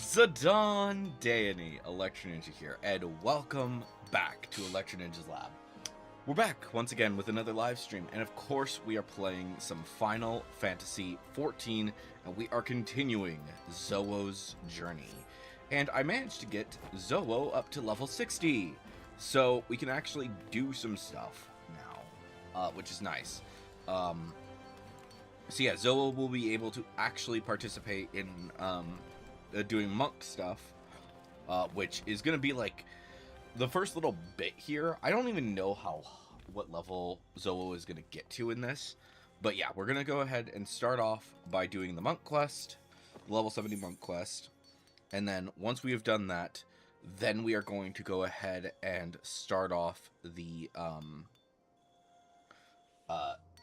Zidane Deity, Electro Ninja here, and welcome back to Electro Ninja's Lab. We're back once again with another live stream, and of course we are playing some Final Fantasy XIV, and we are continuing Zowo's journey. And I managed to get Zowo up to level 60, so we can actually do some stuff now, which is nice. So yeah, Zowo will be able to actually participate in doing monk stuff, which is going to be like the first little bit here. I don't even know what level Zowo is going to get to in this, but yeah, we're going to go ahead and start off by doing the monk quest, the level 70 monk quest, and then once we have done that, then we are going to go ahead and start off the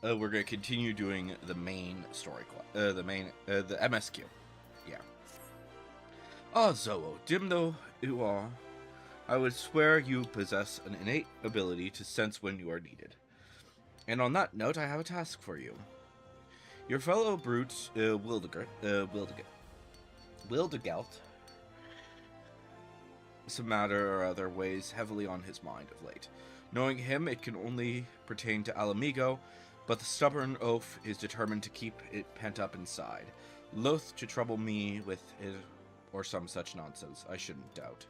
we're going to continue doing the main story quest, the MSQ. Yeah. Ah, Zowo, dim though you are, I would swear you possess an innate ability to sense when you are needed. And on that note, I have a task for you. Your fellow brute, Wildegelt, some matter or other weighs heavily on his mind of late. Knowing him, it can only pertain to Alamigo, but the stubborn oaf is determined to keep it pent up inside, loath to trouble me with it or some such nonsense, I shouldn't doubt.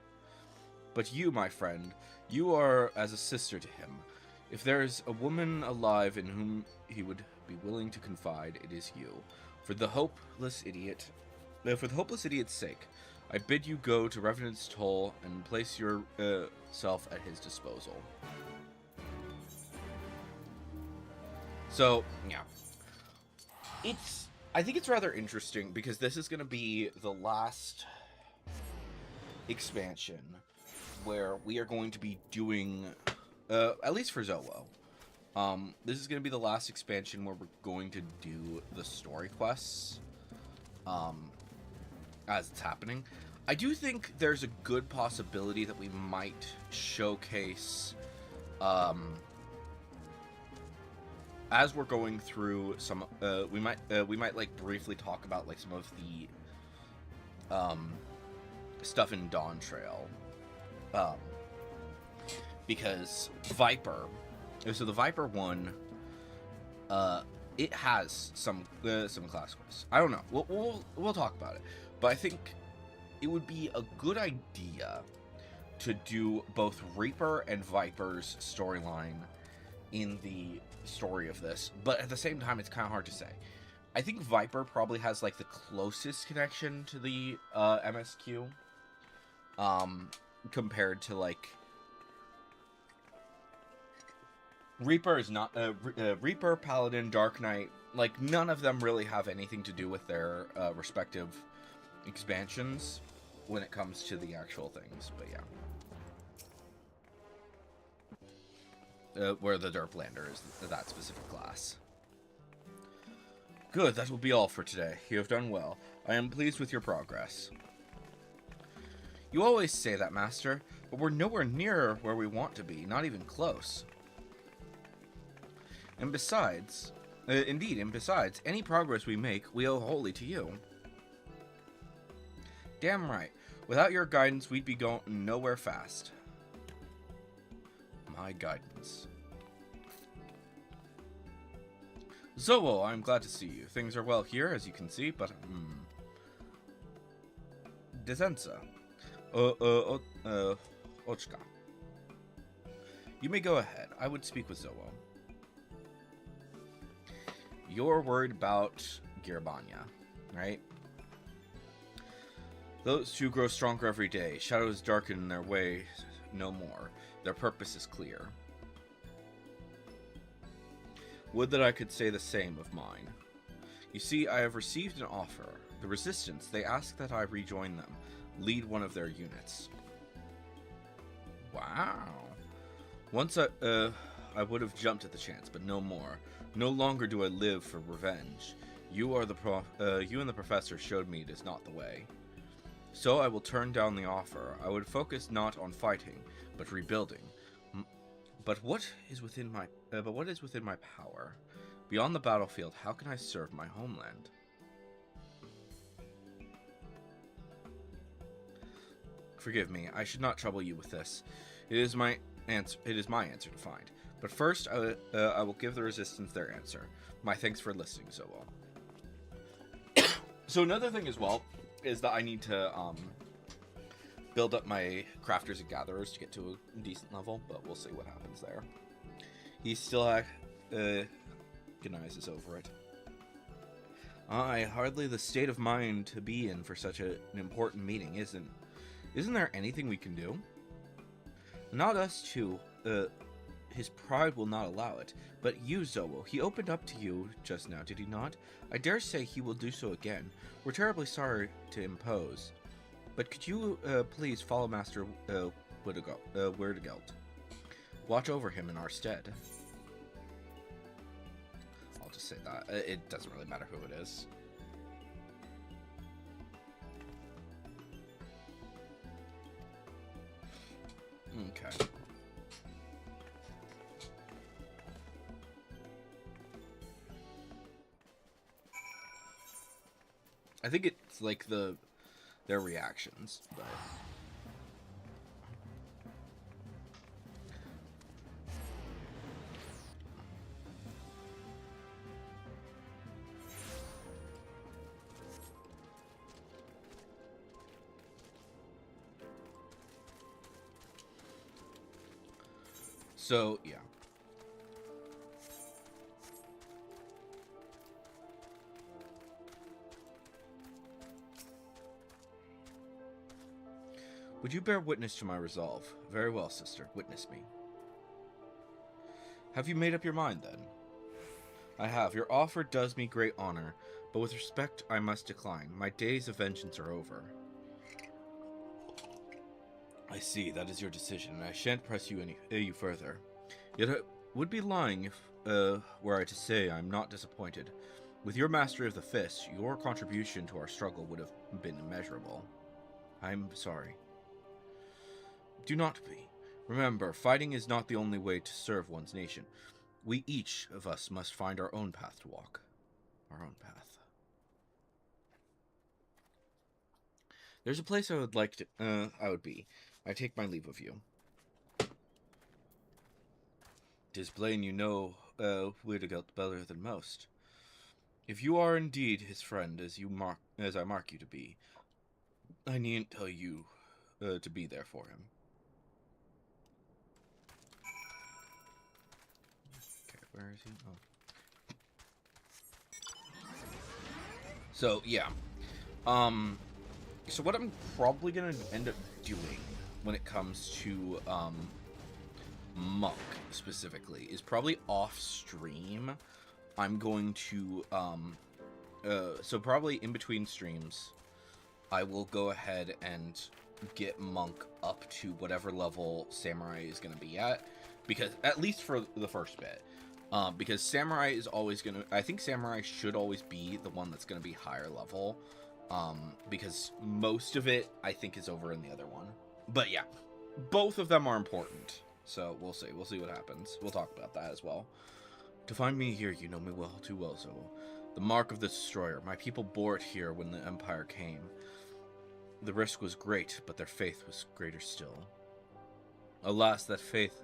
But you, my friend, you are as a sister to him. If there is a woman alive in whom he would be willing to confide, it is you. For the hopeless idiot's sake, I bid you go to Revenant's Toll and place yourself at his disposal. So, yeah. I think it's rather interesting because this is going to be the last expansion where we are going to be doing, at least for Zowo, this is going to be the last expansion where we're going to do the story quests, as it's happening. I do think there's a good possibility that we might showcase, as we're going through some, we might like briefly talk about like some of the stuff in Dawn Trail, because Viper. So the Viper one, it has some class quests. I don't know. We'll talk about it, but I think it would be a good idea to do both Reaper and Viper's storyline in the story of this, but at the same time it's kind of hard to say. I think Viper probably has like the closest connection to the MSQ, compared to like Reaper is not Reaper, Paladin, Dark Knight, like none of them really have anything to do with their respective expansions when it comes to the actual things, but yeah. Where the Derplander is that specific class. Good, that will be all for today. You have done well. I am pleased with your progress. You always say that, Master, but we're nowhere near where we want to be, not even close. And besides, any progress we make, we owe wholly to you. Damn right. Without your guidance, we'd be going nowhere fast. My guidance. Zowo, I'm glad to see you. Things are well here, as you can see, but, Desensa. Ochka. You may go ahead. I would speak with Zowo. You're worried about Gearbanya, right? Those two grow stronger every day. Shadows darken their way no more. Their purpose is clear. Would that I could say the same of mine. You see, I have received an offer. The Resistance, they ask that I rejoin them, lead one of their units. Wow. Once I would have jumped at the chance, but no more. No longer do I live for revenge. You and the professor showed me it is not the way. So I will turn down the offer. I would focus not on fighting, but rebuilding. But what is within my power? Beyond the battlefield, how can I serve my homeland? Forgive me, I should not trouble you with this. It is my answer. It is my answer to find. But first, I will give the resistance their answer. My thanks for listening, Zowo. So another thing as well is that I need to build up my crafters and gatherers to get to a decent level, but we'll see what happens there. He still agonizes over it. I hardly the state of mind to be in for such an important meeting, isn't there anything we can do? Not us two. His pride will not allow it. But you, Zowo, he opened up to you just now, did he not? I dare say he will do so again. We're terribly sorry to impose. But could you please follow Master Werdegeld? Watch over him in our stead. I'll just say that. It doesn't really matter who it is. Okay. I think it's like their reactions, but so yeah. Would you bear witness to my resolve? Very well, sister. Witness me. Have you made up your mind, then? I have. Your offer does me great honor, but with respect, I must decline. My days of vengeance are over. I see. That is your decision, and I shan't press you any further. Yet I would be lying if, were I to say I'm not disappointed. With your mastery of the fist, your contribution to our struggle would have been immeasurable. I'm sorry. Do not be. Remember, fighting is not the only way to serve one's nation. We each of us must find our own path to walk. Our own path. There's a place I would like to, I would be. I take my leave of you. 'Tis plain you know, Werdegeld better than most. If you are indeed his friend, as I mark you to be, I needn't tell you, to be there for him. Where is he? Oh. So, yeah. So what I'm probably going to end up doing when it comes to, Monk, specifically, is probably off-stream. I'm going to, so probably in between streams, I will go ahead and get Monk up to whatever level Samurai is going to be at. Because, at least for the first bit. Because Samurai is always going to... I think Samurai should always be the one that's going to be higher level. Because most of it, I think, is over in the other one. But yeah, both of them are important. So we'll see. We'll see what happens. We'll talk about that as well. To find me here, you know me well, too well, Zowo. The mark of the destroyer. My people bore it here when the Empire came. The risk was great, but their faith was greater still. Alas, that faith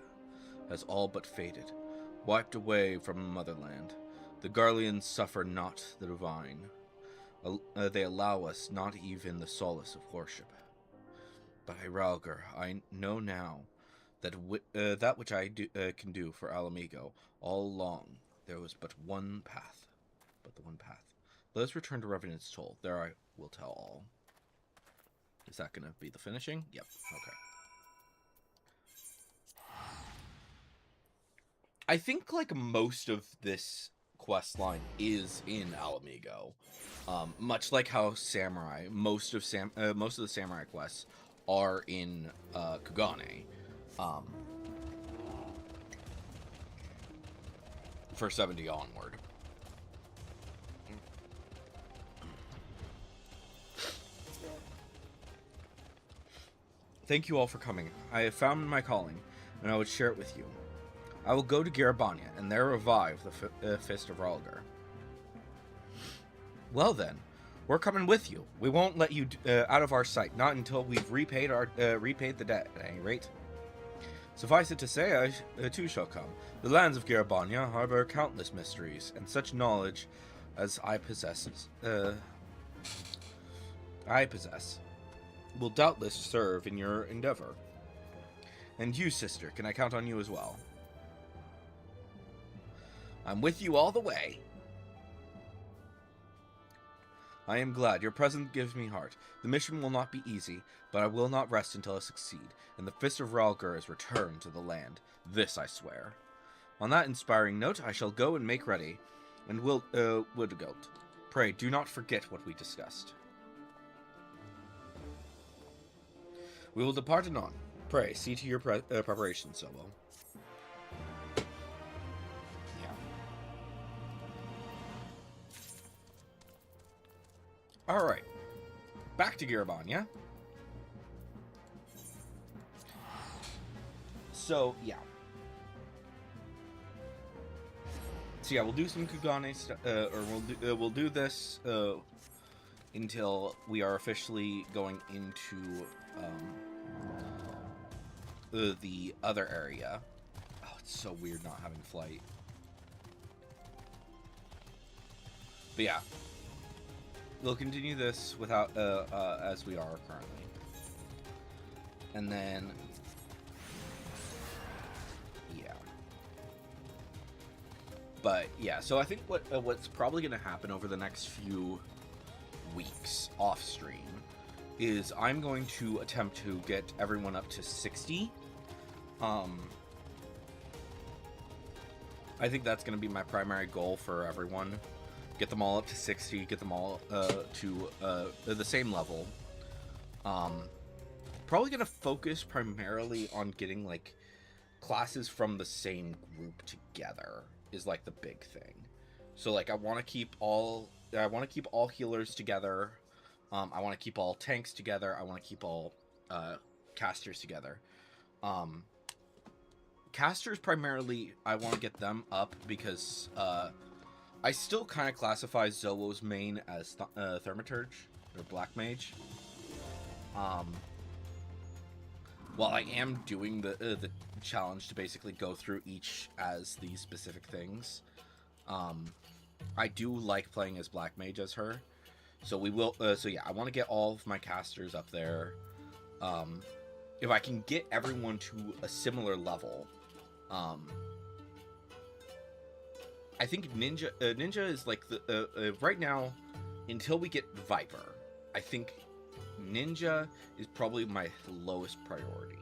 has all but faded. Wiped away from the motherland. The Garleans suffer not the divine. They allow us not even the solace of worship. By Ralgar, I know now that that which I can do for Alamigo all along, there was but one path. But the one path. Let us return to Revenant's Toll. There I will tell all. Is that going to be the finishing? Yep. Okay. I think, like, most of this quest line is in Alamigo. Much like how Samurai, most of the Samurai quests are in Kugane. For 70 onward. Thank you all for coming. I have found my calling, and I would share it with you. I will go to Garabania, and there revive the Fist of Ralgar. Well then, We're coming with you. We won't let you out of our sight, not until we've repaid the debt, at any rate. Suffice it to say, I too shall come. The lands of Garabania harbor countless mysteries, and such knowledge as I possess, will doubtless serve in your endeavor. And you, sister, can I count on you as well? I'm with you all the way. I am glad. Your presence gives me heart. The mission will not be easy, but I will not rest until I succeed, and the Fist of Ralgur is returned to the land. This I swear. On that inspiring note, I shall go and make ready, and Woodgold, pray do not forget what we discussed. We will depart anon. Pray, see to your preparations, Zowo. Yeah. Alright. Back to Garabania. So, yeah. So, yeah, we'll do some Kugane stuff, or we'll do this, until we are officially going into, the other area. Oh, it's so weird not having flight. But yeah, we'll continue this without, as we are currently. And then, yeah. But yeah, so I think what's probably going to happen over the next few weeks off stream is I'm going to attempt to get everyone up to 60. I think that's going to be my primary goal for everyone. Get them all up to 60, get them all to the same level. Probably going to focus primarily on getting, like, classes from the same group together is, like, the big thing. So, like, I want to keep all healers together. I want to keep all tanks together. I want to keep all casters together. Casters primarily, I want to get them up because I still kind of classify Zowo's main as Thaumaturge or Black Mage. While I am doing the challenge to basically go through each as these specific things, I do like playing as Black Mage as her. So we will. So yeah, I want to get all of my casters up there. If I can get everyone to a similar level, I think Ninja is like the right now. Until we get Viper, I think Ninja is probably my lowest priority.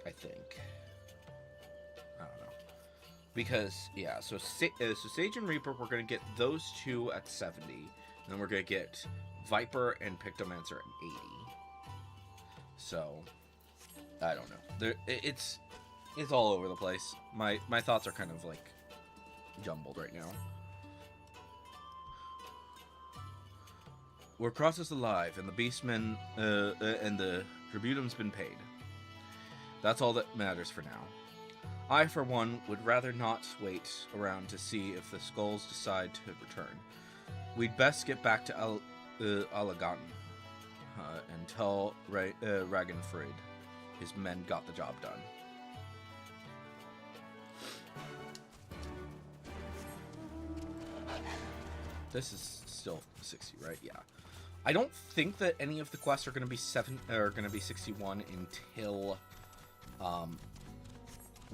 I think. I don't know. Because, yeah, so Sage and Reaper, we're going to get those two at 70. And then we're going to get Viper and Pictomancer at 80. So, I don't know. It's all over the place. My thoughts are kind of, like, jumbled right now. We're Crossus alive, and the Beastmen, and the tributum's been paid. That's all that matters for now. I, for one, would rather not wait around to see if the skulls decide to return. We'd best get back to Alagan and tell Ragnfrid his men got the job done. This is still 60, right? Yeah. I don't think that any of the quests are going to be 61 until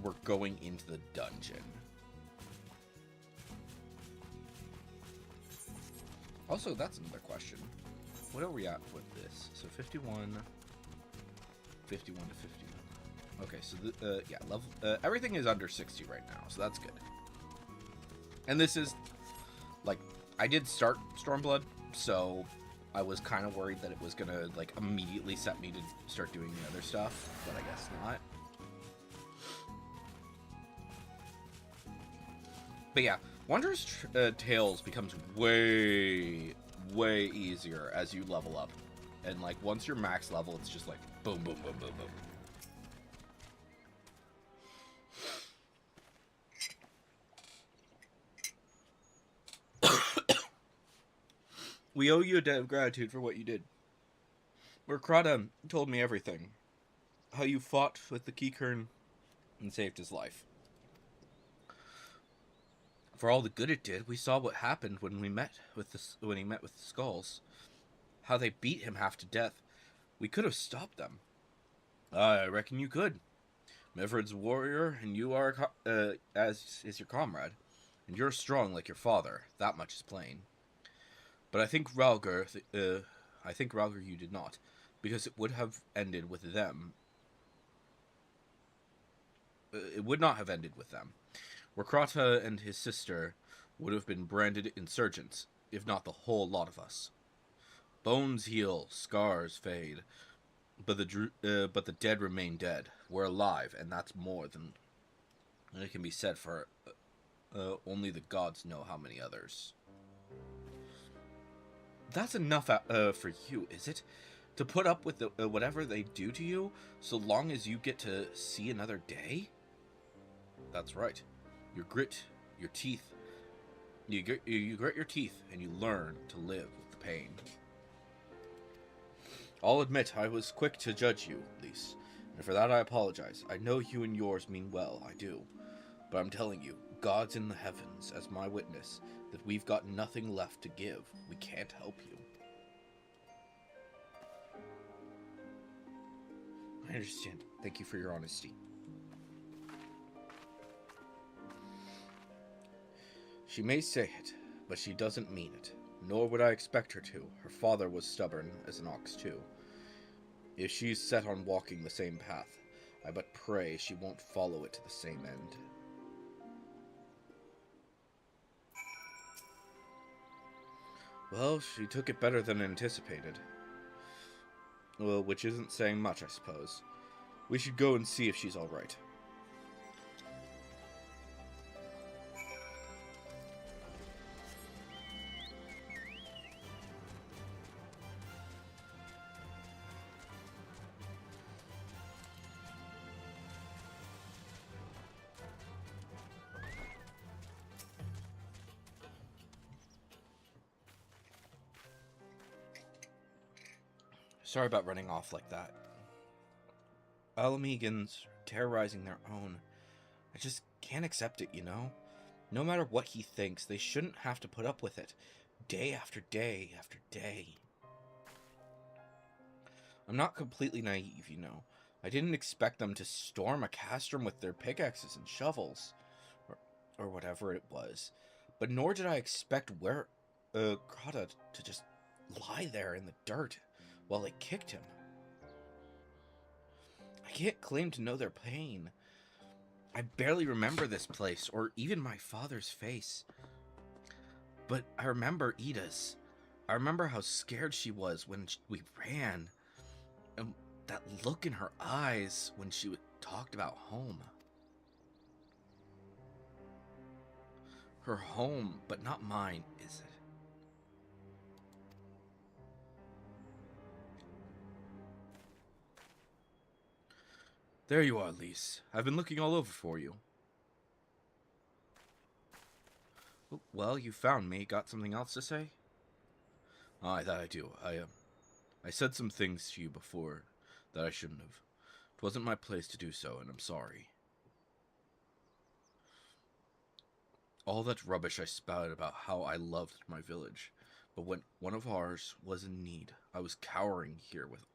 we're going into the dungeon. Also, that's another question. What are we at with this? So 51 to 51. Okay, so yeah, level everything is under 60 right now, so that's good. And this is like I did start Stormblood, so I was kind of worried that it was gonna like immediately set me to start doing the other stuff, but I guess not. But yeah, Wondrous Tales becomes way easier as you level up, and like once you're max level, it's just like boom, boom, boom, boom, boom. We owe you a debt of gratitude for what you did. Merkrata told me everything. How you fought with the Keykern and saved his life. For all the good it did, we saw what happened when he met with the skulls. How they beat him half to death. We could have stopped them. I reckon you could. Mevrid's a warrior, and you are as is your comrade, and you're strong like your father. That much is plain. But I think Ralger, you did not, because it would have ended with them. It would not have ended with them. Wakrata and his sister would have been branded insurgents, if not the whole lot of us. Bones heal, scars fade, but the dead remain dead. We're alive, and that's more than it can be said for only the gods know how many others. That's enough for you, is it? To put up with whatever they do to you, so long as you get to see another day? That's right. You grit your teeth. You grit your teeth, and you learn to live with the pain. I'll admit I was quick to judge you, Lise, and for that I apologize. I know you and yours mean well, I do. But I'm telling you, God's in the heavens as my witness, that we've got nothing left to give. We can't help you. I understand. Thank you for your honesty. She may say it, but she doesn't mean it. Nor would I expect her to. Her father was stubborn as an ox, too. If she's set on walking the same path, I but pray she won't follow it to the same end. Well, she took it better than anticipated. Well, which isn't saying much, I suppose. We should go and see if she's all right. Sorry about running off like that. Alamegans terrorizing their own. I just can't accept it, you know? No matter what he thinks, they shouldn't have to put up with it. Day after day after day. I'm not completely naive, you know. I didn't expect them to storm a castrum with their pickaxes and shovels. Or whatever it was. But nor did I expect Krata to just lie there in the dirt while they kicked him. I can't claim to know their pain. I barely remember this place, or even my father's face. But I remember Ida's. I remember how scared she was when we ran. And that look in her eyes when she talked about home. Her home, but not mine, is it? There you are, Lise. I've been looking all over for you. Well, you found me. Got something else to say? Aye, that I do. I said some things to you before that I shouldn't have. It wasn't my place to do so, and I'm sorry. All that rubbish I spouted about how I loved my village, but when one of ours was in need, I was cowering here with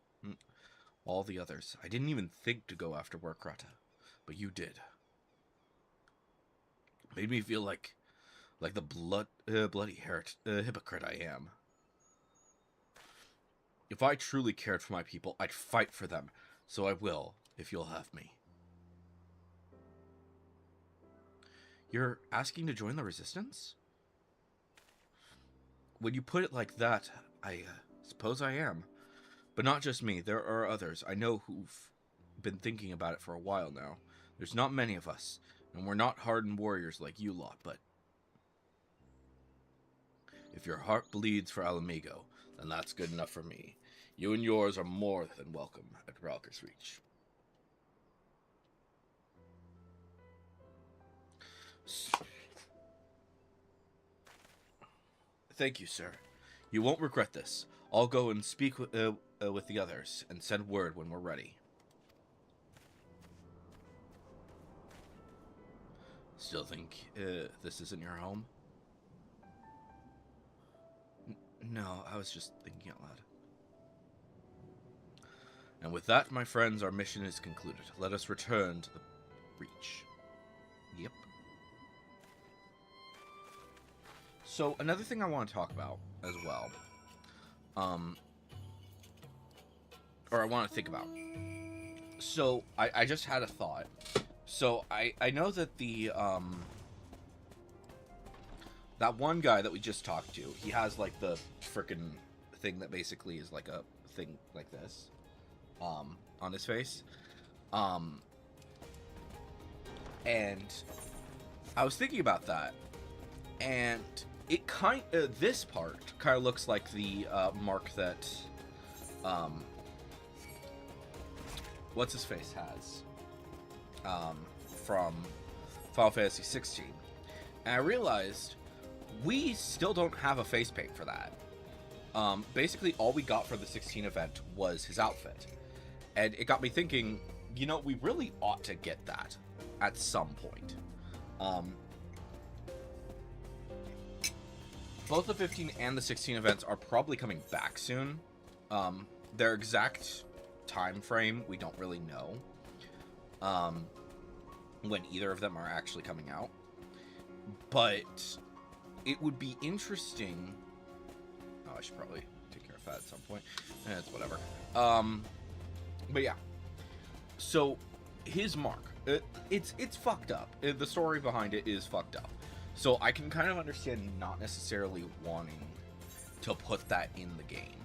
all the others. I didn't even think to go after Warkrata, but you did. Made me feel like the bloody hypocrite I am. If I truly cared for my people, I'd fight for them. So I will, if you'll have me. You're asking to join the resistance? When you put it like that, I suppose I am. But not just me, there are others I know who've been thinking about it for a while now. There's not many of us, and we're not hardened warriors like you lot, but if your heart bleeds for Alamigo, then that's good enough for me. You and yours are more than welcome at Ralker's Reach. Thank you, sir. You won't regret this. I'll go and speak with the others and send word when we're ready. Still think this isn't your home? No, I was just thinking out loud. And with that, my friends, our mission is concluded. Let us return to the breach. Yep. So, another thing I want to talk about as well, or I want to think about. So, I just had a thought. So, I know that that one guy that we just talked to, he has, like, the frickin' thing that basically is like a thing like this, on his face. And I was thinking about that, and it this part kind of looks like the mark that what's his face has from Final Fantasy 16. And I realized we still don't have a face paint for that. Basically all we got for the 16 event was his outfit, and it got me thinking, you know, we really ought to get that at some point. Both the 15 and the 16 events are probably coming back soon. Their exact time frame, we don't really know when either of them are actually coming out. But it would be interesting. Oh, I should probably take care of that at some point. It's whatever. But yeah. So his mark, it's fucked up. The story behind it is fucked up. So I can kind of understand not necessarily wanting to put that in the game.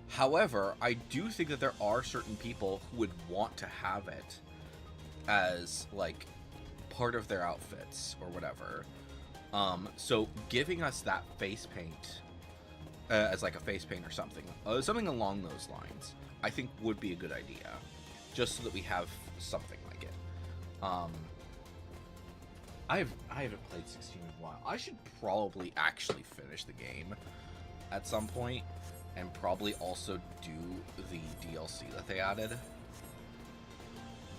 However, I do think that there are certain people who would want to have it as, like, part of their outfits or whatever. So giving us that face paint as like a face paint or something along those lines, I think would be a good idea, just so that we have something like it. I haven't played 16 in a while. I should probably actually finish the game at some point, and probably also do the DLC that they added,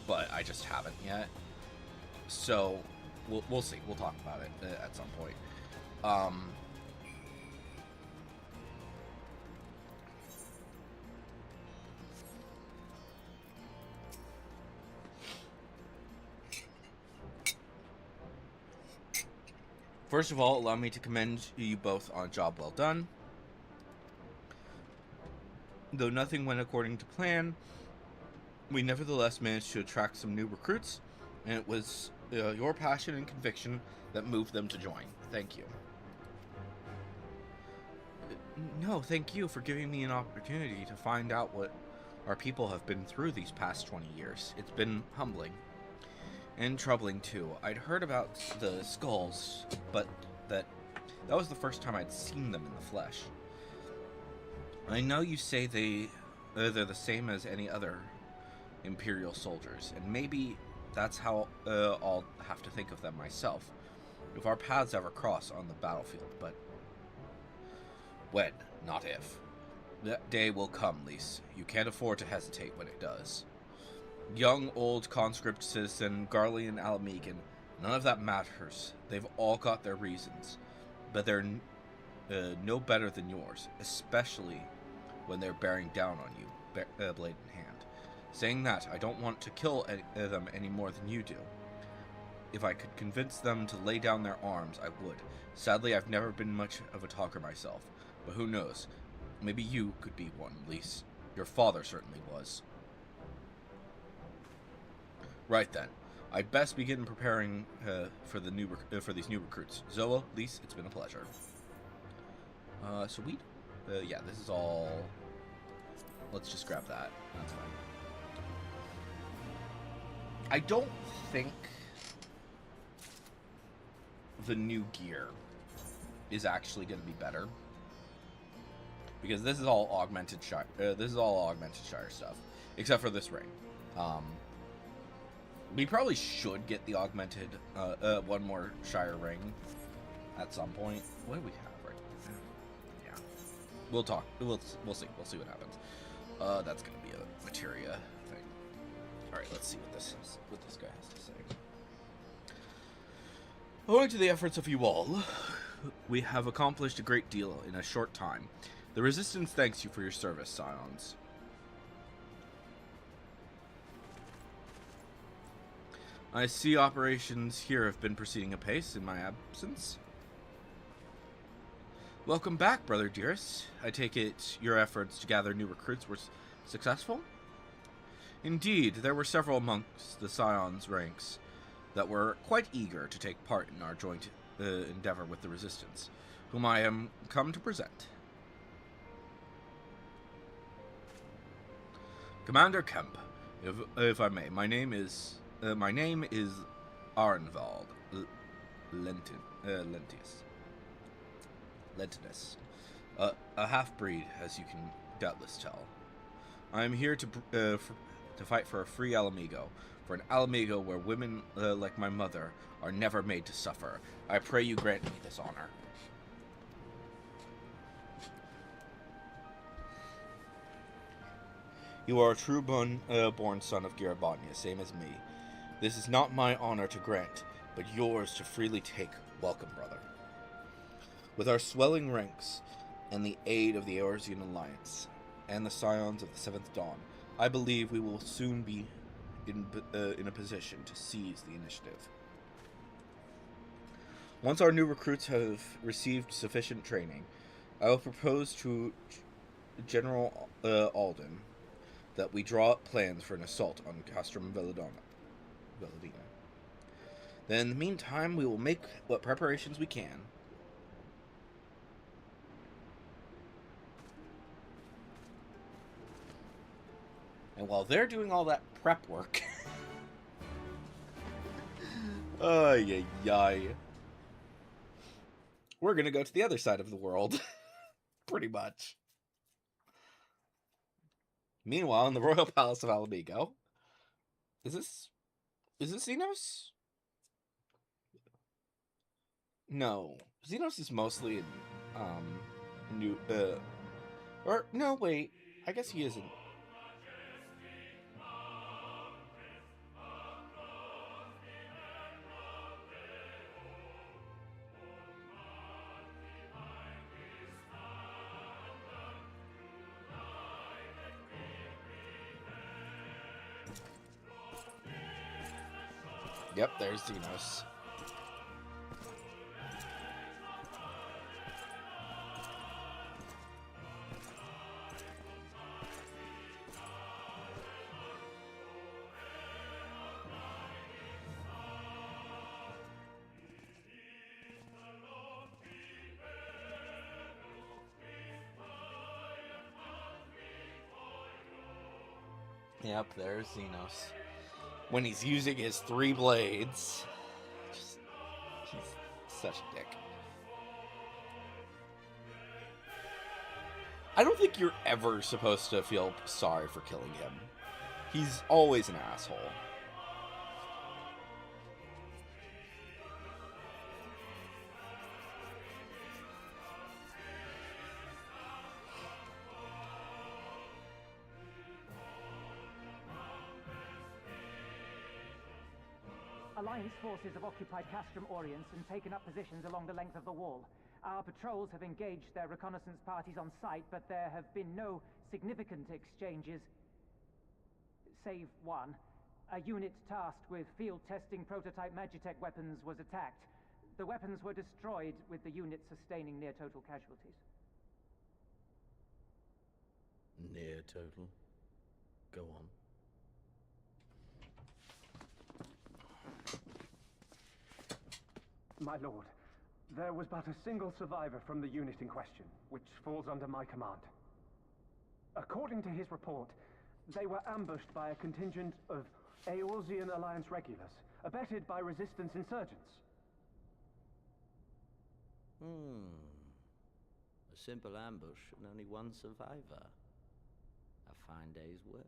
but I just haven't yet. So we'll see. We'll talk about it at some point. First of all, allow me to commend you both on a job well done. Though nothing went according to plan, we nevertheless managed to attract some new recruits, and it was your passion and conviction that moved them to join. Thank you. No, thank you for giving me an opportunity to find out what our people have been through these past 20 years. It's been humbling. And troubling, too. I'd heard about the skulls, but that was the first time I'd seen them in the flesh. I know you say they're the same as any other Imperial soldiers, and maybe that's how I'll have to think of them myself, if our paths ever cross on the battlefield, but when, not if. That day will come, Lise. You can't afford to hesitate when it does. Young, old, conscript, citizen, Garlean, Alamegan, none of that matters. They've all got their reasons, but they're no better than yours, especially when they're bearing down on you, blade in hand. Saying that, I don't want to kill them any more than you do. If I could convince them to lay down their arms, I would. Sadly, I've never been much of a talker myself, but who knows? Maybe you could be one, Lise. Your father certainly was. Right then, I'd best begin preparing for these new recruits. Zowo, Lise, it's been a pleasure. So yeah, this is all. Let's just grab that. That's fine. I don't think the new gear is actually going to be better, because this is all augmented Shire. This is all augmented Shire stuff, except for this ring. We probably should get the augmented one more Shire ring at some point. What do we have right now? We'll talk. We'll see. We'll see what happens. That's gonna be a materia thing. All right, let's see what this guy has to say. Owing to the efforts of you all, we have accomplished a great deal in a short time. The Resistance thanks you for your service, Scions. I see operations here have been proceeding apace in my absence. Welcome back, brother dearest. I take it your efforts to gather new recruits were successful? Indeed, there were several amongst the Scions ranks that were quite eager to take part in our joint endeavor with the Resistance, whom I am come to present. Commander Kemp, if I may, my name is Arnvald Lentinus, a half-breed, as you can doubtless tell. I am here to fight for a free Alamigo, for an Alamigo where women like my mother are never made to suffer. I pray you grant me this honor. You are a true born son of Garabania, same as me. This is not my honor to grant, but yours to freely take. Welcome, brother. With our swelling ranks, and the aid of the Eorzean Alliance, and the Scions of the Seventh Dawn, I believe we will soon be in a position to seize the initiative. Once our new recruits have received sufficient training, I will propose to General Alden that we draw up plans for an assault on Castrum Veladina. Then in the meantime, we will make what preparations we can. And while they're doing all that prep work... ay, we're gonna go to the other side of the world. Pretty much. Meanwhile, in the Royal Palace of Alamigo... Is this Xenos? No. Xenos is mostly in... Or, no, wait. I guess he isn't. Yep, there's Xenos. Yep, there's Xenos. When he's using his 3 blades. He's such a dick. I don't think you're ever supposed to feel sorry for killing him. He's always an asshole. Alliance forces have occupied Castrum Orients and taken up positions along the length of the wall. Our patrols have engaged their reconnaissance parties on site, but there have been no significant exchanges, save one. A unit tasked with field testing prototype Magitech weapons was attacked. The weapons were destroyed, with the unit sustaining near total casualties. Near total? Go on. My lord, there was but a single survivor from the unit in question, which falls under my command. According to his report, they were ambushed by a contingent of Eorzean Alliance regulars, abetted by resistance insurgents. A simple ambush and only one survivor. A fine day's work.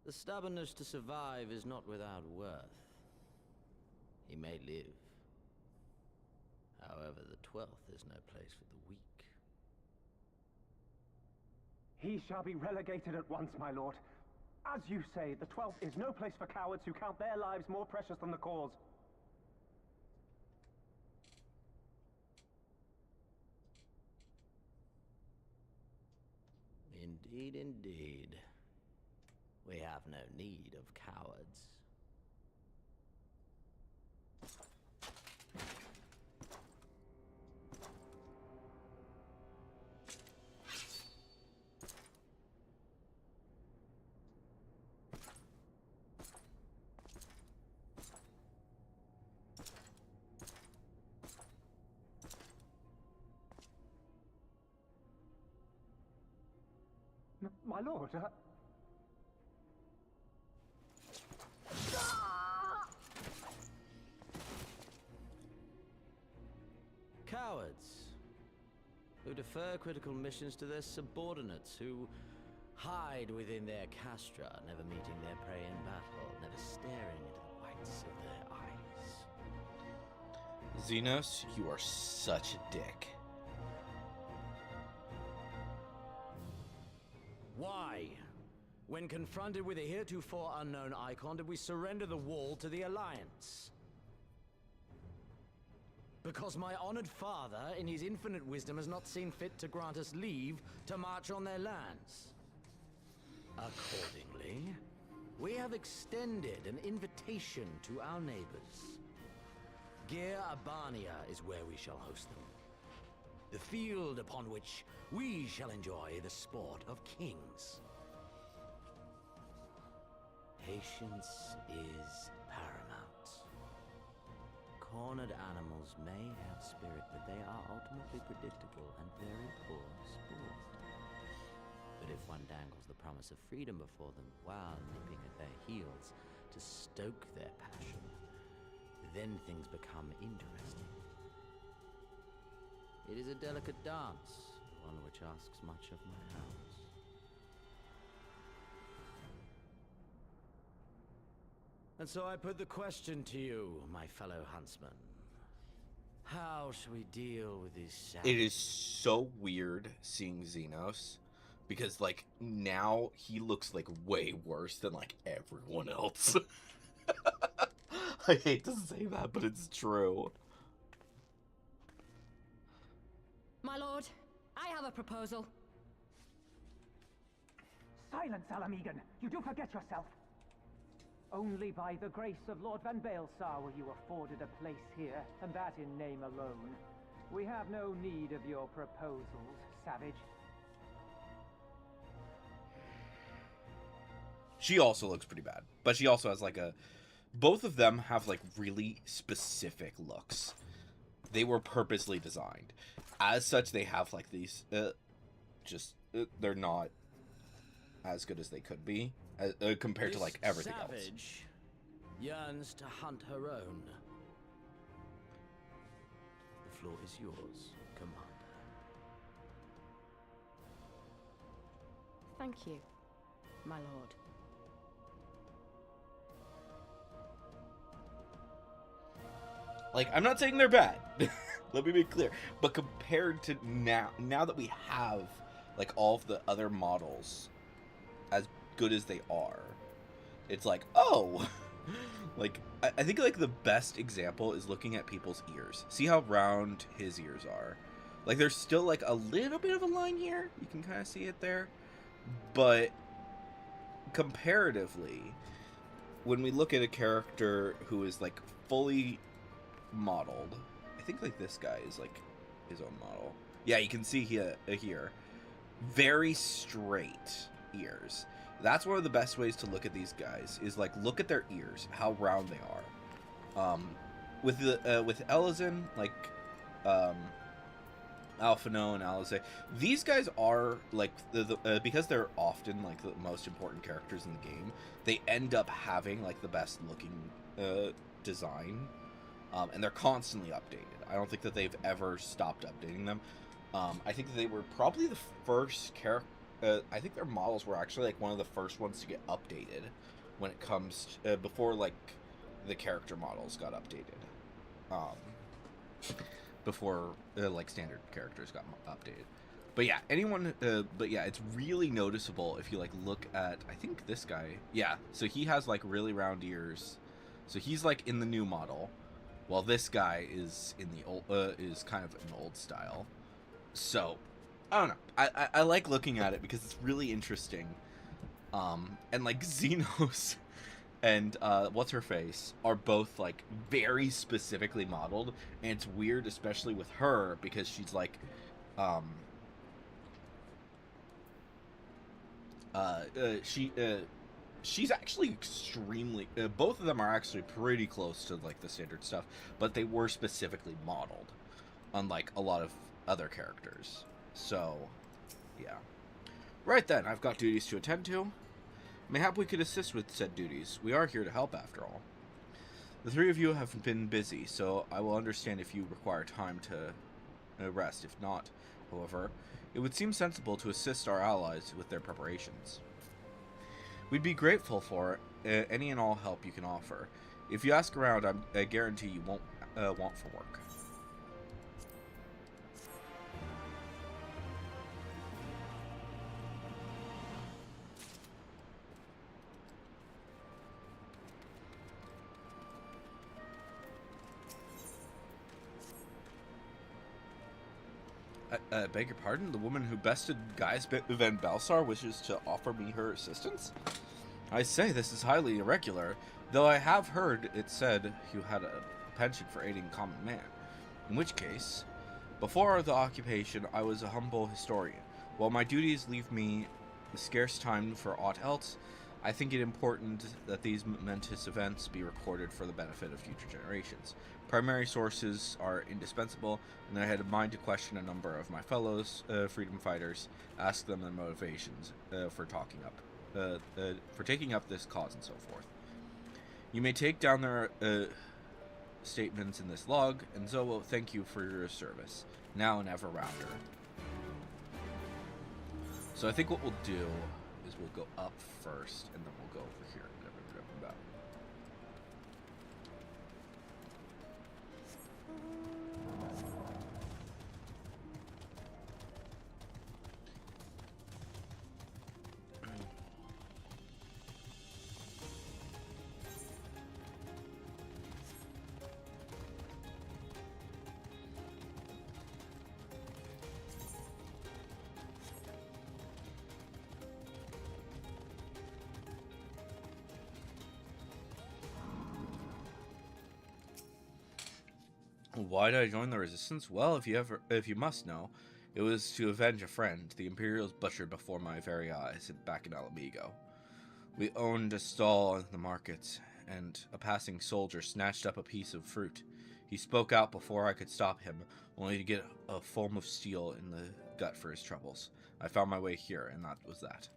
The stubbornness to survive is not without worth. He may live. However, the 12th is no place for the weak. He shall be relegated at once, my lord. As you say, the 12th is no place for cowards who count their lives more precious than the cause. Indeed, indeed. We have no need of cowards. My lord, Cowards, who defer critical missions to their subordinates, who hide within their castra, never meeting their prey in battle, never staring into the whites of their eyes. Xenos, you are such a dick. Why? When confronted with a heretofore unknown icon, did we surrender the wall to the Alliance? Because my honored father, in his infinite wisdom, has not seen fit to grant us leave to march on their lands. Accordingly, we have extended an invitation to our neighbors. Gir Abania is where we shall host them. The field upon which we shall enjoy the sport of kings. Patience is paramount. Cornered animals may have spirit, but they are ultimately predictable and very poor sport. But if one dangles the promise of freedom before them while nipping at their heels to stoke their passion, then things become interesting. It is a delicate dance, one which asks much of my hounds. And so I put the question to you, my fellow huntsman. How shall we deal with these It is so weird seeing Xenos, because, like, now he looks, like, way worse than, like, everyone else. I hate to say that, but it's true. My lord, I have a proposal. Silence, Alamegan! You do forget yourself! Only by the grace of Lord Van Baelsar were you afforded a place here, and that in name alone. We have no need of your proposals, savage. She also looks pretty bad, but she also has, like, a... Both of them have, like, really specific looks. They were purposely designed. As such, they have, like, these... they're not as good as they could be, compared to, like, everything else. This savage yearns to hunt her own. The floor is yours, Commander. Thank you, my lord. Like, I'm not saying they're bad. Let me be clear. But compared to now that we have, like, all of the other models as good as they are, it's like, oh! Like, I think, like, the best example is looking at people's ears. See how round his ears are? Like, there's still, like, a little bit of a line here. You can kind of see it there. But comparatively, when we look at a character who is, like, fully modeled, I think, like, this guy is, like, his own model. Yeah, you can see here. Very straight ears. That's one of the best ways to look at these guys, is, like, look at their ears, how round they are. With Elizin, like, Alphino and Alize, these guys are, like, because they're often, like, the most important characters in the game, they end up having, like, the best looking design. And they're constantly updated. I don't think that they've ever stopped updating them. I think that they were probably the first character... I think their models were actually, like, one of the first ones to get updated when it comes... before, like, the character models got updated. before like standard characters got updated. But yeah, it's really noticeable if you like look at, I think this guy, yeah, so he has like really round ears, so he's like in the new model, while this guy is in the old, is kind of an old style. So I don't know, I like looking at it because it's really interesting. And like Xenos and what's her face are both like very specifically modeled, and it's weird, especially with her, because she's like she's actually extremely both of them are actually pretty close to like the standard stuff, but they were specifically modeled, unlike a lot of other characters. So yeah, right then, I've got duties to attend to. Mayhap we could assist with said duties. We are here to help, after all. The three of you have been busy, so I will understand if you require time to rest. If not, however, it would seem sensible to assist our allies with their preparations. We'd be grateful for any and all help you can offer. If you ask around, I guarantee you won't want for work. Beg your pardon? The woman who bested Gaius Van Balsar wishes to offer me her assistance? I say this is highly irregular, though I have heard it said you had a penchant for aiding common man. In which case, before the occupation, I was a humble historian. While my duties leave me scarce time for aught else, I think it important that these momentous events be recorded for the benefit of future generations. Primary sources are indispensable, and I had in mind to question a number of my fellows freedom fighters, ask them their motivations for taking up this cause and so forth. You may take down their statements in this log, and Zowo, thank you for your service. Now and ever rounder. So I think what we'll do is we'll go up first, and then we'll go over here. Why did I join the resistance? Well, if you must know, it was to avenge a friend. The Imperials butchered before my very eyes back in Alamigo. We owned a stall in the market, and a passing soldier snatched up a piece of fruit. He spoke out before I could stop him, only to get a foam of steel in the gut for his troubles. I found my way here, and that was that.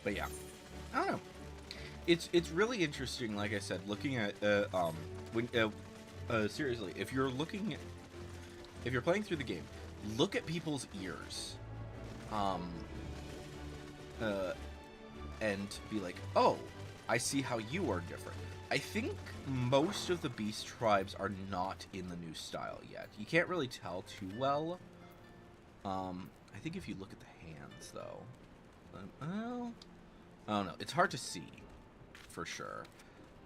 But yeah, I don't know. It's really interesting. Like I said, looking at seriously, if you're playing through the game, look at people's ears, and be like, oh, I see how you are different. I think most of the beast tribes are not in the new style yet. You can't really tell too well. I think if you look at the hands, though, well, I don't know. It's hard to see, for sure.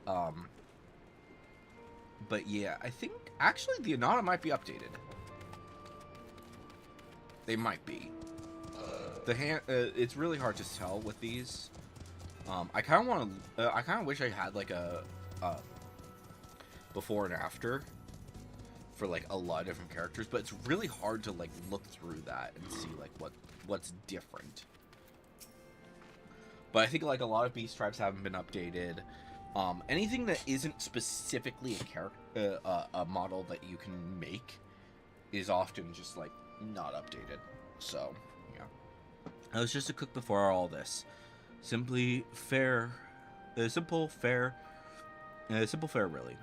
But yeah, I think actually the Anata might be updated. They might be. The hand. It's really hard to tell with these. I kind of want to. I kind of wish I had like a before and after for like a lot of different characters, but it's really hard to like look through that and see like what's different. But I think like a lot of beast tribes haven't been updated. Anything that isn't specifically a character, a model that you can make, is often just like not updated. So yeah, I was just a cook before all this. Simple fare, really.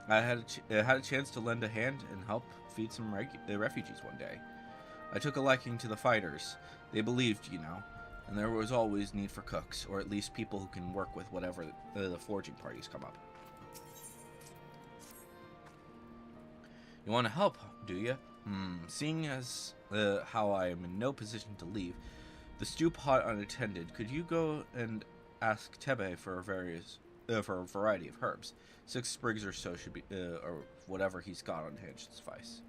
had a chance to lend a hand and help feed some refugees one day. I took a liking to the fighters. They believed, and there was always need for cooks, or at least people who can work with whatever the forging parties come up. You want to help, do you? Seeing as how I am in no position to leave, the stew pot unattended, could you go and ask Tebe for a variety of herbs? 6 sprigs or so should be, or whatever he's got on hand should suffice.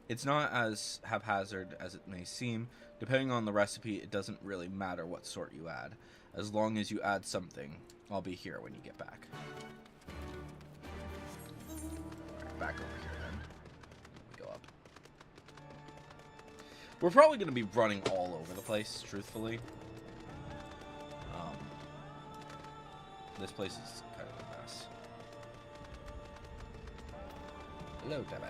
It's not as haphazard as it may seem. Depending on the recipe, it doesn't really matter what sort you add. As long as you add something, I'll be here when you get back. Right, back over here then. We go up. We're probably going to be running all over the place, truthfully. This place is kind of a mess. Hello, Tebe.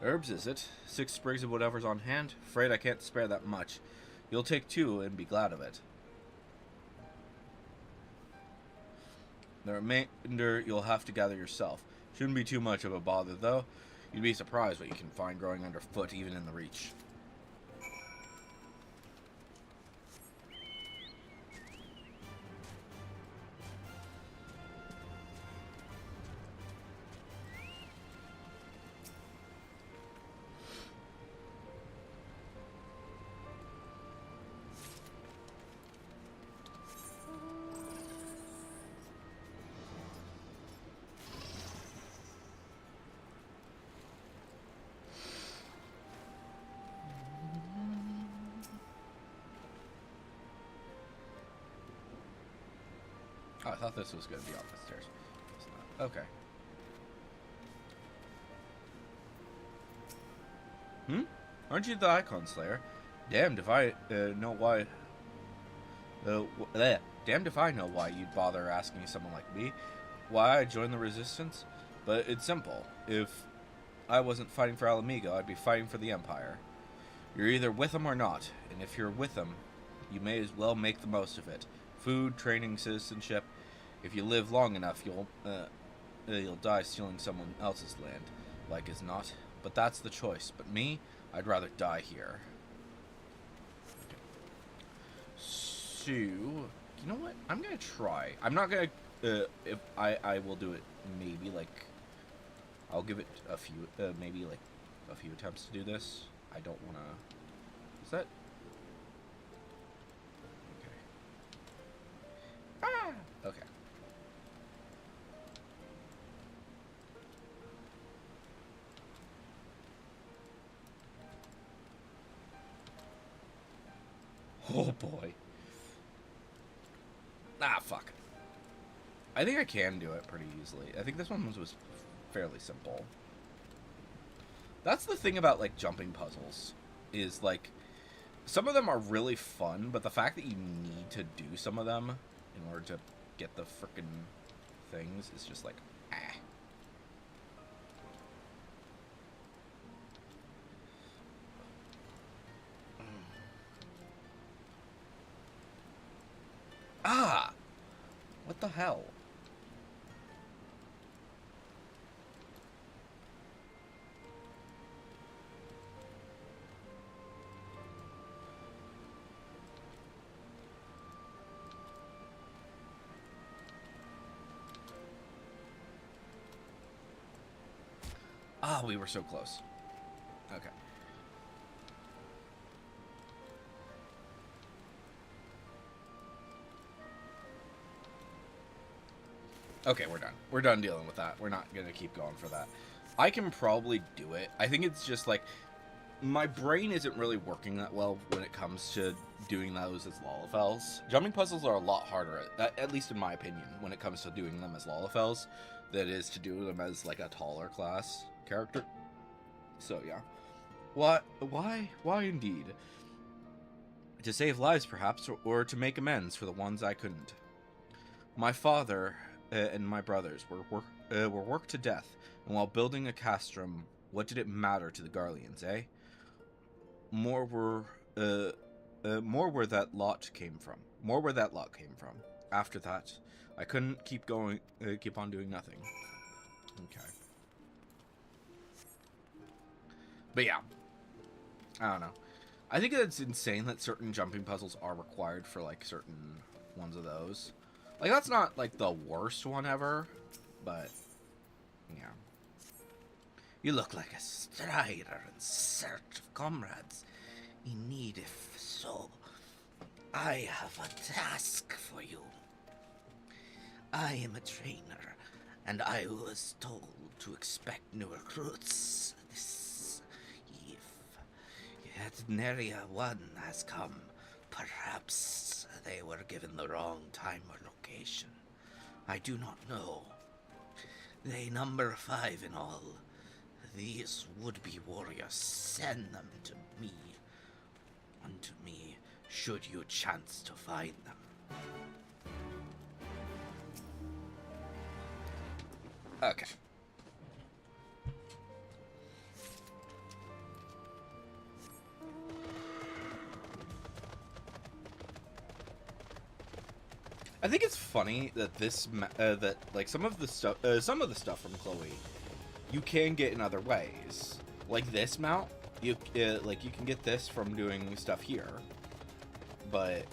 Herbs, is it? 6 sprigs of whatever's on hand? Afraid I can't spare that much. You'll take 2 and be glad of it. The remainder you'll have to gather yourself. Shouldn't be too much of a bother, though. You'd be surprised what you can find growing underfoot, even in the Reach. Oh, I thought this was going to be off the stairs. It's not. Okay. Aren't you the Icon Slayer? Damned if I know why... damned if I know why you'd bother asking someone like me why I joined the Resistance. But it's simple. If I wasn't fighting for Alamigo, I'd be fighting for the Empire. You're either with them or not, and if you're with them, you may as well make the most of it. Food, training, citizenship. If you live long enough, you'll die stealing someone else's land, like as not. But that's the choice. But me, I'd rather die here. So, you know what? I'm gonna try. I'm not gonna. If I will do it. Maybe like, I'll give it a few. Maybe like a few attempts to do this. I don't wanna. Is that? Okay. Oh boy. Ah, fuck. I think I can do it pretty easily. I think this one was fairly simple. That's the thing about, like, jumping puzzles. Is, like, some of them are really fun, but the fact that you need to do some of them in order to get the frickin' things is just like, ah. Ah! What the hell? Ah, we were so close. Okay. Okay, we're done. We're done dealing with that. We're not going to keep going for that. I can probably do it. I think it's just like, my brain isn't really working that well when it comes to doing those as Lalafels. Jumping puzzles are a lot harder, at least in my opinion, when it comes to doing them as Lalafels, than it is to do them as like a taller class character. So yeah. Why indeed? To save lives, perhaps, or to make amends for the ones I couldn't. My father and my brothers were worked to death, and while building a castrum, what did it matter to the Garleans, eh? More where that lot came from. After that, I couldn't keep on doing nothing. Okay. But yeah. I don't know. I think it's insane that certain jumping puzzles are required for, like, certain ones of those. Like, that's not, like, the worst one ever, but, yeah. You look like a strider in search of comrades in need, if so. I have a task for you. I am a trainer, and I was told to expect new recruits this eve. Yet Neria 1 has come. Perhaps they were given the wrong time or location. I do not know. They number 5 in all. These would-be warriors, send them to me. Unto me, should you chance to find them. Okay. I think it's funny that this that like some of the stuff from Chloe you can get in other ways. Like this mount, you like you can get this from doing stuff here. But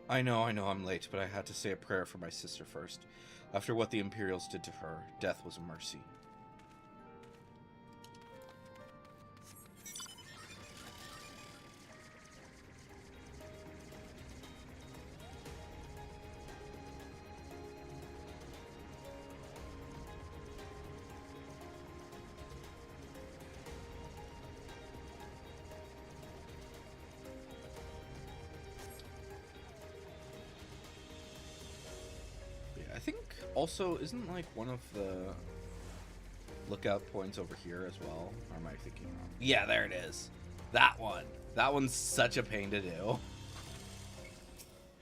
I know I'm late, but I had to say a prayer for my sister first. After what the Imperials did to her, death was a mercy. I think also isn't like one of the lookout points over here as well? Or am I thinking wrong? Yeah, there it is. That one. That one's such a pain to do.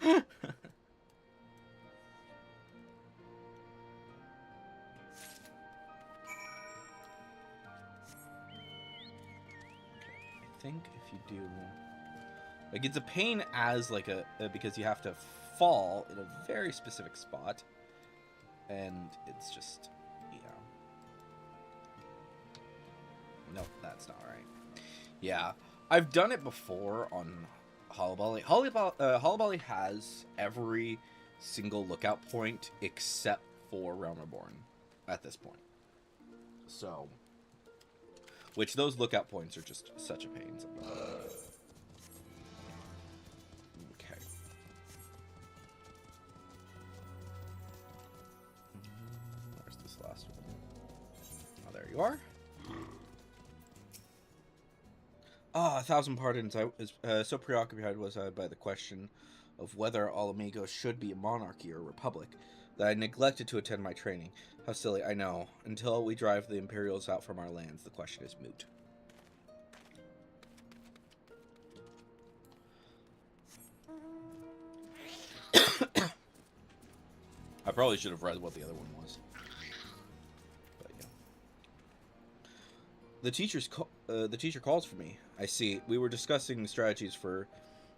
I think if you do, like, it's a pain as like a because you have to fall in a very specific spot. And it's just, you know. Nope, that's not right. Yeah, I've done it before on Hollow Hollow has every single lookout point except for Realm Reborn at this point. So, which those lookout points are just such a pain sometimes. Last one. Oh, there you are. Ah, 1,000 pardons. I was so preoccupied was I by the question of whether All Amigos should be a monarchy or a republic that I neglected to attend my training. How silly, I know. Until we drive the Imperials out from our lands, the question is moot. I probably should have read what the other one was. The teacher calls for me. I see. We were discussing strategies for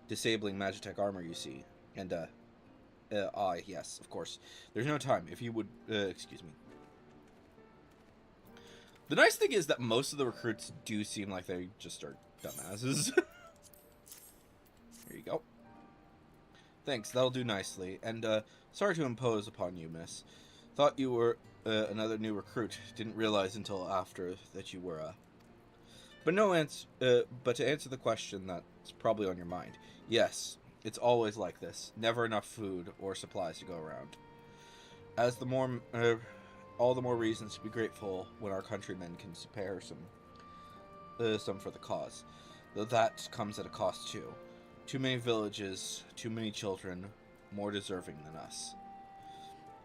disabling Magitech armor, you see. And, yes, of course. There's no time. If you would, excuse me. The nice thing is that most of the recruits do seem like they just are dumbasses. There you go. Thanks, that'll do nicely. And, sorry to impose upon you, miss. Thought you were another new recruit. Didn't realize until after that you were But to answer the question that's probably on your mind, yes, it's always like this. Never enough food or supplies to go around. As the more, all the more reasons to be grateful when our countrymen can spare some for the cause. Though that comes at a cost too. Too many villages, too many children, more deserving than us.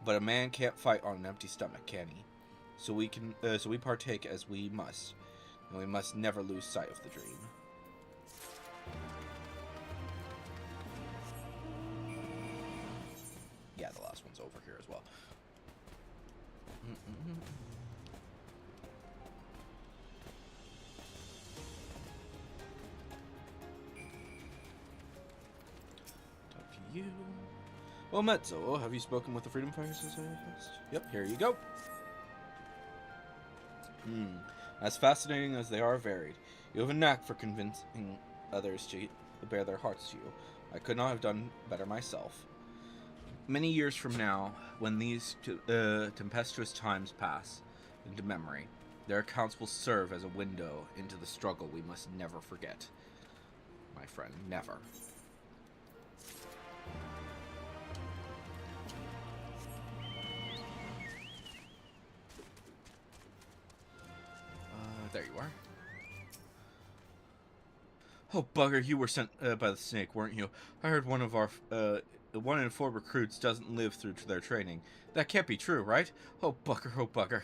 But a man can't fight on an empty stomach, can he? So we partake as we must, and we must never lose sight of the dream. Yeah, the last one's over here as well. Talk to you. Well met, Zowo. Have you spoken with the Freedom Fighters Society? Yep, here you go. As fascinating as they are varied, you have a knack for convincing others to bear their hearts to you. I could not have done better myself. Many years from now, when these tempestuous times pass into memory, their accounts will serve as a window into the struggle we must never forget. My friend, never. There you are. Oh, bugger, you were sent by the snake, weren't you? I heard one of our, 1 in 4 recruits doesn't live through to their training. That can't be true, right? Oh, bugger, oh, bugger.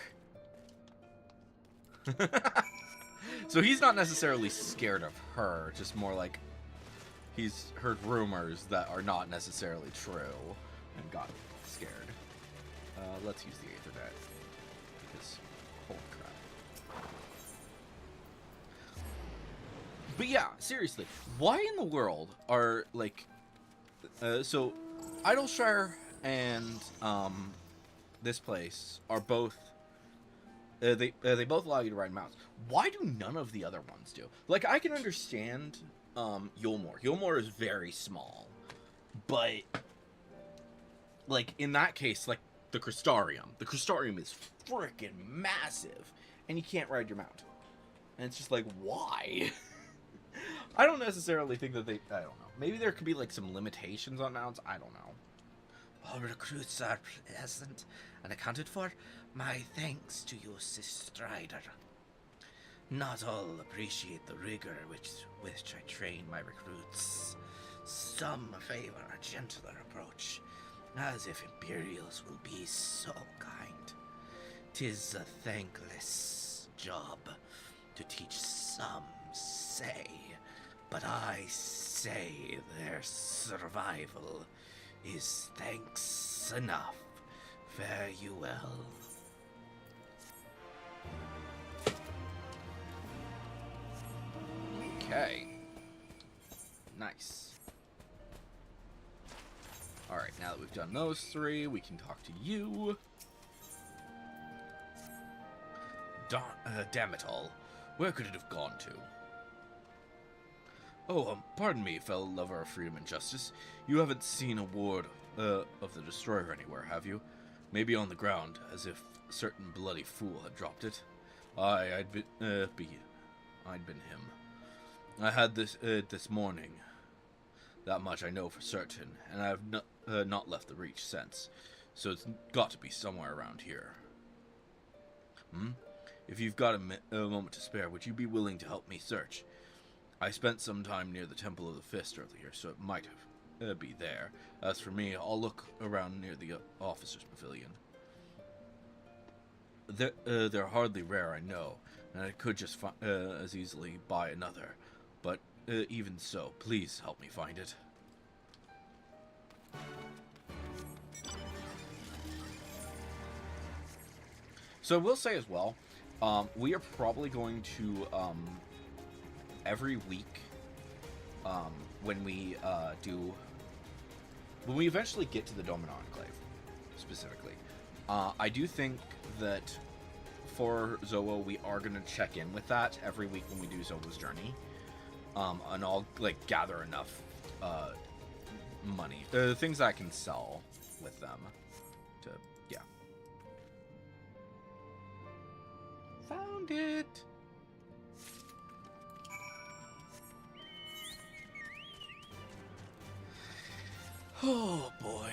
So he's not necessarily scared of her, just more like he's heard rumors that are not necessarily true and got scared. Let's use the Aethernet, because, holy crap. But yeah, seriously, why in the world are, like, so Idleshire and this place are both they both allow you to ride mounts. Why do none of the other ones do? Like, I can understand Yulmore. Yulmore is very small, but like in that case, like the Crystarium is freaking massive, and you can't ride your mount. And it's just like, why? I don't necessarily think that they... I don't know. Maybe there could be, like, some limitations on mounts. I don't know. All recruits are pleasant and accounted for. My thanks to you, Strider. Not all appreciate the rigor with which I train my recruits. Some favor a gentler approach, as if Imperials will be so kind. 'Tis a thankless job to teach some, say, but I say their survival is thanks enough. Fare you well. Okay. Nice. Alright, now that we've done those three, we can talk to you. Damn it all. Where could it have gone to? Oh, pardon me, fellow lover of freedom and justice. You haven't seen a ward of the Destroyer anywhere, have you? Maybe on the ground, as if a certain bloody fool had dropped it. Aye, I'd been him. I had this morning. That much I know for certain, and I have not left the Reach since. So it's got to be somewhere around here. If you've got a moment to spare, would you be willing to help me search? I spent some time near the Temple of the Fist earlier, so it might have be there. As for me, I'll look around near the officers' pavilion. They're hardly rare, I know, and I could just as easily buy another. But even so, please help me find it. So I will say as well, we are probably going to, every week, when we eventually get to the Domin Enclave, specifically, I do think that for Zowo, we are going to check in with that every week when we do Zowo's journey, and I'll, like, gather enough, money, things I can sell with them to, yeah. Found it! Oh, boy.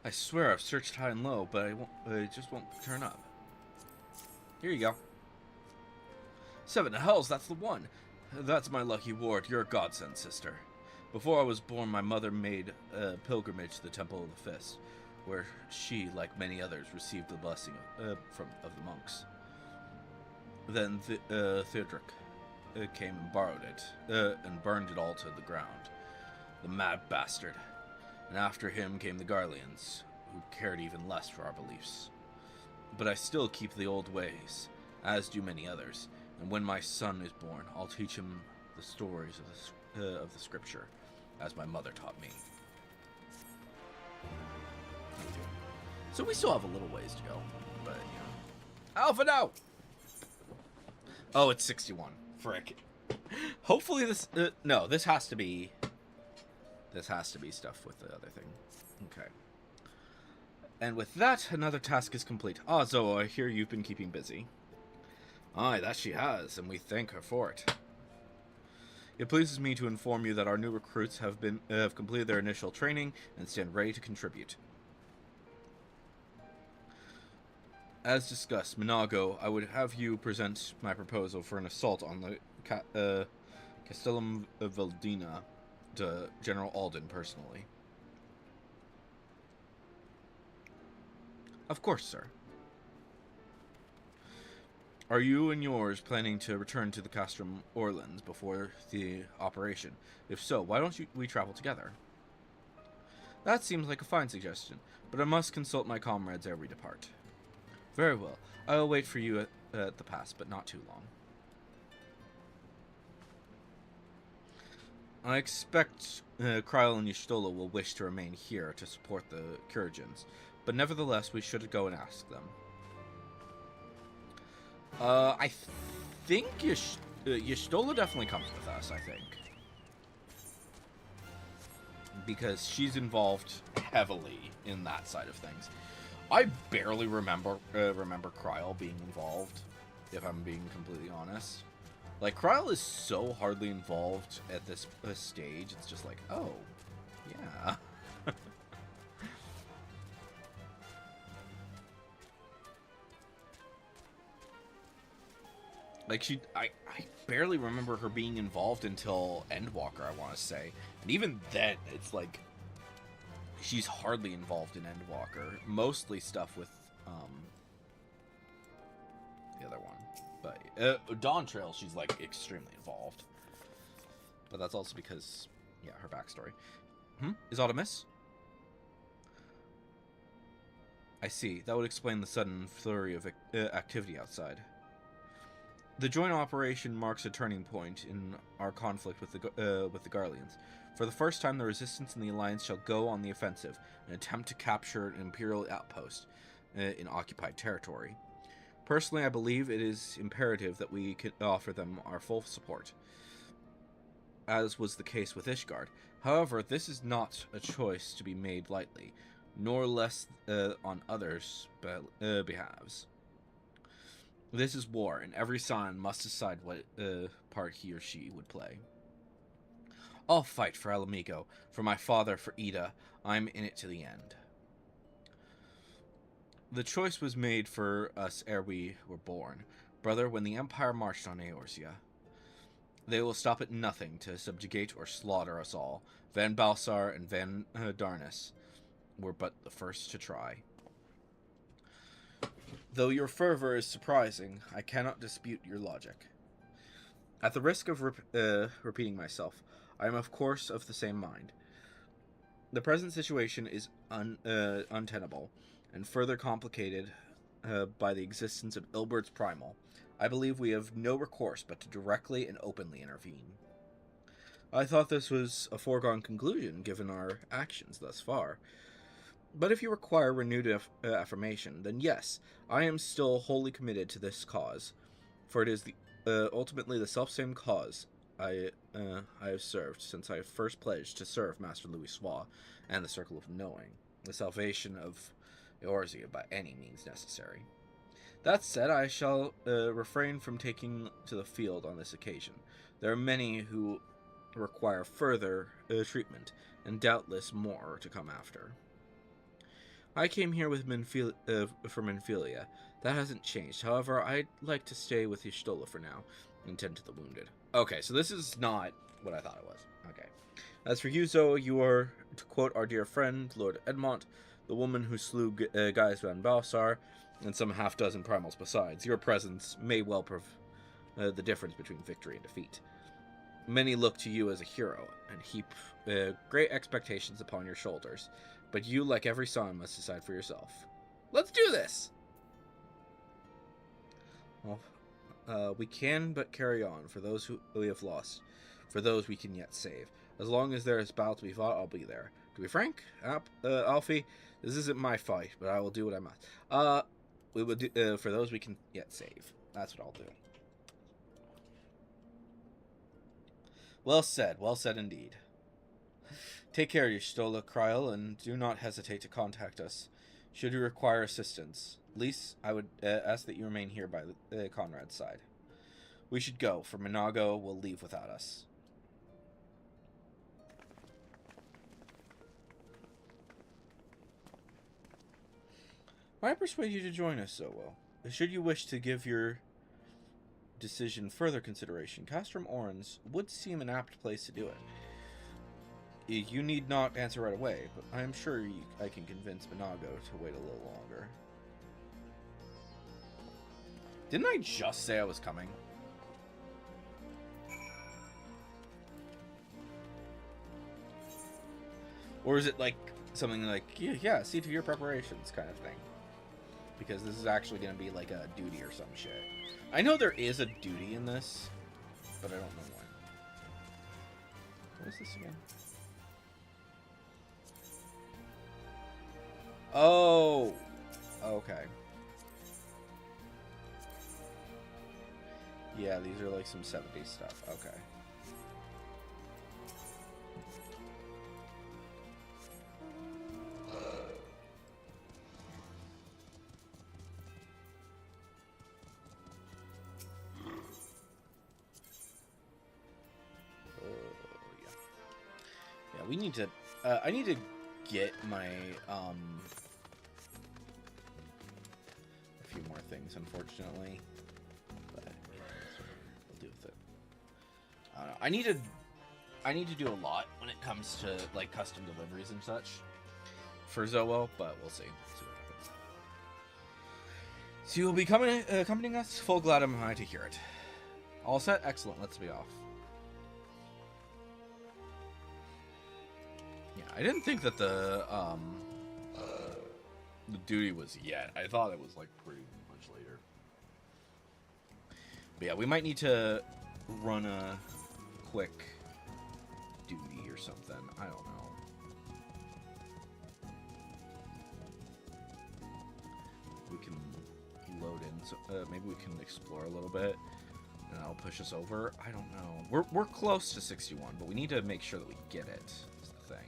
I swear I've searched high and low, but it just won't turn up. Here you go. 7 to hells, that's the one. That's my lucky ward. You're a godsend, sister. Before I was born, my mother made a pilgrimage to the Temple of the Fist, where she, like many others, received the blessing of the monks. Then Theodric came and borrowed it, and burned it all to the ground. The mad bastard. And after him came the Garleans, who cared even less for our beliefs. But I still keep the old ways, as do many others, And when my son is born, I'll teach him the stories of the scripture, as my mother taught me. So we still have a little ways to go, but, you know. Alpha, no! Oh, it's 61. Frick. Hopefully this... no, this has to be... This has to be stuff with the other thing. Okay. And with that, another task is complete. Ah, Zowo, I hear you've been keeping busy. Aye, that she has, and we thank her for it. It pleases me to inform you that our new recruits have completed their initial training and stand ready to contribute. As discussed, Minago, I would have you present my proposal for an assault on the Castellum Valdina to General Alden personally. Of course, sir. Are you and yours planning to return to the Castrum Orleans before the operation? If so, why don't we travel together? That seems like a fine suggestion, but I must consult my comrades ere we depart. Very well. I will wait for you at the pass, but not too long. I expect Kryl and Y'shtola will wish to remain here to support the Kurgans, but nevertheless we should go and ask them. I think Y'shtola definitely comes with us, I think. Because she's involved heavily in that side of things. I barely remember Kryl being involved, if I'm being completely honest. Like, Kryl is so hardly involved at this stage, it's just like, oh, yeah. Like, I barely remember her being involved until Endwalker, I want to say. And even then, it's like, she's hardly involved in Endwalker. Mostly stuff with, the other one. But, Dawn Trail, she's, like, extremely involved. But that's also because, yeah, her backstory. Is Autumn-miss? I see. That would explain the sudden flurry of activity outside. The joint operation marks a turning point in our conflict with the Garleans. For the first time, the Resistance and the Alliance shall go on the offensive and attempt to capture an Imperial outpost in occupied territory. Personally, I believe it is imperative that we can offer them our full support, as was the case with Ishgard. However, this is not a choice to be made lightly, nor less on others' behalves. This is war, and every Scion must decide what part he or she would play. I'll fight for Alamigo, for my father, for Ida. I'm in it to the end. The choice was made for us ere we were born. Brother, when the Empire marched on Eorzea, they will stop at nothing to subjugate or slaughter us all. Van Balsar and Van Darnus were but the first to try. Though your fervor is surprising, I cannot dispute your logic. At the risk of repeating myself, I am of course of the same mind. The present situation is untenable, and further complicated by the existence of Ilbert's Primal. I believe we have no recourse but to directly and openly intervene. I thought this was a foregone conclusion, given our actions thus far. But if you require renewed affirmation, then yes, I am still wholly committed to this cause, for it is ultimately the selfsame cause I have served since I first pledged to serve Master Louis Sois and the Circle of Knowing, the salvation of Eorzea by any means necessary. That said, I shall refrain from taking to the field on this occasion. There are many who require further treatment, and doubtless more to come after. I came here with from Menphilia. That hasn't changed. However, I'd like to stay with Y'shtola for now and tend to the wounded. Okay, so this is not what I thought it was. Okay. As for you, Zowo, you are, to quote our dear friend, Lord Edmont, the woman who slew Gaius Van Balsar, and some half-dozen primals besides. Your presence may well prove the difference between victory and defeat. Many look to you as a hero, and heap great expectations upon your shoulders. But you, like every son, must decide for yourself. Let's do this! Well, We can but carry on for those who we have lost, for those we can yet save. As long as there is battle to be fought, I'll be there. To be frank, Alfie, this isn't my fight, but I will do what I must. We will do for those we can yet save. That's what I'll do. Well said indeed. Take care, Stola Kryl, and do not hesitate to contact us should you require assistance. Lise, I would ask that you remain here by Conrad's side. We should go, for Minago will leave without us. I persuade you to join us, Zowo. Should you wish to give your decision further consideration, Castrum Orens would seem an apt place to do it. You need not answer right away, but I am sure I can convince Minago to wait a little longer. Didn't I just say I was coming? Or is it like something like, yeah, see to your preparations kind of thing? Because this is actually going to be like a duty or some shit. I know there is a duty in this, but I don't know when. What is this again? Oh! Okay. Yeah, these are like some 70s stuff. Okay. We need to, I need to get my, a few more things, unfortunately, but we'll deal with it. I don't know. I need to do a lot when it comes to, like, custom deliveries and such for Zowo, but we'll see. See what happens. So you will be accompanying us? Full glad am I to hear it. All set? Excellent. Let's be off. Yeah, I didn't think that the duty was yet. I thought it was like pretty much later. But yeah, we might need to run a quick duty or something. I don't know. We can load in. So, maybe we can explore a little bit, and that'll push us over. I don't know. We're close to 61, but we need to make sure that we get it. Is the thing.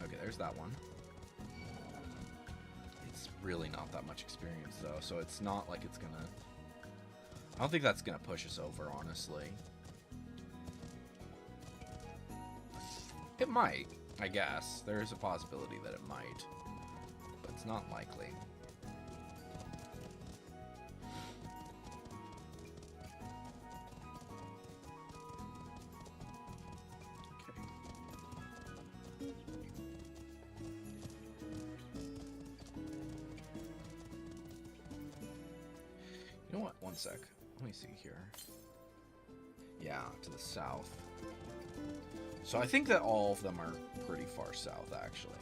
Okay, there's that one. It's really not that much experience, though, so it's not like it's gonna... I don't think that's gonna push us over, honestly. It might, I guess. There is a possibility that it might, but it's not likely. You know what? One sec. Let me see here. Yeah, to the south. So I think that all of them are pretty far south, actually.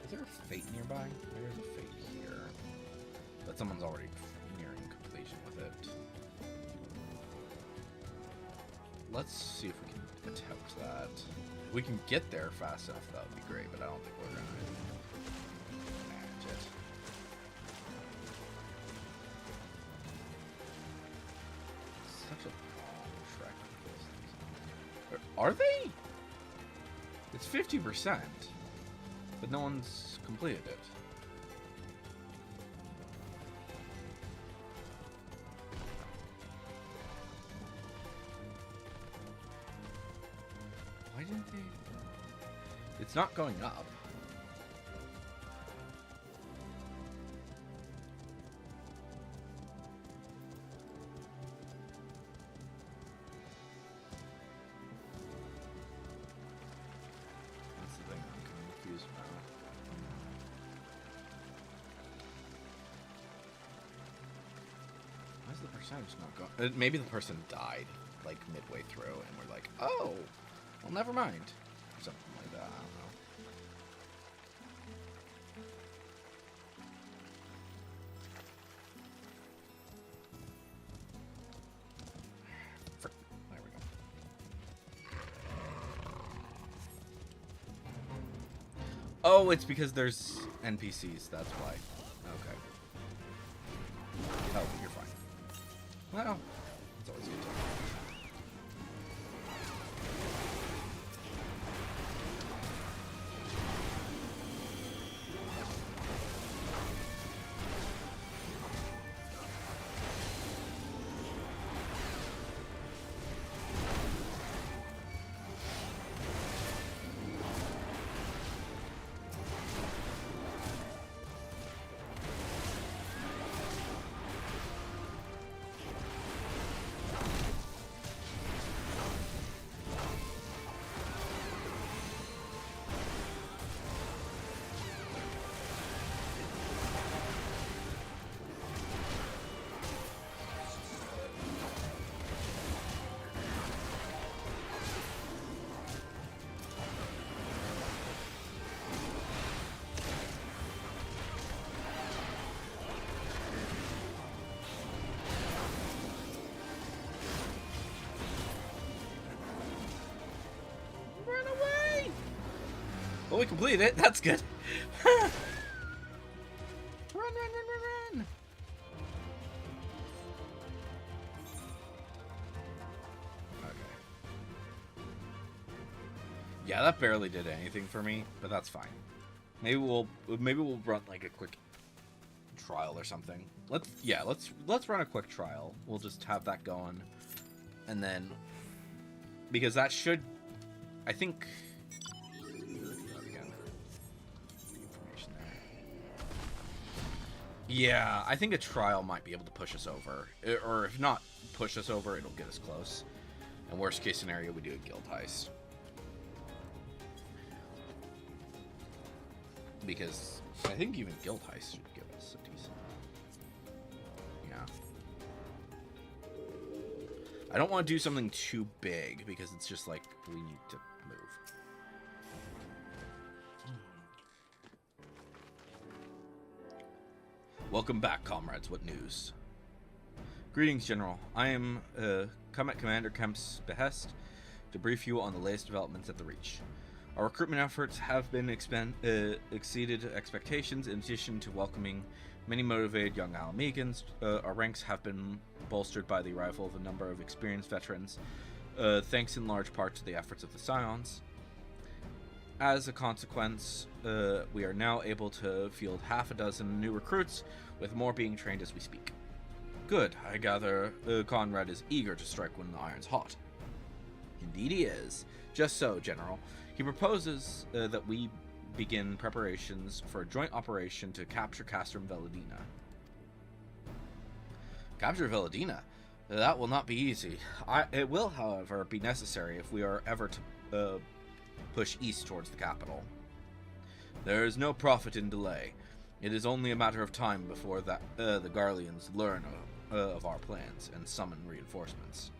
Is there a fate nearby? There is a fate here. But someone's already nearing completion with it. Let's see if we can attempt that. If we can get there fast enough, that would be great, but I don't think we're gonna manage it. Such a long trek with those things. Are they? It's 50%, but no one's completed it. Why didn't they? It's not going up. That's the thing, I'm confused now. Why is the percentage not going? Maybe the person died, like, midway through, and we're like, oh, well, never mind. something like that. I don't know. There we go. Oh, it's because there's NPCs, that's why. Okay. Oh, you're fine. Well, it's always good to know. Well, we completed it. That's good. Run, run, run, run, run. Okay. Yeah, that barely did anything for me, but that's fine. Maybe we'll run like a quick trial or something. Let's run a quick trial. We'll just have that going, and then because that should, I think. Yeah, I think a trial might be able to push us over. Or if not push us over, it'll get us close. And worst case scenario, we do a guild heist. Because I think even guild heist should give us a decent... Yeah. I don't want to do something too big, because it's just like, we need to move. Welcome back, comrades. What news? Greetings, General. I am come at Commander Kemp's behest to brief you on the latest developments at the Reach. Our recruitment efforts have been exceeded expectations. In addition to welcoming many motivated young Alamegans, our ranks have been bolstered by the arrival of a number of experienced veterans, thanks in large part to the efforts of the Scions. As a consequence, we are now able to field half a dozen new recruits, with more being trained as we speak. Good. I gather Conrad is eager to strike when the iron's hot. Indeed he is. Just so, General. He proposes that we begin preparations for a joint operation to capture Castrum Veladina. Capture Veladina? That will not be easy. It will, however, be necessary if we are ever to push east towards the capital. There is no profit in delay. It is only a matter of time before the Garleans learn of our plans and summon reinforcements.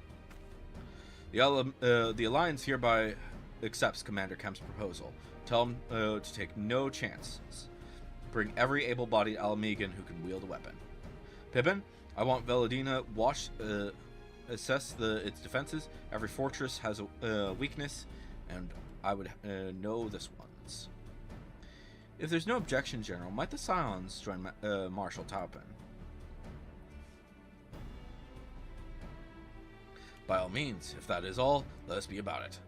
The Alliance hereby accepts Commander Kemp's proposal. Tell him to take no chances. Bring every able-bodied Alamegan who can wield a weapon. Pippin, I want Veladina assess its defenses. Every fortress has a weakness, and I would know this one's. If there's no objection, General, might the Scions join Marshal Taupin? By all means, if that is all, let us be about it.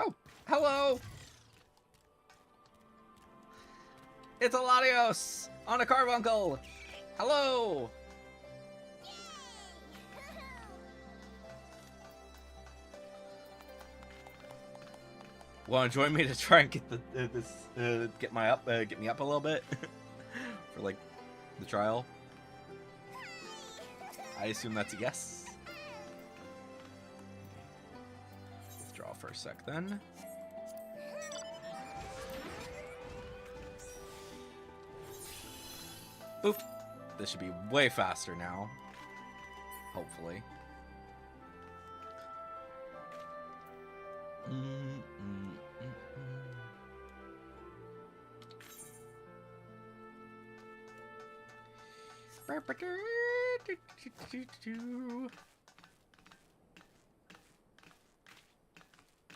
Oh, hello! It's Aladios on a carbuncle! Hello! Want to join me to try and get get me up a little bit for like the trial? I assume that's a yes. Withdraw for a sec then. Boop. This should be way faster now. Hopefully.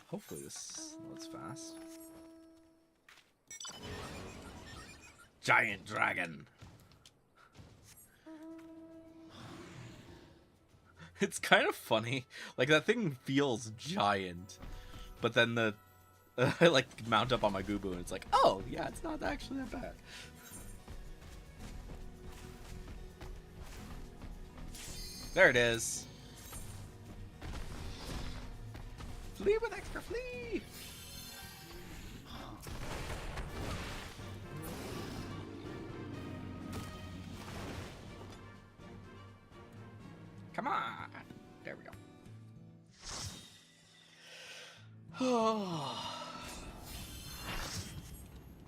Hopefully this loads fast. Giant dragon. It's kind of funny. Like, that thing feels giant. But then I like mount up on my Goobo and it's like, oh yeah, it's not actually that bad. There it is. Flee with extra flee. Come on. There we go.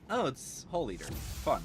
Oh, it's Hole Eater. Fun.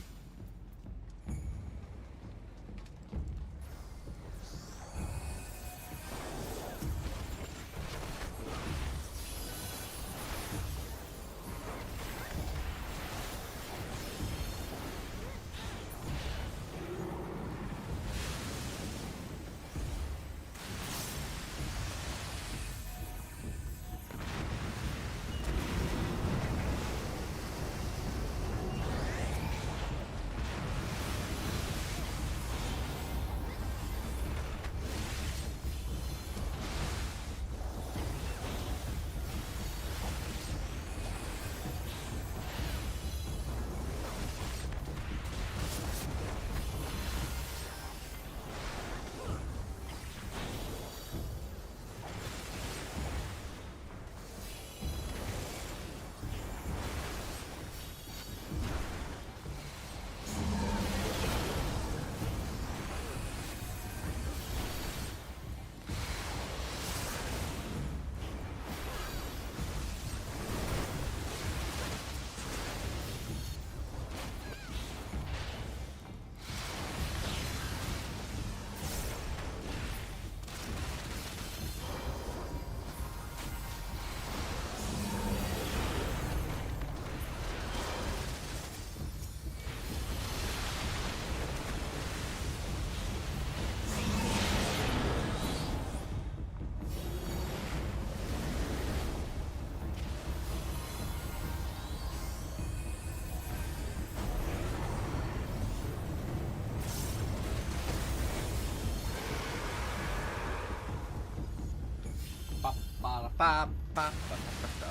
Ba, ba, ba, ba, ba.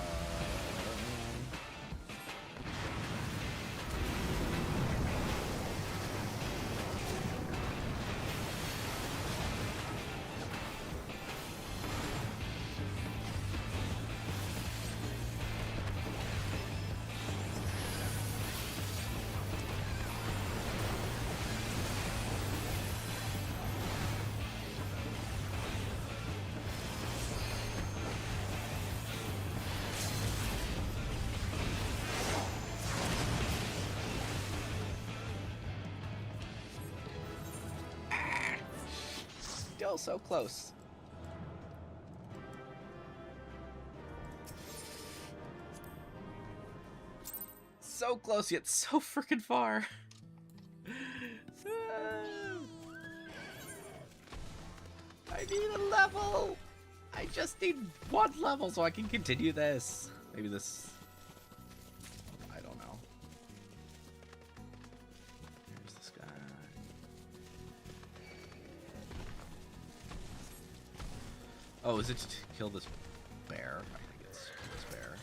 Still so close. So close yet so freaking far. I need a level. I just need one level so I can continue this. Maybe this. I don't know. Here's this guy. Oh, is it to kill this bear? I think it's this bear.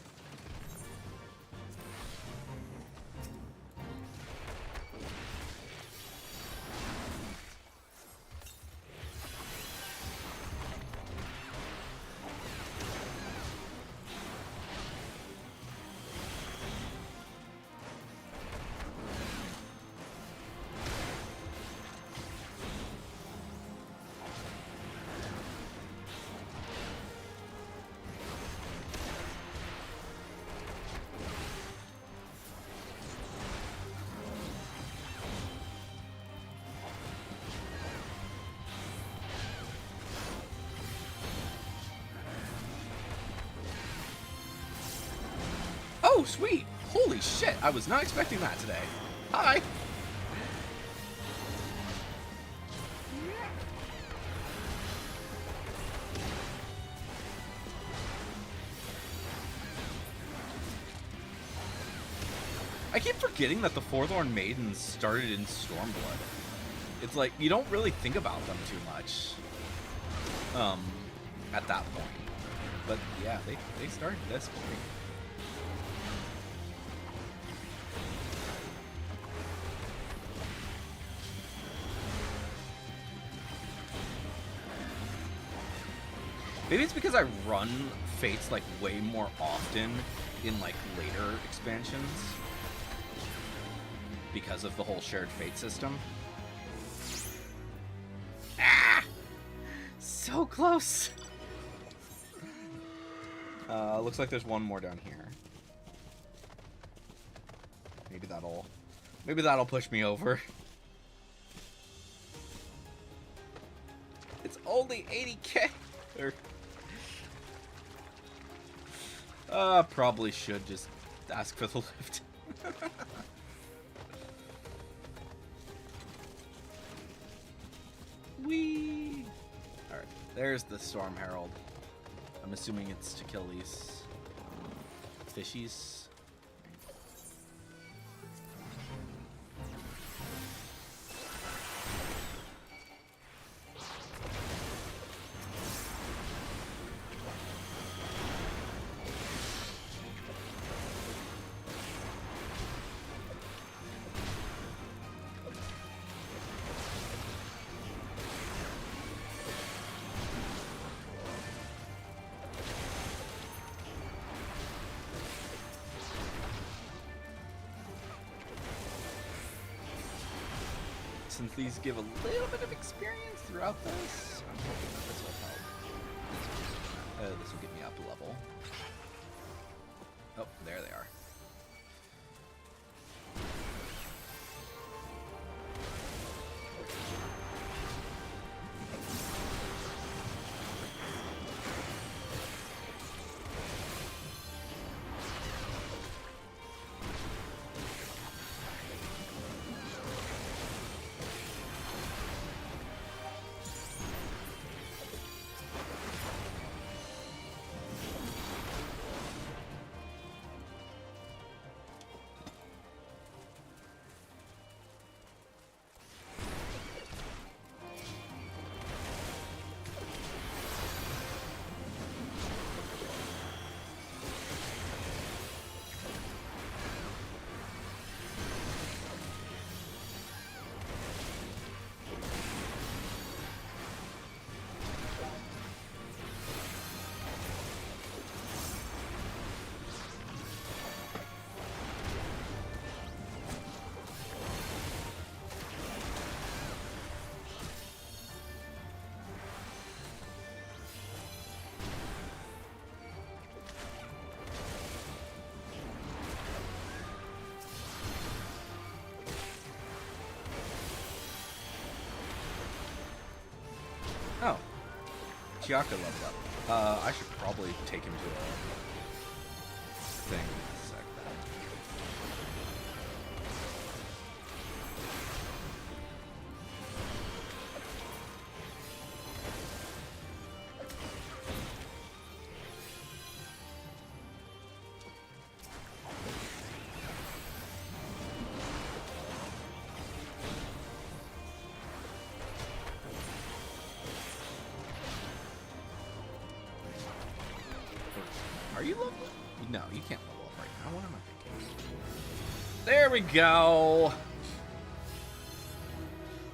Oh, sweet. Holy shit. I was not expecting that today. Hi. I keep forgetting that the Forlorn Maidens started in Stormblood. It's like, you don't really think about them too much at that point. But yeah, they started this point. Maybe it's because I run Fates like way more often in like later expansions because of the whole shared fate system. Ah! So close! Looks like there's one more down here. Maybe that'll push me over. It's only 80k. Probably should just ask for the lift. Whee! Alright, there's the Storm Herald. I'm assuming it's to kill these fishies. Since these give a little bit of experience throughout this, I'm hoping that this will help. This will get me up a level. Oh, there they are. Oh. Chiaka leveled up. I should probably take him to a thing. Sec that. Are you level up? No, you can't level up right now. What am I thinking? There we go!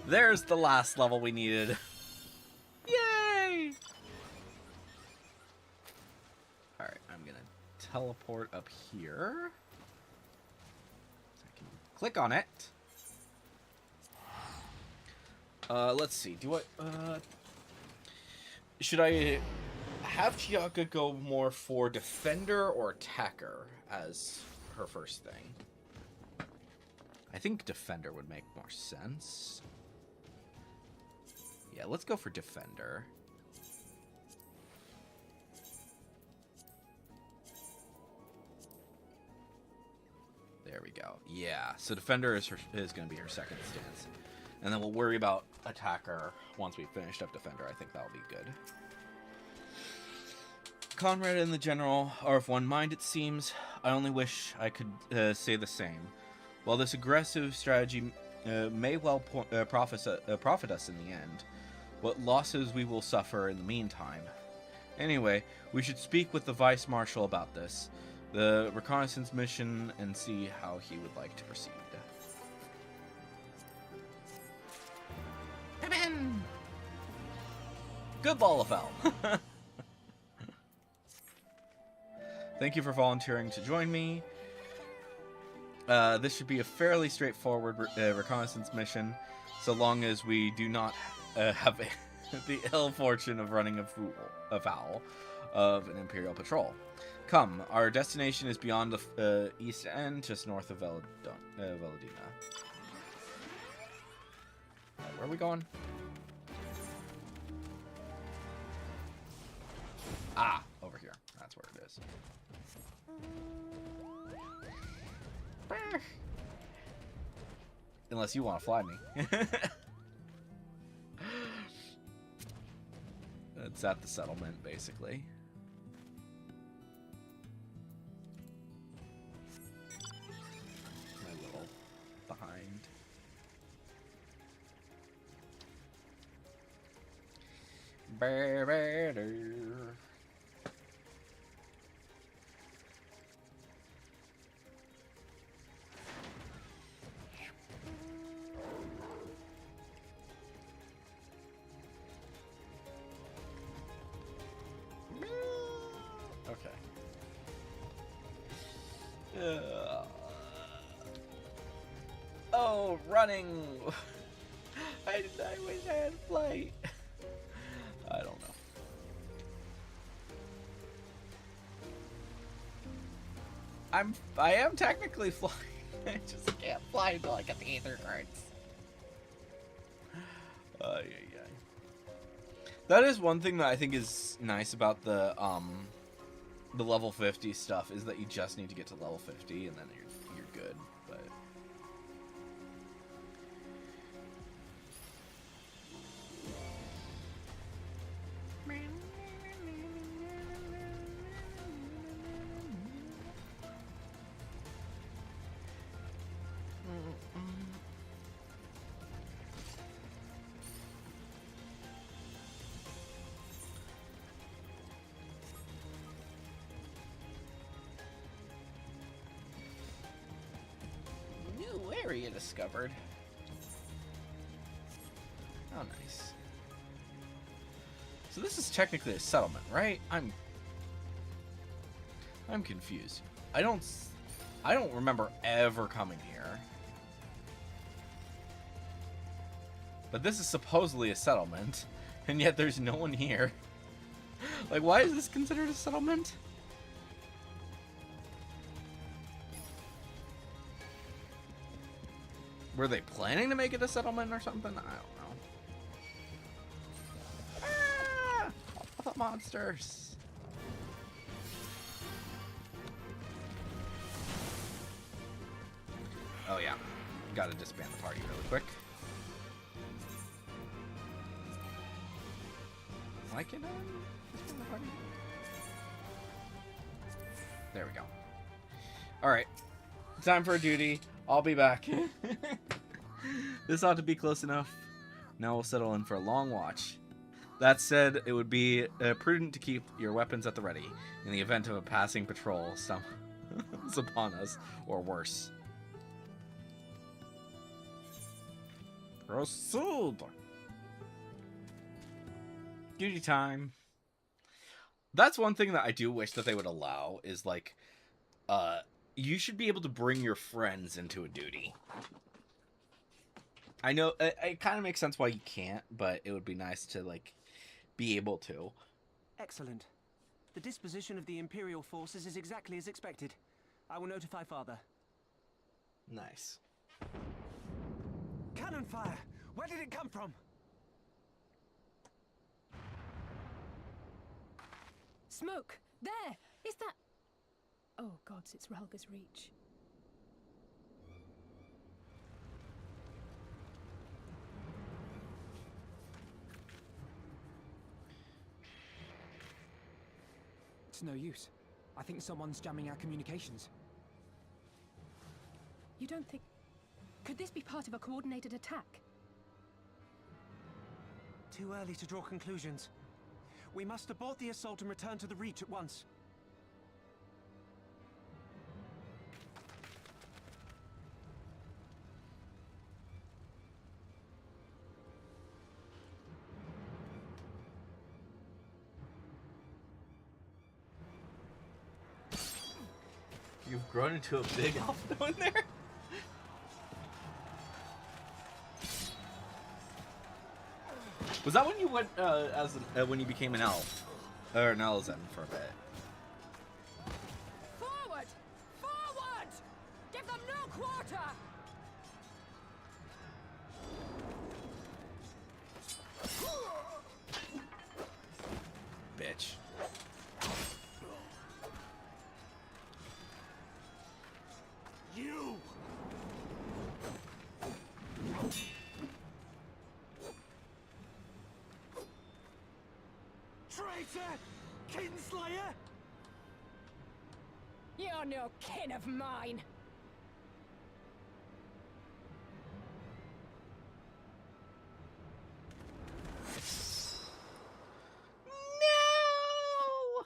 There's the last level we needed. Yay! Alright, I'm gonna teleport up here. So I can click on it. Let's see. Do I, should I have Chiaka go more for defender or attacker as her first thing? I think defender would make more sense. Yeah, let's go for defender. There we go. Yeah, so Defender is going to be her second stance. And then we'll worry about Attacker once we've finished up Defender. I think that'll be good. Conrad and the General are of one mind, it seems. I only wish I could say the same. While this aggressive strategy may well profit us in the end, what losses we will suffer in the meantime. Anyway, we should speak with the Vice Marshal about this, the reconnaissance mission, and see how he would like to proceed. Come in! Good Lalafell! Thank you for volunteering to join me. This should be a fairly straightforward reconnaissance mission, so long as we do not have the ill fortune of running afoul of an Imperial patrol. Come, our destination is beyond the east end, just north of Veladina. Where are we going? Ah, over here. That's where it is. Unless you want to fly me. It's at the settlement, basically. My little behind. Oh, running! I wish I had flight. I don't know. I am technically flying. I just can't fly until I get the Aether cards. Yeah. That is one thing that I think is nice about the level 50 stuff, is that you just need to get to level 50 and then you're good. But area discovered. Oh, nice. So this is technically a settlement, right? I'm confused. I don't remember ever coming here. But this is supposedly a settlement, and yet there's no one here. Like, why is this considered a settlement? Were they planning to make it a settlement or something? I don't know. Ah! I thought monsters. Oh yeah. Gotta disband the party really quick. Why can't I disband the party? There we go. Alright. Time for a duty. I'll be back. This ought to be close enough. Now we'll settle in for a long watch. That said, it would be prudent to keep your weapons at the ready in the event of a passing patrol stumbles upon us, or worse. Proceed. Duty time. That's one thing that I do wish that they would allow, is like, you should be able to bring your friends into a duty. I know it kind of makes sense why you can't, but it would be nice to, like, be able to. Excellent. The disposition of the Imperial forces is exactly as expected. I will notify Father. Nice. Cannon fire! Where did it come from? Smoke! There! Is that... Oh gods, it's Ralga's Reach. It's no use. I think someone's jamming our communications. You don't think... Could this be part of a coordinated attack? Too early to draw conclusions. We must abort the assault and return to the Reach at once. You've grown into a big elf in there? Was that when you went when you became an elf? Or an Elzen for a bit? Forward! Forward! Give them no quarter! Bitch. You! Traitor! Kinslayer! You're no kin of mine! No!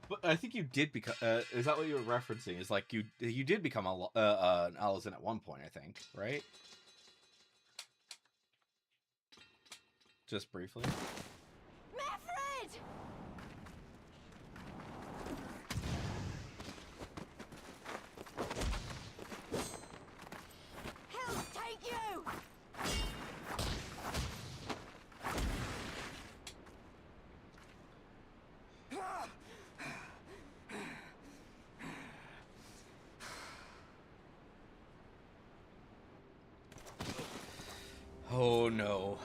But I think you did become. Is that what you were referencing? Is like you did become an Elzen at one point, I think, right? Just briefly. Meffred! Hell take you! Oh no.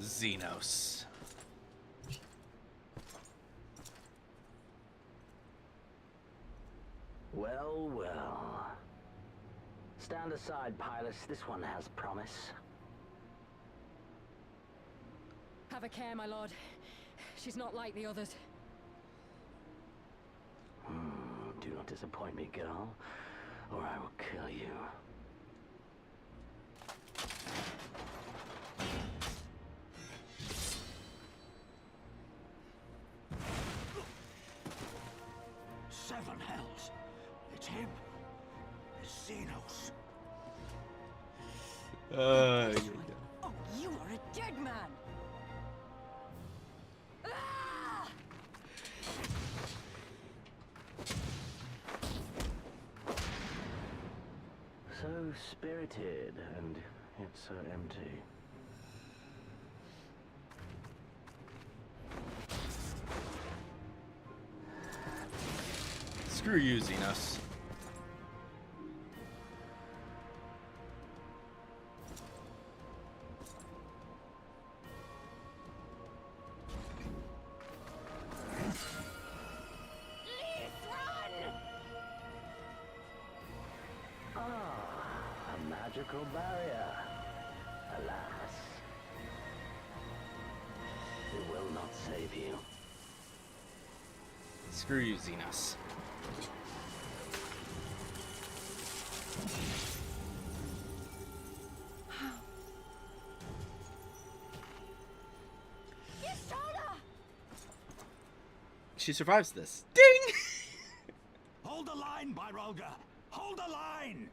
Xenos. Well, well. Stand aside, Pilus. This one has promise. Have a care, my lord. She's not like the others. Do not disappoint me, girl, or I will kill you. Seven hells! It's him! It's Xenos! Oh, you are a dead man! Ah! So spirited, and yet so empty. Screw you, Xenos. A magical barrier. Alas. It will not save you. Screw you, Xenos. She survives this. Ding! Hold the line, Byrolga! Hold the line!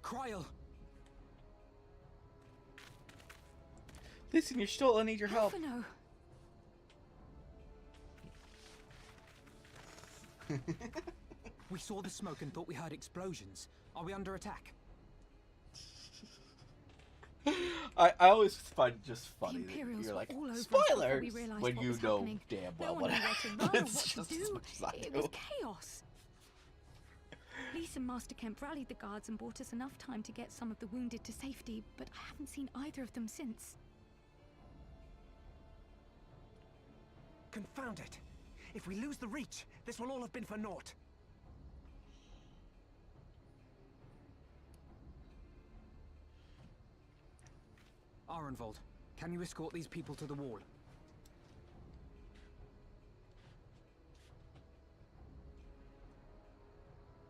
Cryle! Listen, you're still. I need your help. Alphino. We saw the smoke and thought we heard explosions. Are we under attack? I always find it just The funny that Imperials you're were like, all over us before spoilers! we realized When what you was know happening. damn No well one what knew happened. where to run or It's what to just as do. much as I It do. was chaos. Lise and Master Kemp rallied the guards and bought us enough time to get some of the wounded to safety, but I haven't seen either of them since. Confound it! If we lose the Reach, this will all have been for naught. Arenvold, can you escort these people to the wall?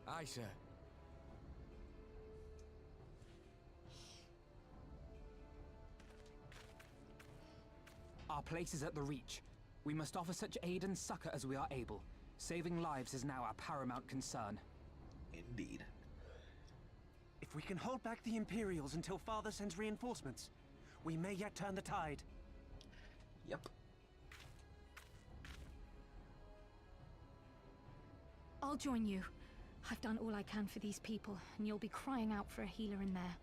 Aye, sir. Our place is at the Reach. We must offer such aid and succor as we are able. Saving lives is now our paramount concern. Indeed. If we can hold back the Imperials until Father sends reinforcements, we may yet turn the tide. Yep. I'll join you. I've done all I can for these people, and you'll be crying out for a healer in there.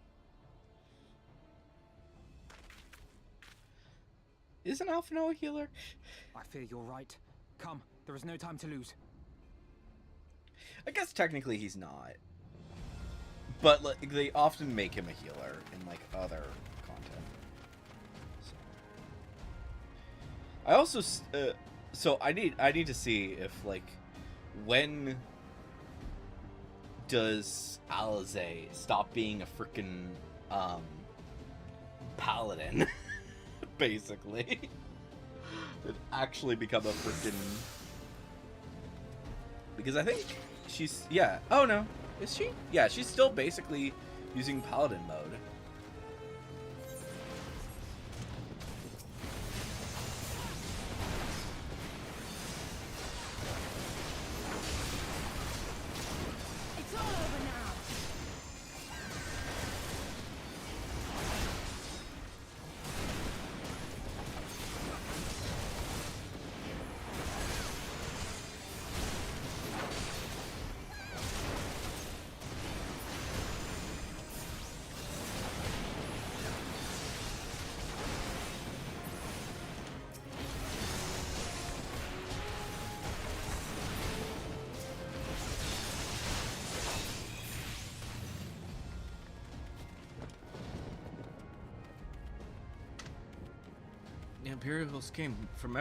Isn't Alphino a healer? I fear you're right. Come, there is no time to lose. I guess technically he's not. But like, they often make him a healer in like other content. So. I also so I need to see if like when does Alize stop being a freaking paladin basically and actually become a freaking, because I think she's, yeah, oh no, is she? Yeah, she's still basically using paladin mode. It's all over now! The Imperials came from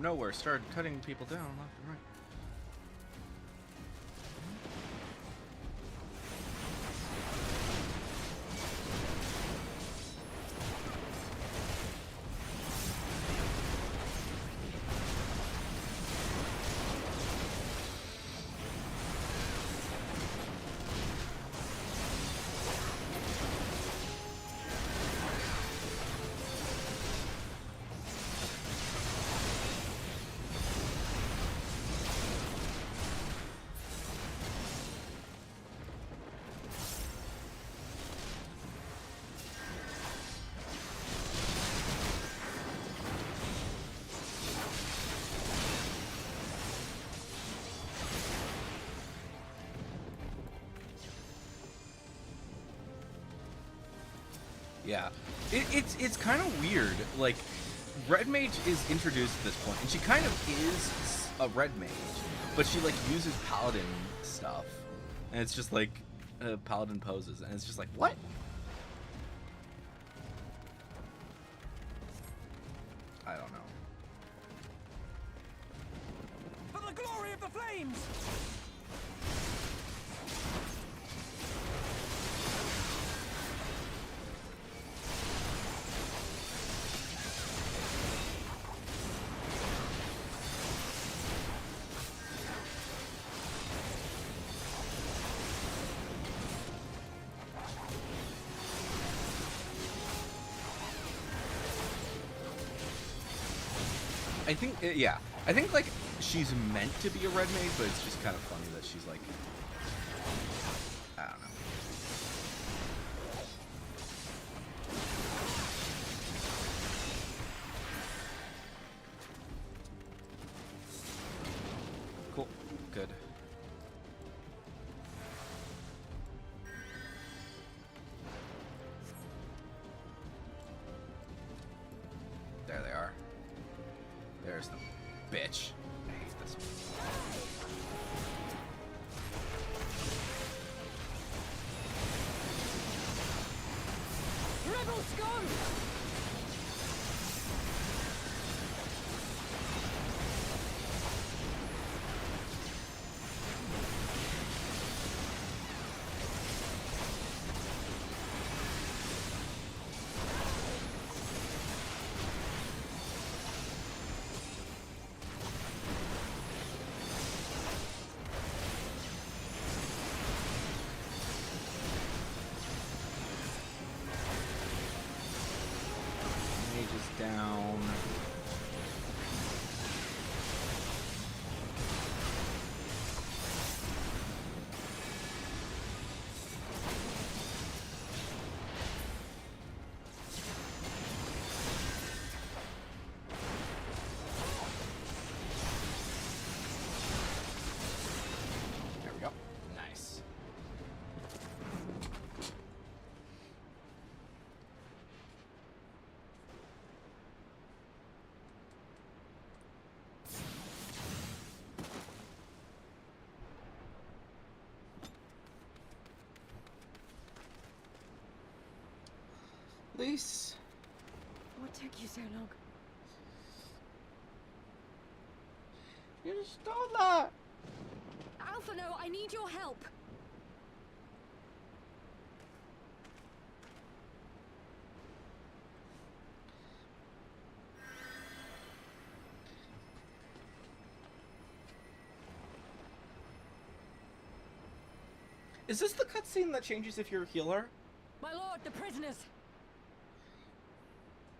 nowhere, started cutting people down left and right. Yeah, it's kind of weird. Like, Red Mage is introduced at this point, and she kind of is a Red Mage, but she like uses Paladin stuff, and it's just like Paladin poses, and it's just like, what? I don't know. For the glory of the flames! I think, yeah, I think like she's meant to be a Red Mage, but it's just kind of funny that she's like, I don't know. Cool, good. There they are. There's the bitch. I hate this one. Rebel scum! Mage is down. There we go. Nice. Lise. What took you so long? You stole that! Alphano, I need your help. Is this the cutscene that changes if you're a healer? My lord, the prisoners.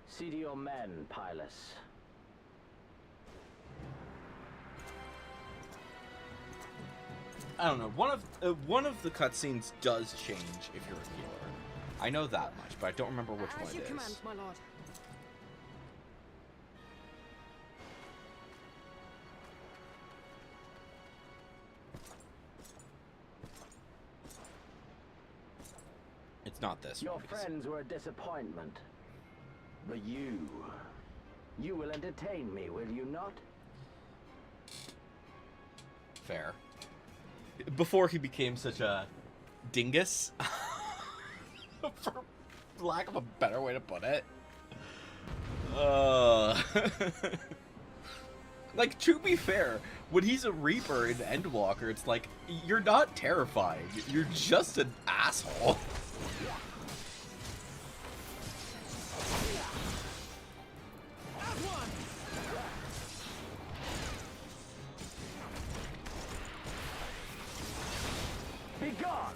See to your men, Pilus. I don't know. One of the cutscenes does change if you're a healer. I know that much, but I don't remember which one As it you is. command, my lord. It's not this Your one. because- friends were a disappointment. But you will entertain me, will you not? Fair. Before he became such a dingus, for lack of a better way to put it. Like, to be fair, when he's a Reaper in Endwalker, it's like, you're not terrifying. You're just an asshole. Be gone!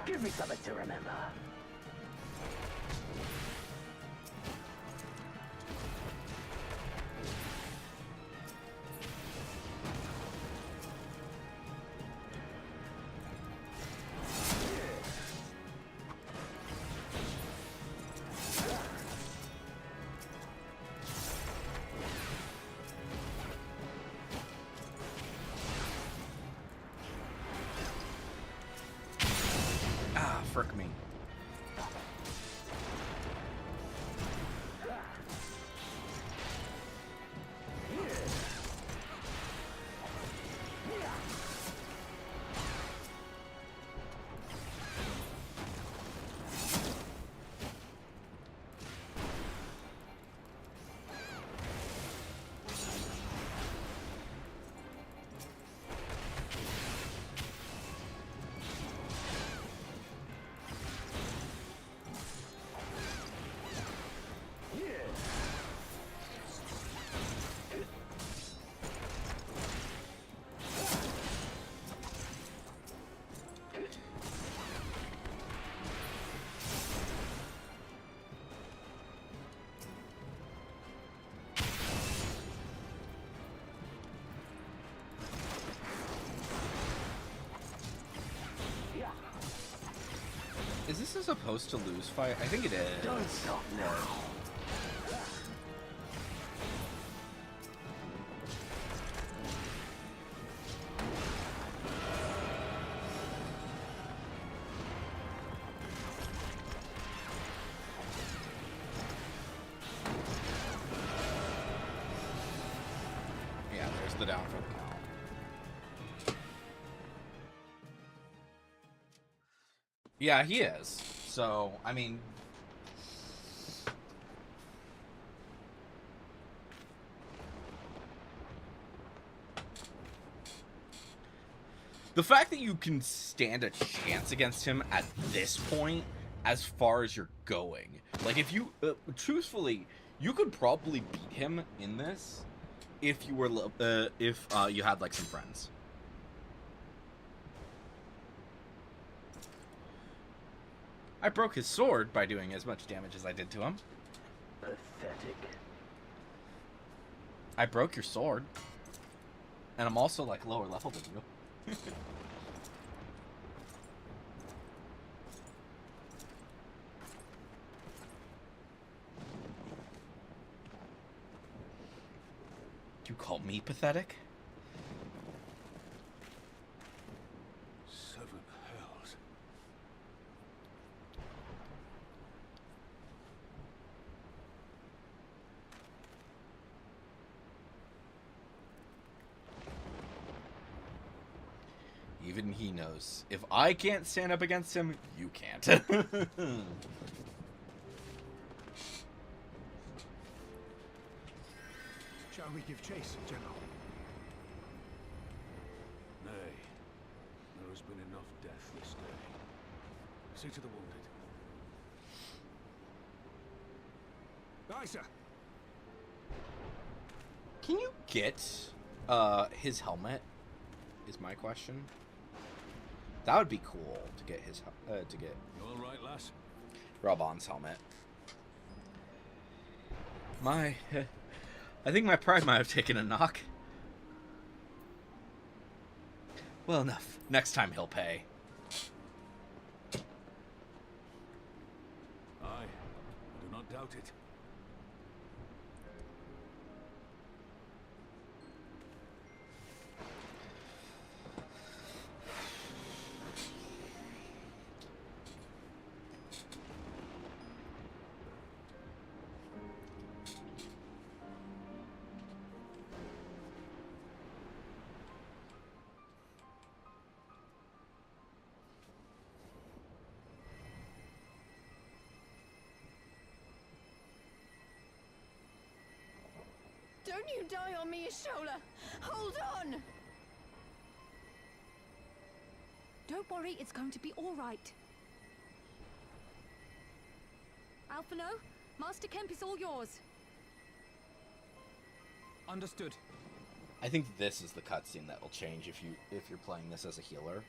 Give me something to remember. Ah, frick me. Is this a supposed to lose fight? I think it is. Don't stop now. marks the down for the count. Yeah, he is. So, I mean... The fact that you can stand a chance against him at this point, as far as you're going. Like, if you... truthfully, you could probably beat him in this if you were... you had, like, some friends. I broke his sword by doing as much damage as I did to him. Pathetic. I broke your sword. And I'm also, like, lower level than you. You call me pathetic? 7 hells. Even he knows. If I can't stand up against him, you can't. Shall we give chase, General? Nay. There has been enough death this day. See to the wounded. Aye, sir. Can you get his helmet? Is my question. That would be cool to get his to get You all right, lass? Robon's helmet. I think my pride might have taken a knock. Well, enough. Next time he'll pay. Aye. I do not doubt it. Don't you die on me, Shola! Hold on! Don't worry, it's going to be all right. Alphino, Master Kemp is all yours. Understood. I think this is the cutscene that will change if you're playing this as a healer.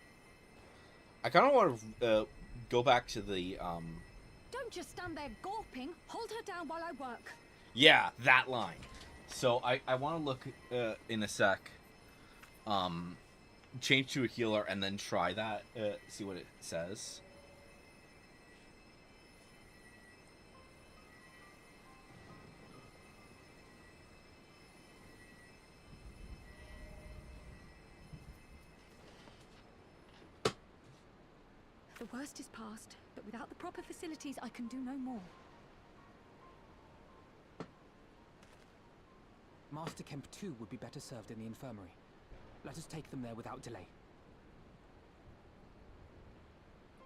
I kind of want to go back to the Don't just stand there gawping. Hold her down while I work. Yeah, that line. So I want to look in a sec, change to a healer, and then try that, see what it says. The worst is past, but without the proper facilities, I can do no more. Master Kemp too would be better served in the infirmary. Let us take them there without delay.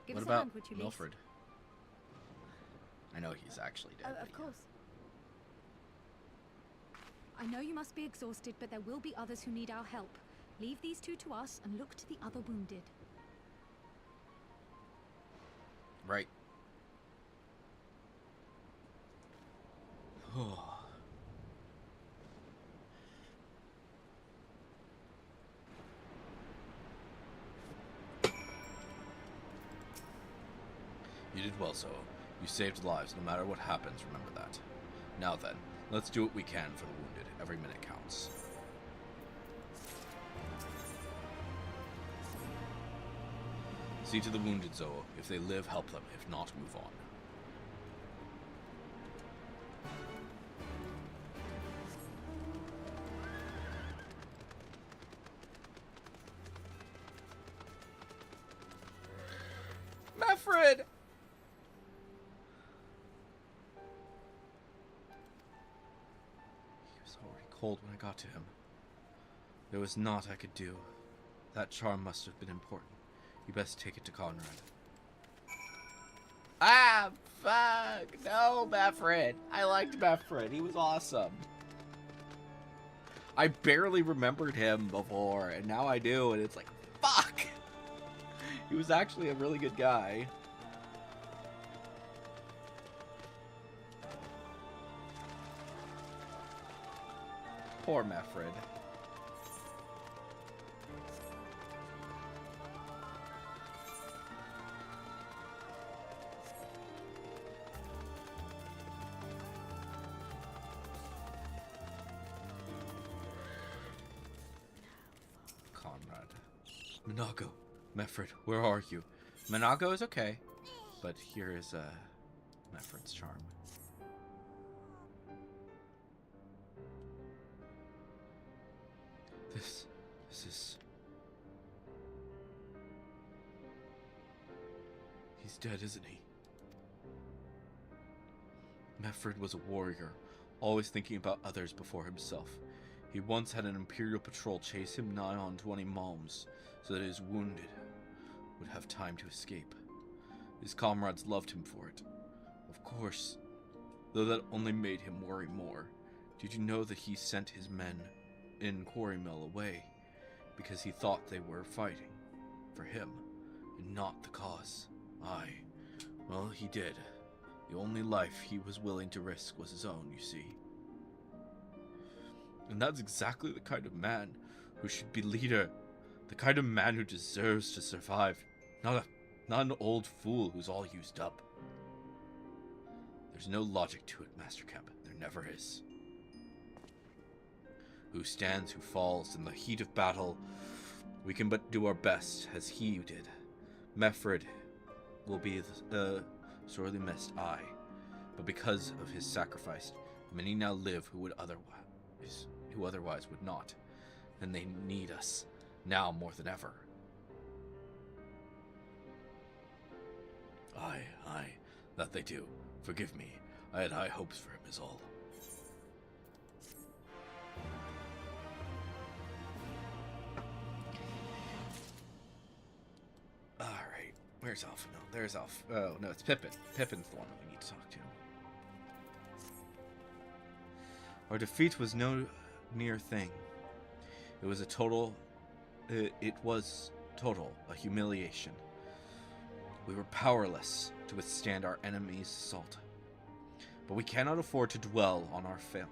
Give What us a about hand, would you, Lise? Milford? I know he's actually dead. Oh, of course. I know you must be exhausted, but there will be others who need our help. Leave these two to us and look to the other wounded. Right. You did well, Zowo. You saved lives. No matter what happens, remember that. Now then, let's do what we can for the wounded. Every minute counts. See to the wounded, Zowo. If they live, help them. If not, move on. Meffred! He was already cold when I got to him. There was naught I could do. That charm must have been important. You best take it to Conrad. Ah, fuck! No, Meffred! I liked Meffred. He was awesome. I barely remembered him before, and now I do, and it's like, fuck! He was actually a really good guy. Poor Meffred. Conrad. Minago. Meffred, where are you? Minago is okay, but here is Meffred's charm. This is... He's dead, isn't he? Meffred was a warrior, always thinking about others before himself. He once had an Imperial patrol chase him nigh on 20 malms, so that his wounded would have time to escape. His comrades loved him for it. Of course, though that only made him worry more. Did you know that he sent his men in Quarry Mill away because he thought they were fighting for him and not the cause? Aye, well, he did. The only life he was willing to risk was his own, you see. And that's exactly the kind of man who should be leader. The kind of man who deserves to survive. Not an old fool who's all used up. There's no logic to it, Master Kemp. There never is. Who stands, who falls, in the heat of battle, we can but do our best, as he did. Meffred will be sorely missed, aye. But because of his sacrifice, many now live who otherwise would not. And they need us, now more than ever. Aye, that they do. Forgive me. I had high hopes for him is all. Alright, where's Alpha? No, there's Alpha. Oh, no, it's Pippin. Pippin's the one that we need to talk to. Our defeat was no near thing. It was total, a humiliation. We were powerless to withstand our enemy's assault. But we cannot afford to dwell on our failure.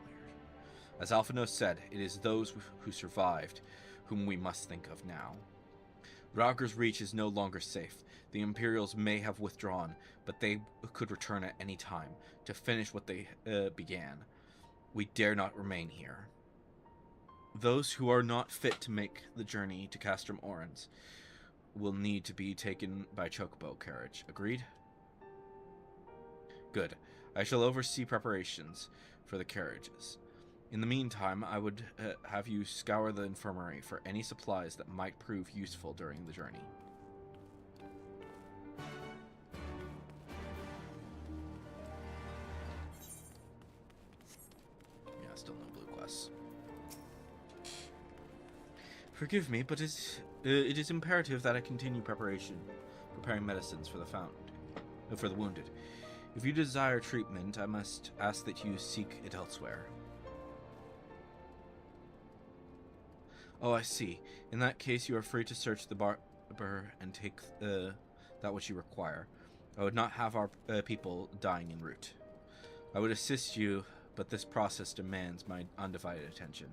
As Alphino said, it is those who survived whom we must think of now. Rauger's Reach is no longer safe. The Imperials may have withdrawn, but they could return at any time to finish what they began. We dare not remain here. Those who are not fit to make the journey to Castrum Orans will need to be taken by chocobo carriage. Agreed? Good. I shall oversee preparations for the carriages. In the meantime, I would have you scour the infirmary for any supplies that might prove useful during the journey. Yeah, still no blue quests. Forgive me, but it is imperative that I continue preparing medicines for the wounded. If you desire treatment, I must ask that you seek it elsewhere. Oh, I see. In that case, you are free to search the barber and take that which you require. I would not have our people dying en route. I would assist you, but this process demands my undivided attention.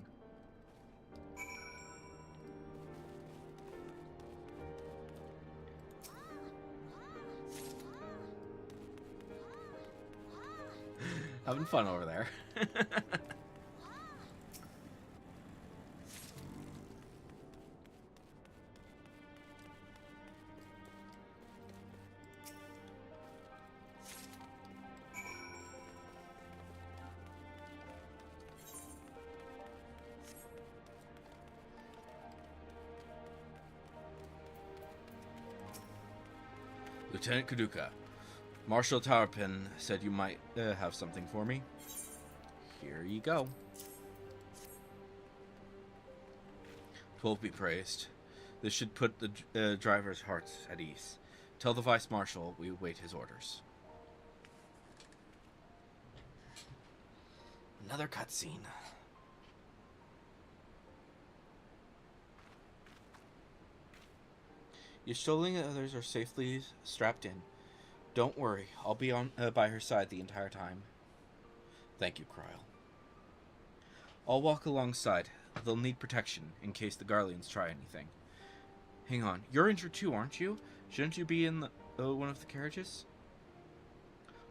Having fun over there. Lieutenant Kaduka, Marshal Tarpin said you might have something for me. Here you go. Will be praised. This should put the driver's hearts at ease. Tell the Vice Marshal we await his orders. Another cutscene. Y'shtola and others are safely strapped in. Don't worry, I'll be on by her side the entire time. Thank you, Kryl. I'll walk alongside. They'll need protection in case the Garleans try anything. Hang on, you're injured too, aren't you? Shouldn't you be in one of the carriages?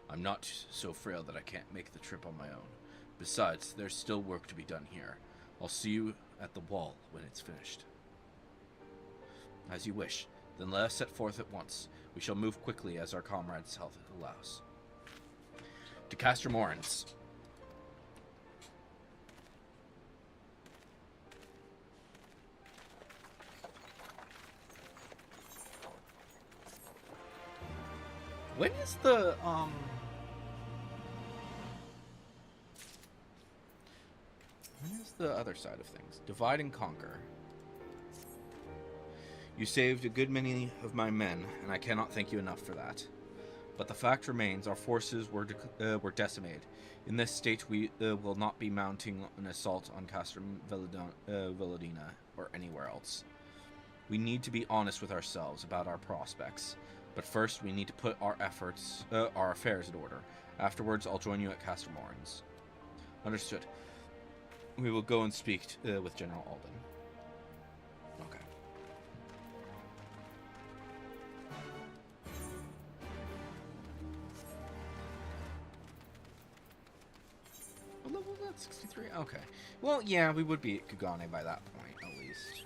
I'm not so frail that I can't make the trip on my own. Besides, there's still work to be done here. I'll see you at the wall when it's finished. As you wish. Then let us set forth at once. We shall move quickly as our comrades' health allows. To Castrum Orens. When is the other side of things? Divide and conquer. You saved a good many of my men, and I cannot thank you enough for that. But the fact remains, our forces were decimated. In this state, we will not be mounting an assault on Castrum Velodina or anywhere else. We need to be honest with ourselves about our prospects. But first, we need to put our affairs in order. Afterwards, I'll join you at Castrum Orens. Understood. We will go and speak with General Alden. Okay. What level is that? 63? Okay. Well, yeah, we would be at Kugane by that point, at least.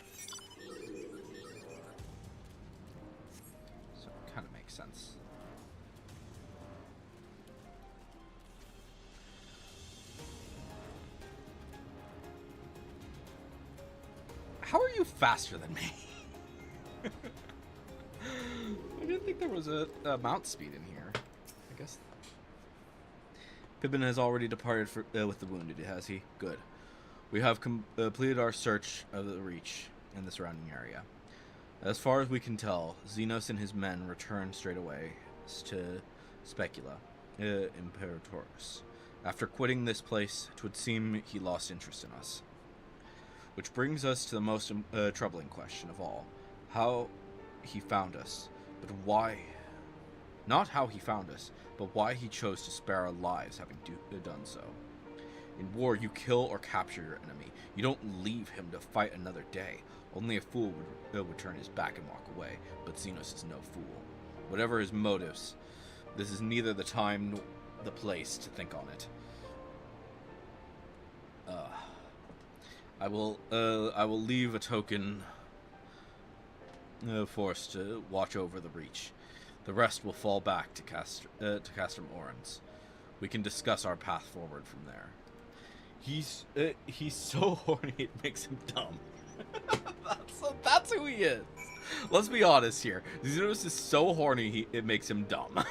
So, it kind of makes sense. How are you faster than me? I didn't think there was a mount speed in here. I guess. Pippin has already departed with the wounded, has he? Good. We have completed our search of the Reach in the surrounding area. As far as we can tell, Xenos and his men returned straight away to Specula, Imperatoris. After quitting this place, it would seem he lost interest in us. Which brings us to the most troubling question of all. How he found us, but why? Not how he found us, but why he chose to spare our lives having done so. In war, you kill or capture your enemy. You don't leave him to fight another day. Only a fool would turn his back and walk away, but Xenos is no fool. Whatever his motives, this is neither the time nor the place to think on it. I will leave a token force to watch over the Reach. The rest will fall back to Castrum Orens. We can discuss our path forward from there. He's so horny it makes him dumb. that's who he is. Let's be honest here. Xenos is so horny it makes him dumb.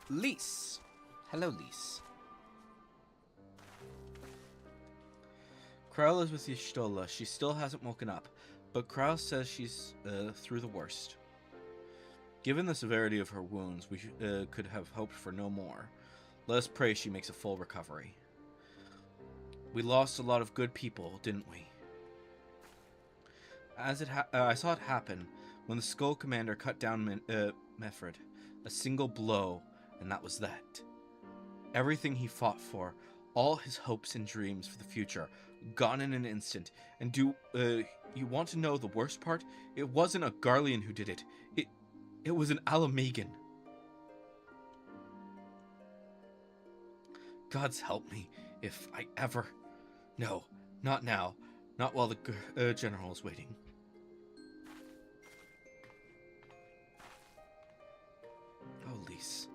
Lise. Hello, Lise. Kryl is with Y'shtola. She still hasn't woken up, but Kryl says she's through the worst. Given the severity of her wounds, we could have hoped for no more. Let us pray she makes a full recovery. We lost a lot of good people, didn't we? I saw it happen when the Skull Commander cut down Mefred. A single blow, and that was that. Everything he fought for, all his hopes and dreams for the future, gone in an instant. And do you want to know the worst part? It wasn't a Garlean who did it. It was an Alamegan. God's help me if I ever... No, not now. Not while the general is waiting. Oh, Lise.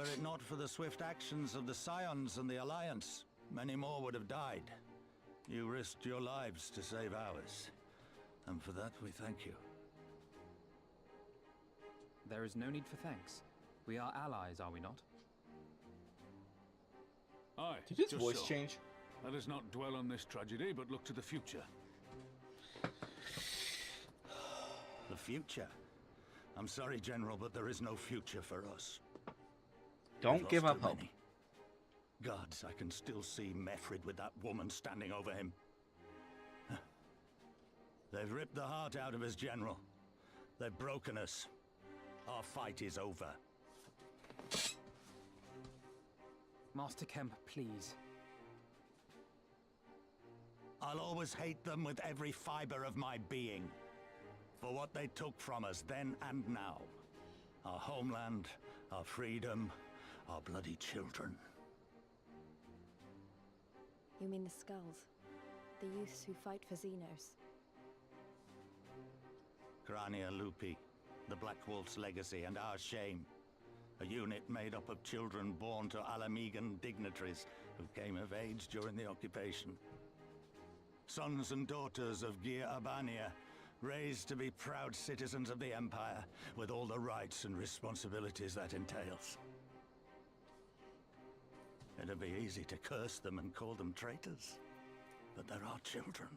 Were it not for the swift actions of the Scions and the Alliance, many more would have died. You risked your lives to save ours, and for that we thank you. There is no need for thanks. We are allies, are we not? Aye, Did his just voice so. change? Let us not dwell on this tragedy, but look to the future. The future? I'm sorry, General, but there is no future for us. Don't We've give lost up too hope. many. Gods, I can still see Mefrid with that woman standing over him. They've ripped the heart out of us, General. They've broken us. Our fight is over. Master Kemp, please. I'll always hate them with every fiber of my being. For what they took from us then and now. Our homeland, our freedom, our bloody children. You mean the Skulls? The youths who fight for Xenos? Grania Lupi, the Black Wolf's legacy and our shame. A unit made up of children born to Alamegan dignitaries who came of age during the occupation. Sons and daughters of Gir Abania, raised to be proud citizens of the Empire, with all the rights and responsibilities that entails. It'd be easy to curse them and call them traitors, but they're our children.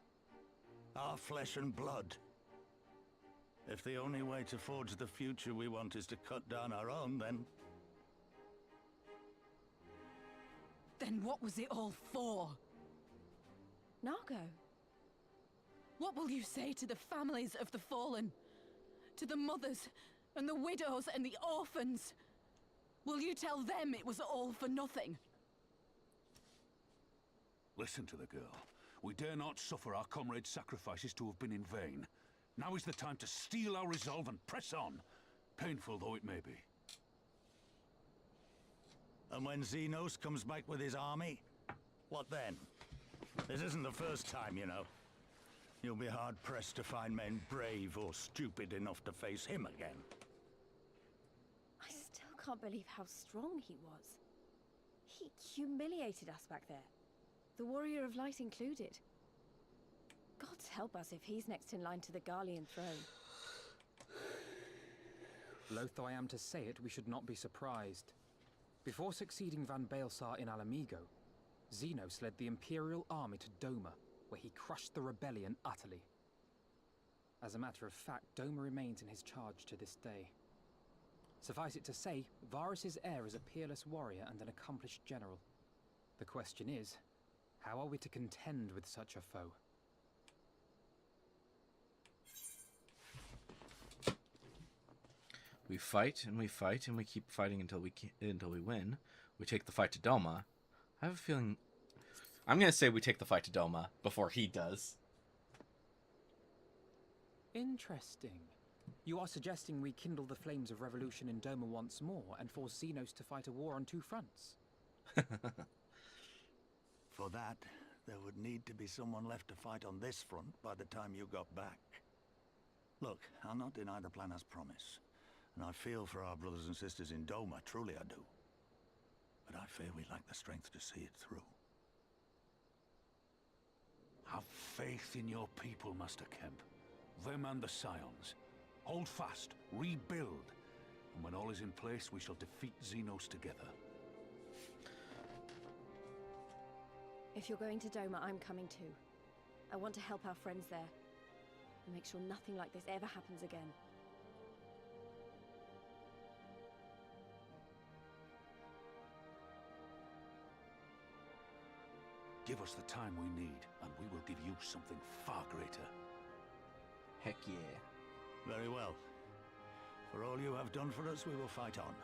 Our flesh and blood. If the only way to forge the future we want is to cut down our own, then... Then what was it all for? Nargo? What will you say to the families of the fallen? To the mothers, and the widows, and the orphans? Will you tell them it was all for nothing? Listen to the girl. We dare not suffer our comrades' sacrifices to have been in vain. Now is the time to steel our resolve and press on, painful though it may be. And when Xenos comes back with his army, what then? This isn't the first time, you know. You'll be hard-pressed to find men brave or stupid enough to face him again. I still can't believe how strong he was. He humiliated us back there. The Warrior of Light included. Gods help us if he's next in line to the Garlean throne. Loath though I am to say it, we should not be surprised. Before succeeding Van Baelsar in Alamigo, Xenos led the Imperial army to Doma, where he crushed the rebellion utterly. As a matter of fact, Doma remains in his charge to this day. Suffice it to say, Varus's heir is a peerless warrior and an accomplished general. The question is, how are we to contend with such a foe? We fight and we fight and we keep fighting until we win. We take the fight to Doma. I have a feeling I'm gonna say we take the fight to Doma before he does. Interesting. You are suggesting we kindle the flames of revolution in Doma once more and force Xenos to fight a war on two fronts? For that, there would need to be someone left to fight on this front by the time you got back. Look, I'll not deny the plan as promised. And I feel for our brothers and sisters in Doma, truly I do. But I fear we lack the strength to see it through. Have faith in your people, Master Kemp. Them and the Scions. Hold fast, rebuild. And when all is in place, we shall defeat Xenos together. If you're going to Doma, I'm coming too. I want to help our friends there. And make sure nothing like this ever happens again. Give us the time we need, and we will give you something far greater. Heck yeah. Very well. For all you have done for us, we will fight on.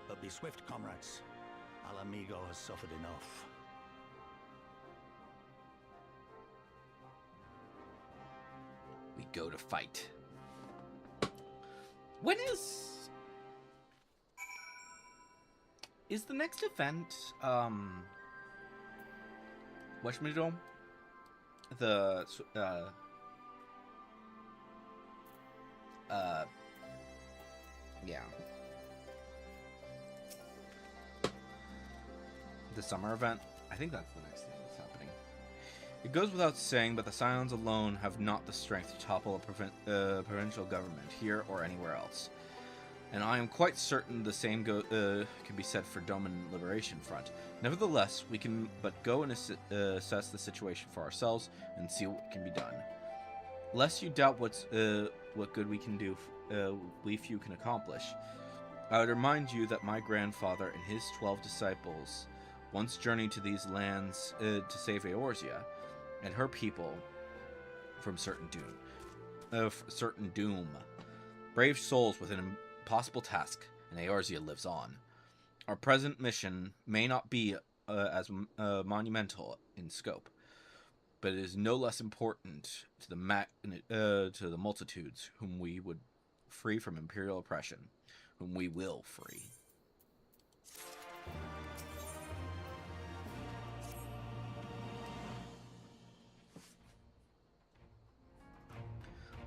But be swift, comrades. Alamigo has suffered enough. We go to fight. When is the next event whatchamajome? The yeah. the summer event. I think that's the next thing that's happening. It goes without saying, but the Scions alone have not the strength to topple a provincial government here or anywhere else. And I am quite certain the same can be said for Doman Liberation Front. Nevertheless, we can but go and assess the situation for ourselves and see what can be done. Lest you doubt what good we can do, we few can accomplish. I would remind you that my grandfather and his 12 disciples once journeyed to these lands to save Eorzea and her people from certain doom. Brave souls with an impossible task, and Eorzea lives on. Our present mission may not be as monumental in scope, but it is no less important to the multitudes whom we would free from imperial oppression, whom we will free.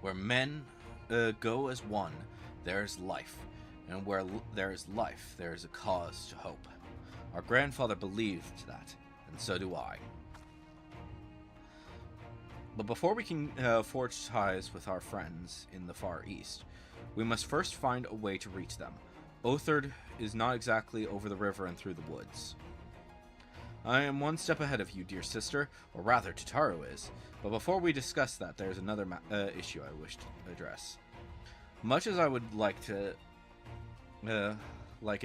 Where men go as one, there is life, and where there is life, there is a cause to hope. Our grandfather believed that, and so do I. But before we can forge ties with our friends in the Far East, we must first find a way to reach them. Othard is not exactly over the river and through the woods. I am one step ahead of you, dear sister, or rather, Tataru is. But before we discuss that, there is another issue I wish to address. Much as I would like it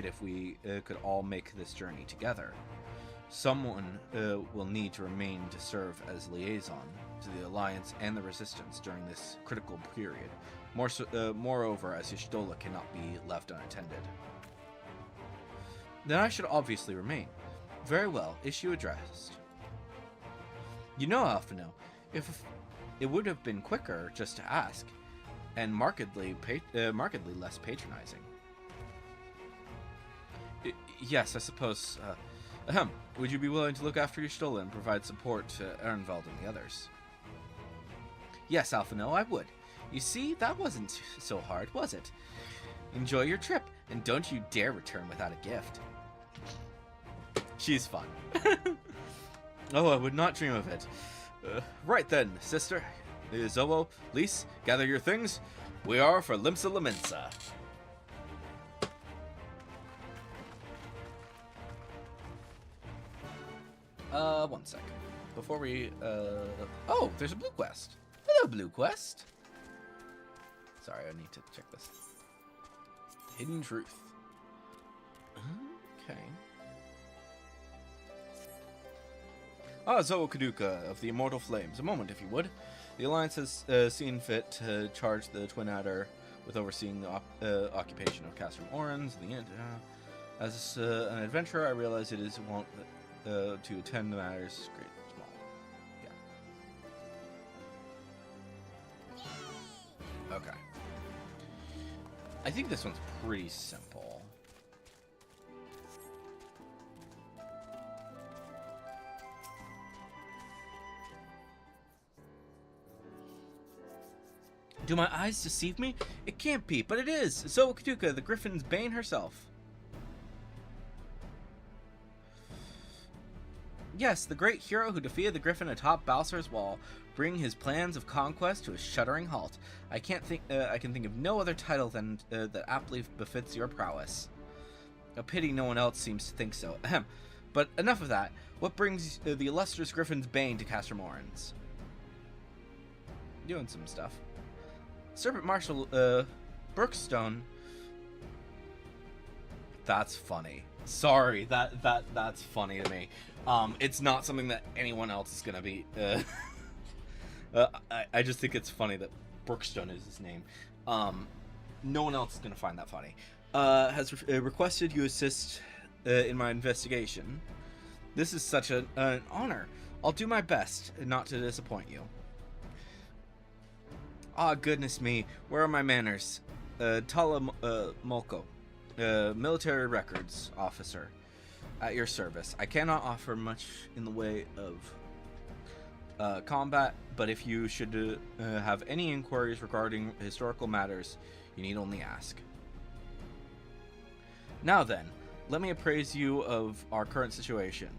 if we could all make this journey together, someone will need to remain to serve as liaison to the Alliance and the Resistance during this critical period. Moreover, as Y'shtola cannot be left unattended. Then I should obviously remain. Very well, issue addressed. You know, Alphino, if it would have been quicker just to ask, and markedly less patronizing. Yes, I suppose. Would you be willing to look after Y'shtola and provide support to Ehrenwald and the others? Yes, Alphino, I would. You see, that wasn't so hard, was it? Enjoy your trip, and don't you dare return without a gift. She's fun. Oh, I would not dream of it. Right then, sister. Zowo, Lise, gather your things. We are for Limsa Laminsa. One sec. Before we, oh, there's a blue quest. Hello, blue quest. Sorry, I need to check this. Hidden Truth. Okay. Zowo Kaduka of the Immortal Flames. A moment, if you would. The Alliance has seen fit to charge the Twin Adder with overseeing the occupation of Castrum Orans. As an adventurer, I realize it is want to attend the matters great and small. Yeah. Okay. I think this one's pretty simple. Do my eyes deceive me? It can't be, but it is! Zowo Kaduka, the Griffin's Bane herself. Yes, the great hero who defeated the Griffin atop Balsar's wall, bringing his plans of conquest to a shuddering halt. I can think of no other title than that aptly befits your prowess. A pity no one else seems to think so. Ahem. But enough of that. What brings the illustrious Griffin's Bane to Castrum Orans? Doing some stuff. Serpent Marshal, Brookstone. That's funny. Sorry, that's funny to me. It's not something that anyone else is gonna be. I just think it's funny that Brookstone is his name. No one else is gonna find that funny. Has requested you assist in my investigation. This is such an honor. I'll do my best not to disappoint you. Ah, goodness me, where are my manners? Tala Molko, military records officer, at your service. I cannot offer much in the way of combat, but if you should have any inquiries regarding historical matters, you need only ask. Now then, let me appraise you of our current situation.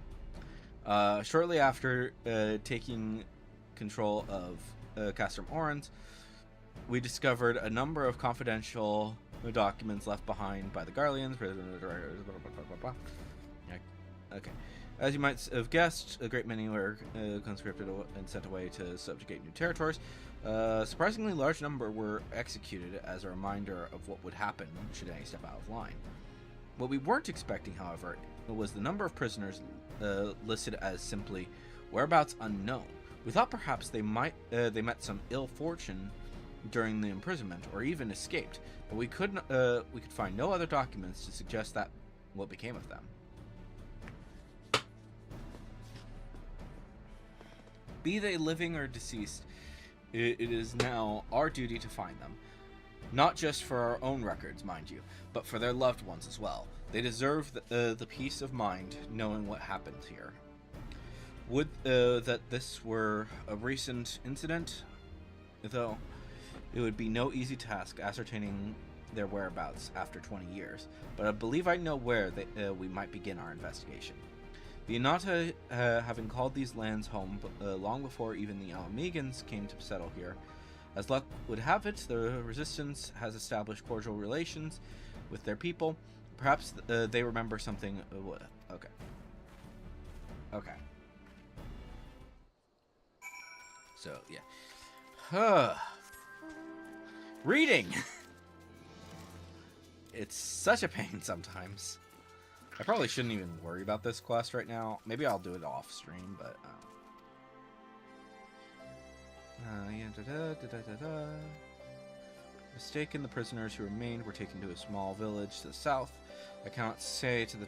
Shortly after taking control of Castrum Orans, we discovered a number of confidential documents left behind by the Garleans. Okay. As you might have guessed, a great many were conscripted and sent away to subjugate new territories. A surprisingly large number were executed as a reminder of what would happen should any step out of line. What we weren't expecting, however, was the number of prisoners listed as simply whereabouts unknown. We thought perhaps they met some ill fortune during the imprisonment, or even escaped, but we could find no other documents to suggest that what became of them. Be they living or deceased, it is now our duty to find them. Not just for our own records, mind you, but for their loved ones as well. They deserve the peace of mind knowing what happened here. Would that this were a recent incident, though it would be no easy task ascertaining their whereabouts after 20 years, but I believe I know where we might begin our investigation. The Inata, having called these lands home long before even the Alamegans came to settle here, as luck would have it, the resistance has established cordial relations with their people. Perhaps they remember something. Okay. Okay. So, yeah. Reading! It's such a pain sometimes. I probably shouldn't even worry about this quest right now. Maybe I'll do it off stream, but Mistaken, the prisoners who remained were taken to a small village to the south. I cannot say to the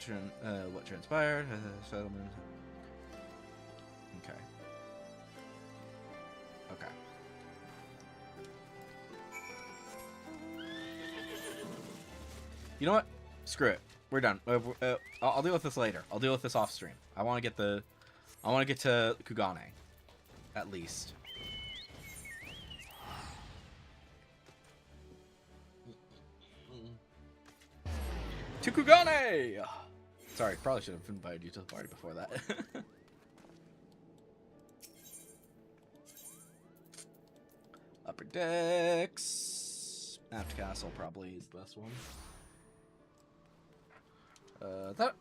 what transpired. Settlement. Okay. Okay. You know what? Screw it. We're done. I'll deal with this later. I'll deal with this off stream. I want to get to Kugane, at least. To Kugane! Sorry, probably should have invited you to the party before that. Upper decks. Aft Castle probably is the best one. That.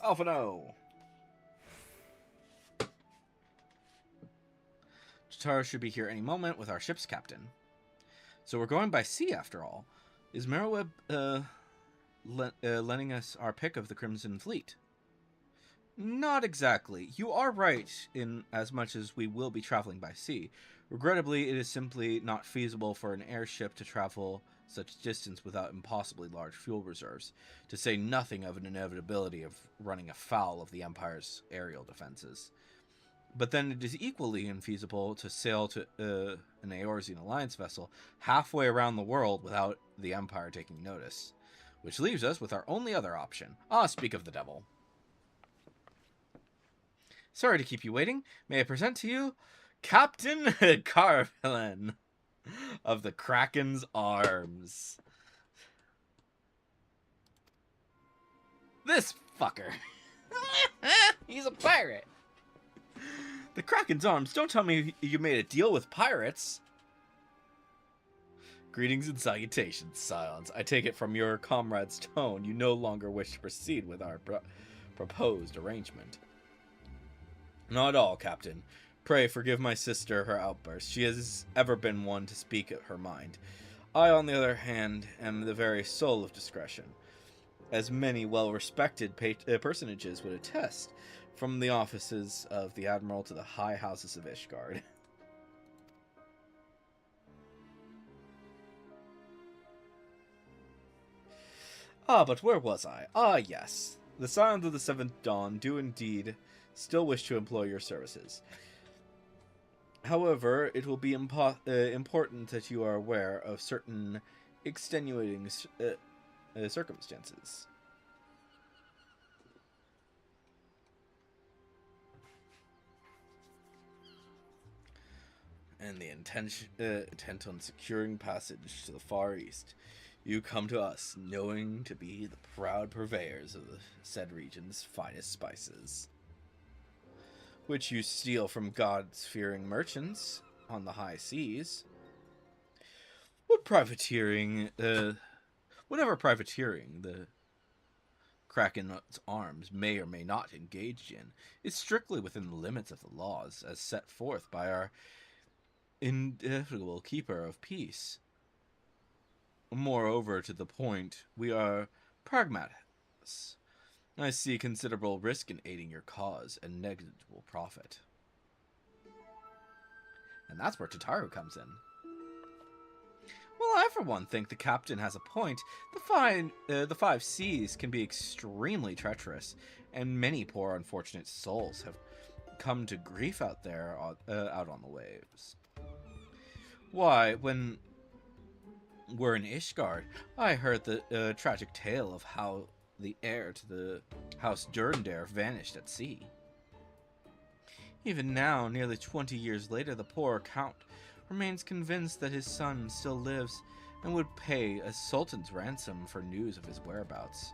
Alpha no. Chitara should be here any moment with our ship's captain. So we're going by sea after all. Is Meroweb lending us our pick of the Crimson Fleet? Not exactly. You are right in as much as we will be traveling by sea. Regrettably, it is simply not feasible for an airship to travel such distance without impossibly large fuel reserves, to say nothing of an inevitability of running afoul of the Empire's aerial defenses. But then it is equally infeasible to sail to an Eorzean Alliance vessel halfway around the world without the Empire taking notice. Which leaves us with our only other option. Speak of the devil. Sorry to keep you waiting. May I present to you Captain Carvelin of the Kraken's Arms. This fucker. He's a pirate. The Kraken's Arms, don't tell me you made a deal with pirates. Greetings and salutations, Scions. I take it from your comrade's tone you no longer wish to proceed with our proposed arrangement. Not at all, Captain. Pray forgive my sister her outburst. She has ever been one to speak her mind. I, on the other hand, am the very soul of discretion, as many well-respected personages would attest, from the offices of the Admiral to the high houses of Ishgard. But where was I? Yes. The Scions of the Seventh Dawn do indeed still wish to employ your services. However, it will be important that you are aware of certain extenuating circumstances. And the intent on securing passage to the Far East, you come to us knowing to be the proud purveyors of the said region's finest spices, which you steal from God's-fearing merchants on the high seas. Whatever privateering the Kraken's arms may or may not engage in is strictly within the limits of the laws as set forth by our indefatigable keeper of peace. Moreover, to the point, we are pragmatists. I see considerable risk in aiding your cause and negligible profit. And that's where Tataru comes in. Well, I for one think the captain has a point. The five seas can be extremely treacherous, and many poor unfortunate souls have come to grief out there, out on the waves. Why, when we're in Ishgard, I heard the tragic tale of how the heir to the House Durandare vanished at sea. Even now, nearly 20 years later, the poor Count remains convinced that his son still lives and would pay a sultan's ransom for news of his whereabouts.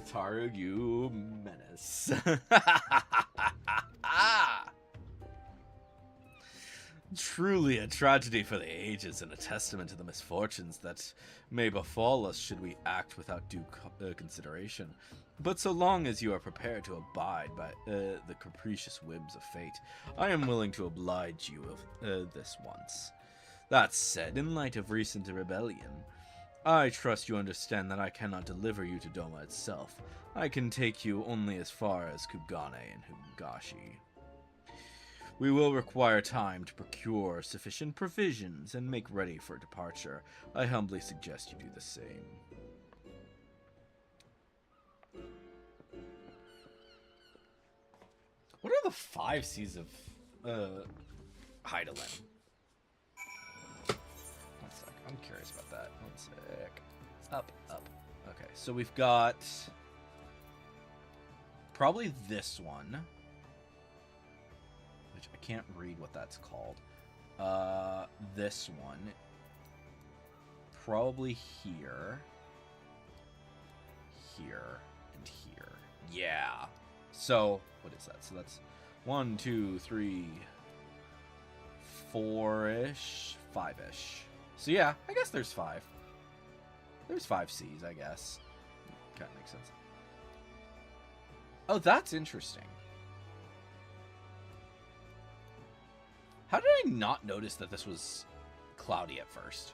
Tataru, you menace. Truly a tragedy for the ages and a testament to the misfortunes that may befall us should we act without due consideration. But so long as you are prepared to abide by the capricious whims of fate, I am willing to oblige you of this once. That said, in light of recent rebellion, I trust you understand that I cannot deliver you to Doma itself. I can take you only as far as Kugane and Hugashi. We will require time to procure sufficient provisions and make ready for departure. I humbly suggest you do the same. What are the 5 C's of Heidelin? One sec. I'm curious about that. One sec. Up. Okay, so we've got probably this one, which I can't read what that's called. This one. Probably here. Here. And here. Yeah. So, what is that? So that's 1, 2, 3, 4-ish, 5-ish. So yeah, I guess there's 5. There's 5 C's, I guess. Kind of makes sense. Oh, that's interesting. How did I not notice that this was cloudy at first?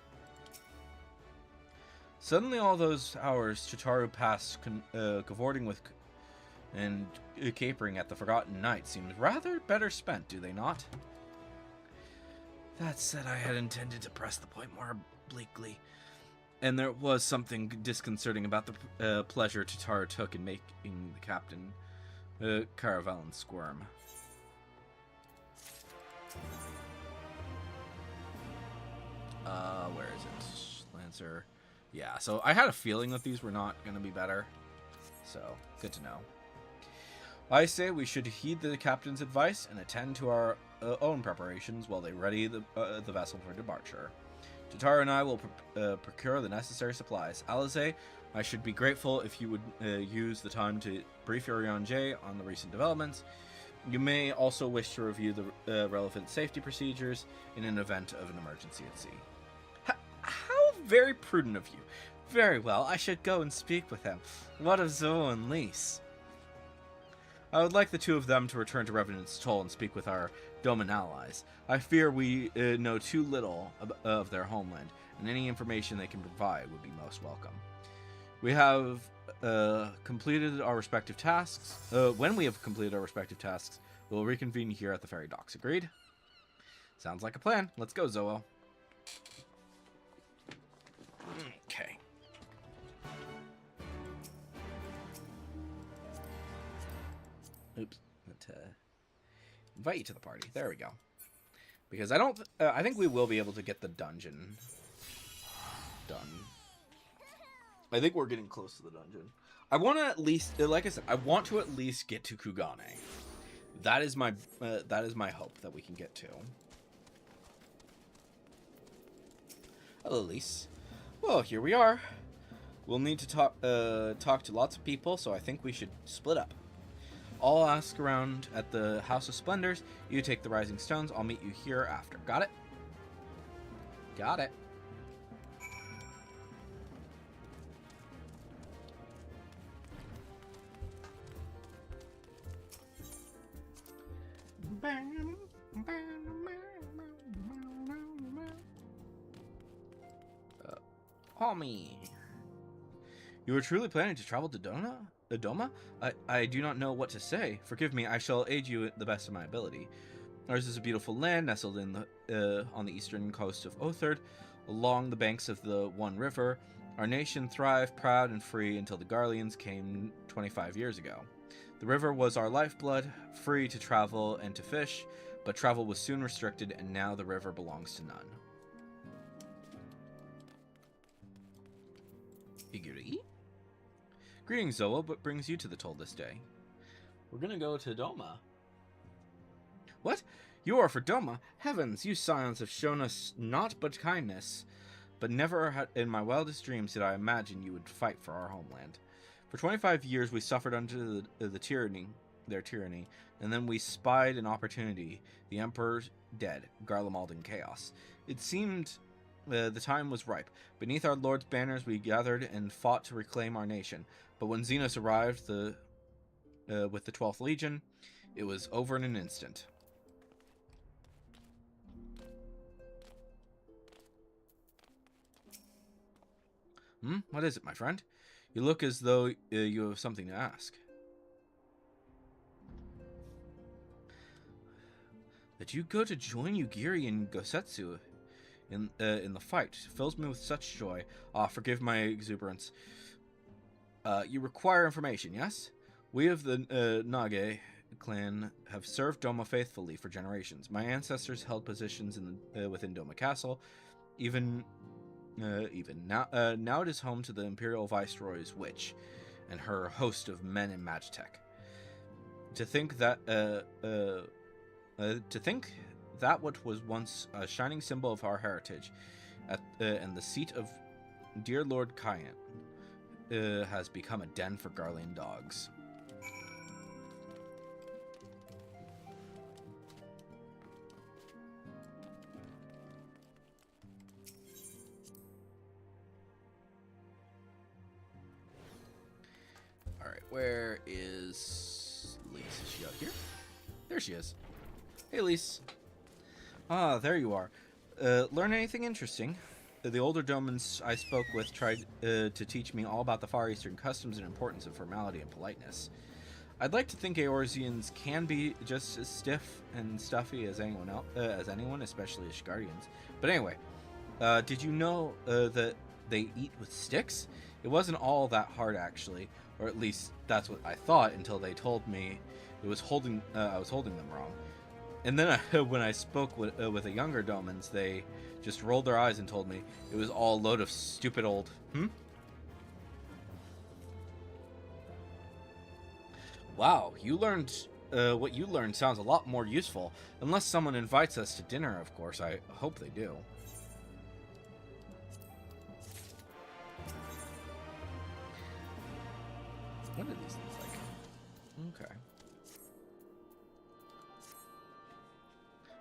Suddenly, all those hours Chitaru passed cavorting with and capering at the Forgotten Night seems rather better spent, do they not? That said, I had intended to press the point more obliquely, and there was something disconcerting about the pleasure Tataru took in making the captain Caravellan squirm. Where is it? Lancer. Yeah, so I had a feeling that these were not going to be better, so good to know. I say we should heed the captain's advice and attend to our own preparations while they ready the vessel for departure. Tataru and I will procure the necessary supplies. Alize, I should be grateful if you would use the time to brief Urianger on the recent developments. You may also wish to review the relevant safety procedures in an event of an emergency at sea. How very prudent of you. Very well, I should go and speak with them. What of Zowo and Lise? I would like the two of them to return to Revenant's Toll and speak with our Doman allies. I fear we know too little of their homeland, and any information they can provide would be most welcome. We have completed our respective tasks. When we have completed our respective tasks, we'll reconvene here at the ferry docks. Agreed? Sounds like a plan. Let's go, Zowo. Okay. Oops. Invite you to the party. There we go. Because I think we will be able to get the dungeon done. I think we're getting close to the dungeon. I want to at least, like I said, I want to at least get to Kugane. That is my hope that we can get to. Hello, Elise. Well, here we are. We'll need to talk to lots of people, so I think we should split up. I'll ask around at the House of Splendors. You take the Rising Stones. I'll meet you here after. Got it? Got it. Homie. You are truly planning to travel to Doma? I do not know what to say. Forgive me, I shall aid you at the best of my ability. Ours is a beautiful land nestled in the on the eastern coast of Othard, along the banks of the One River. Our nation thrived proud and free until the Garleans came 25 years ago. The river was our lifeblood, free to travel and to fish, but travel was soon restricted, and now the river belongs to none. Iguri? Greetings, Zowo. What brings you to the Toll this day? We're gonna go to Doma. What? You are for Doma? Heavens, you scions have shown us naught but kindness. But never in my wildest dreams did I imagine you would fight for our homeland. For 25 years we suffered under their tyranny, and then we spied an opportunity. The Emperor dead, Garlemald in chaos. It seemed the time was ripe. Beneath our Lord's banners we gathered and fought to reclaim our nation. But when Xenos arrived with the 12th Legion, it was over in an instant. What is it, my friend? You look as though you have something to ask. That you go to join Yugiri and Gosetsu in the fight fills me with such joy. Forgive my exuberance. You require information, yes? We of the Nage clan have served Doma faithfully for generations. My ancestors held positions within Doma Castle, even now it is home to the Imperial Viceroy's witch and her host of men in Magitech. To think that what was once a shining symbol of our heritage and the seat of dear Lord Kyan has become a den for Garlean dogs. Alright, where is Lise? Is she out here? There she is. Hey, Lise. Ah, there you are. Learn anything interesting? The older domans I spoke with tried to teach me all about the Far Eastern customs and importance of formality and politeness. I'd like to think Eorzeans can be just as stiff and stuffy as anyone, especially as Guardians. But anyway, did you know that they eat with sticks? It wasn't all that hard, actually, or at least that's what I thought until they told me I was holding them wrong. And then when I spoke with the younger domans, they just rolled their eyes and told me it was all a load of stupid old, Wow, you learned, what you learned sounds a lot more useful. Unless someone invites us to dinner, of course. I hope they do. What are these things like? Okay.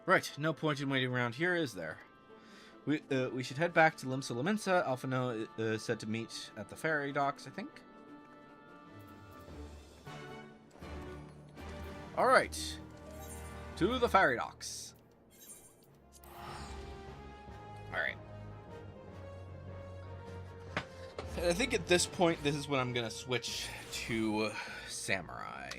Right, no point in waiting around here, is there? We should head back to Limsa Laminsa. Alphino said to meet at the ferry docks, I think. Alright. To the ferry docks. Alright. I think at this point, this is when I'm going to switch to Samurai.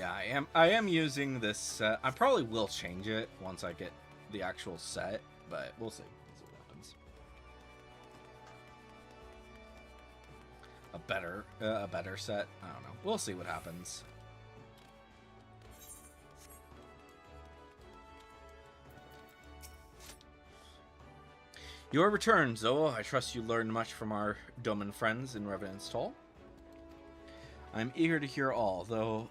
Yeah, I am using this set. I probably will change it once I get the actual set, but we'll see. We'll see what happens. A better set. I don't know. We'll see what happens. Your return, Zowo. I trust you learned much from our Doman friends in Revenant's Toll. I'm eager to hear all, though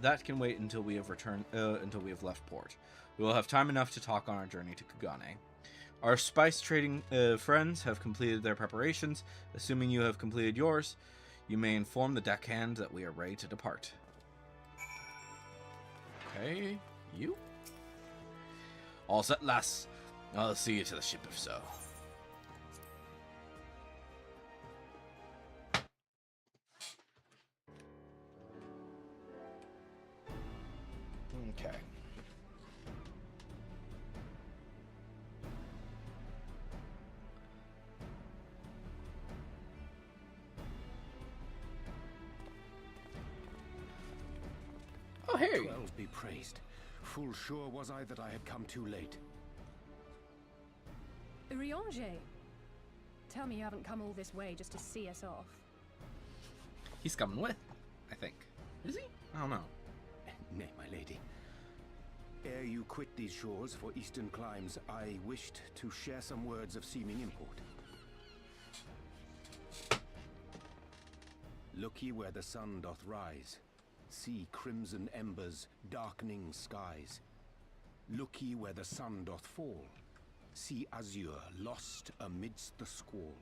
that can wait until we have left port. We will have time enough to talk on our journey to Kugane. Our spice trading friends have completed their preparations. Assuming you have completed yours, you may inform the deckhand that we are ready to depart. Okay, you? All set, lass. I'll see you to the ship if so. Okay. Oh, hey. 12 be praised. Full sure was I that I had come too late. Urianger, tell me you haven't come all this way just to see us off. He's coming with, I think. Is he? I don't know. Nay, my lady. Ere you quit these shores for eastern climes, I wished to share some words of seeming import. Look ye where the sun doth rise. See crimson embers, darkening skies. Look ye where the sun doth fall. See azure lost amidst the squall.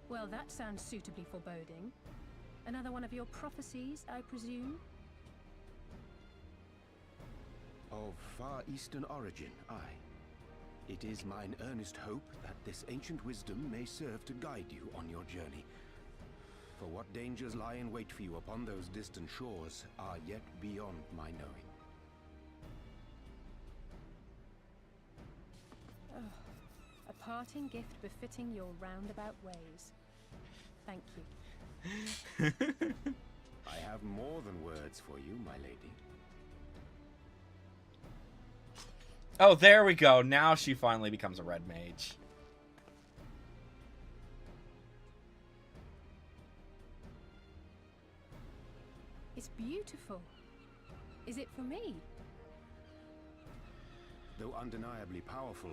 Well, that sounds suitably foreboding. Another one of your prophecies, I presume? Of far eastern origin, aye. It is mine earnest hope that this ancient wisdom may serve to guide you on your journey. For what dangers lie in wait for you upon those distant shores are yet beyond my knowing. Oh, a parting gift befitting your roundabout ways. Thank you. I have more than words for you, my lady. Oh, there we go. Now she finally becomes a red mage. It's beautiful. Is it for me? Though undeniably powerful,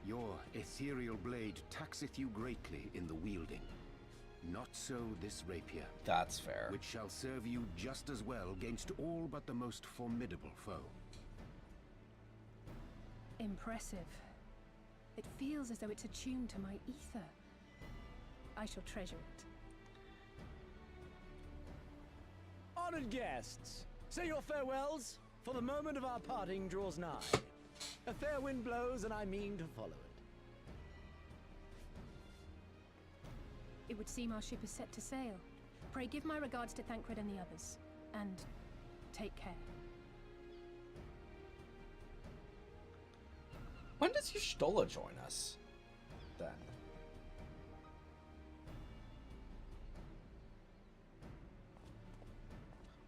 your ethereal blade taxeth you greatly in the wielding. Not so this rapier. That's fair. Which shall serve you just as well against all but the most formidable foe. Impressive. It feels as though it's attuned to my ether. I shall treasure it. Honored guests, say your farewells, for the moment of our parting draws nigh. A fair wind blows, and I mean to follow it. It would seem our ship is set to sail. Pray give my regards to Thancred and the others. And take care. When does Y'shtola join us? Then.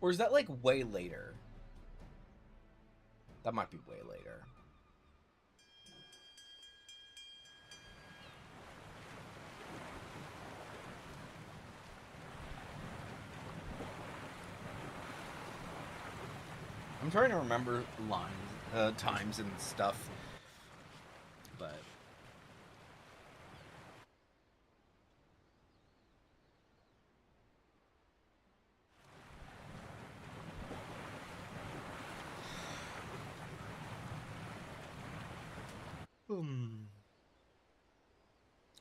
Or is that like way later? That might be way later. I'm trying to remember lines, times and stuff, but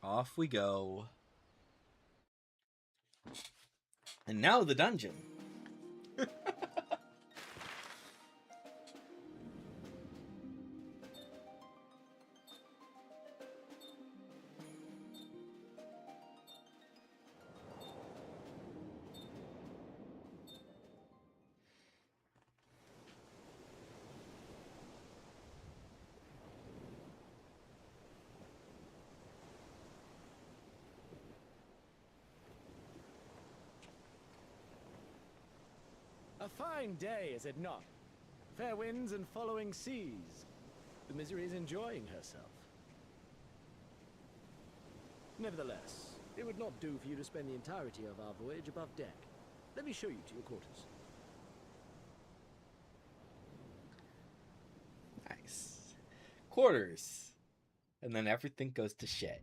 off we go. And now the dungeon. A fine day, is it not? Fair winds and following seas. The Misery is enjoying herself. Nevertheless, it would not do for you to spend the entirety of our voyage above deck. Let me show you to your quarters. Nice. Quarters. And then everything goes to shit.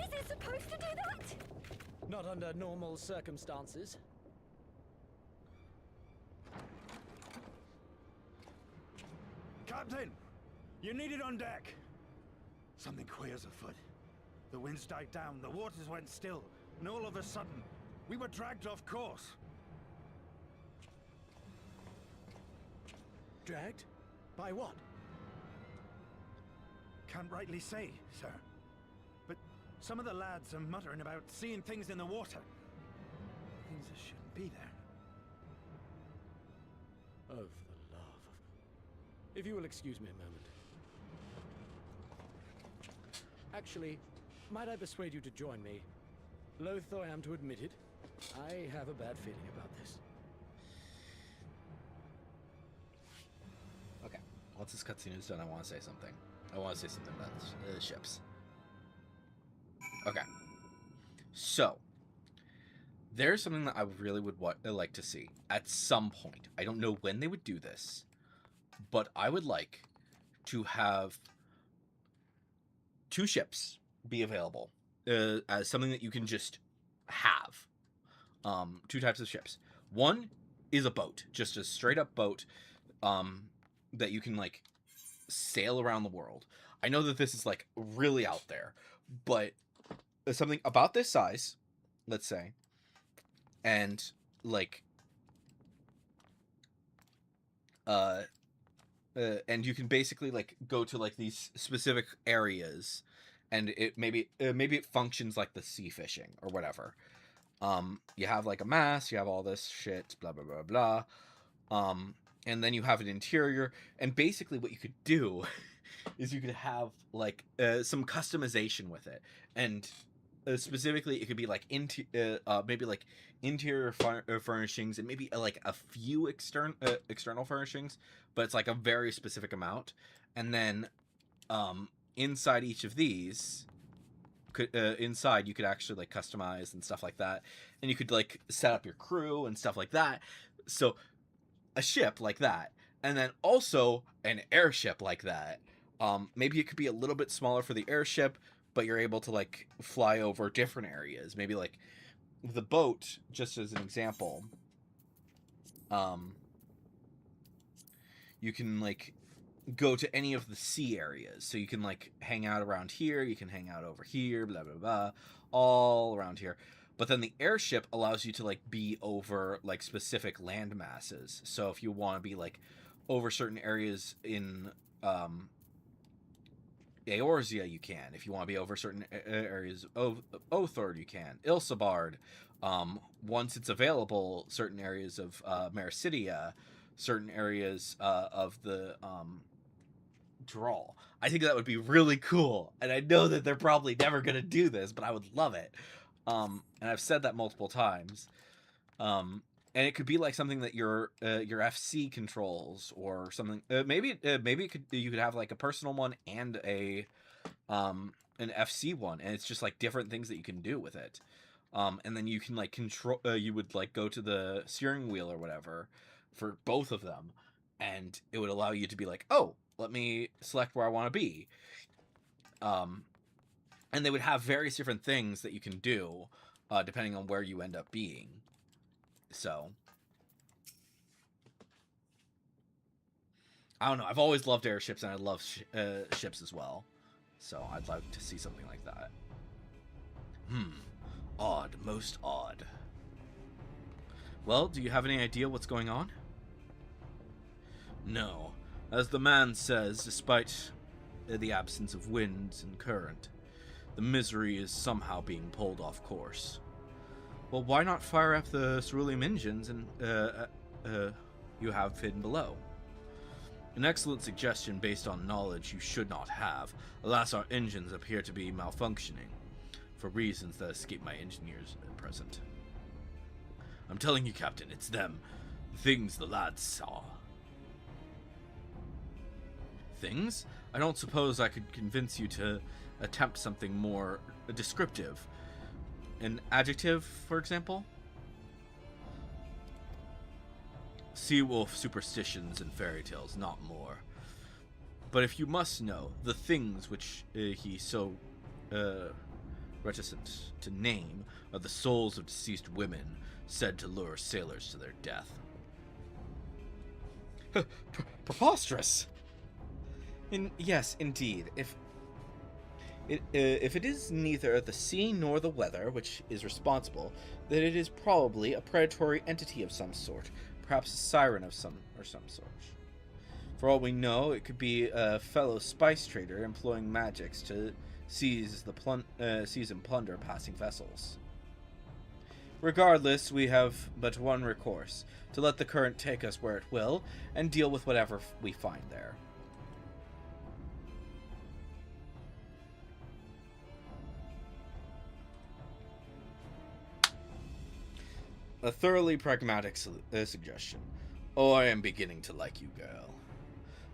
Is it supposed to do that? Not under normal circumstances. Captain! You need it on deck! Something queer's afoot. The winds died down, the waters went still, and all of a sudden, we were dragged off course. Dragged? By what? Can't rightly say, sir. But some of the lads are muttering about seeing things in the water. Things that shouldn't be there. Oh, for the love of... If you will excuse me a moment. Actually, might I persuade you to join me? Loath though I am to admit it, I have a bad feeling about this. Okay, once this cutscene is done, I want to say something. I want to say something about the ships. Okay. So, there's something that I really would like to see at some point. I don't know when they would do this, but I would like to have 2 ships be available as something that you can just have. 2 types of ships. One is a boat, just a straight up boat that you can like sail around the world. I know that this is like really out there, but something about this size, let's say, and like and you can basically like go to like these specific areas, and it maybe it functions like the sea fishing or whatever. You have like a mast, you have all this shit, blah blah blah blah. And then you have an interior, and basically what you could do is you could have like some customization with it, and specifically it could be like maybe like interior furnishings, and maybe like a few external furnishings, but it's like a very specific amount. And then inside each of these inside you could actually like customize and stuff like that, and you could like set up your crew and stuff like that. So a ship like that, and then also an airship like that. Maybe it could be a little bit smaller for the airship, but you're able to like fly over different areas. Maybe like the boat, just as an example, you can like go to any of the sea areas. So you can like hang out around here, you can hang out over here, blah blah blah, all around here. But then the airship allows you to like be over like specific land masses. So if you want to be like over certain areas in Eorzea, you can. If you want to be over certain areas of Othord, you can. Ilsabard, once it's available, certain areas of Mericidia, certain areas of the Drawl. I think that would be really cool, and I know that they're probably never going to do this, but I would love it. And I've said that multiple times. And it could be like something that your FC controls, or something. Maybe you could have like a personal one and an FC one, and it's just like different things that you can do with it. And then you can like control. You would like go to the steering wheel or whatever for both of them, and it would allow you to be like, oh, let me select where I want to be. And they would have various different things that you can do, depending on where you end up being. So, I don't know. I've always loved airships, and I love ships as well. So, I'd like to see something like that. Odd. Most odd. Well, do you have any idea what's going on? No. As the man says, despite the absence of wind and current, The misery is somehow being pulled off course. Well, why not fire up the cerulean engines and you have hidden below? An excellent suggestion based on knowledge you should not have. Alas, our engines appear to be malfunctioning, for reasons that escape my engineers at present. I'm telling you, Captain, it's them. Things the lads saw. Things? I don't suppose I could convince you to attempt something more descriptive. An adjective, for example? Sea wolf superstitions and fairy tales, not more. But if you must know, the things which he's so reticent to name are the souls of deceased women, said to lure sailors to their death. Preposterous! Yes, indeed. If it is neither the sea nor the weather which is responsible, then it is probably a predatory entity of some sort, perhaps a siren of some sort. For all we know, it could be a fellow spice trader employing magics to seize and plunder passing vessels. Regardless, we have but one recourse: to let the current take us where it will, and deal with whatever we find there. A thoroughly pragmatic suggestion. Oh, I am beginning to like you, girl.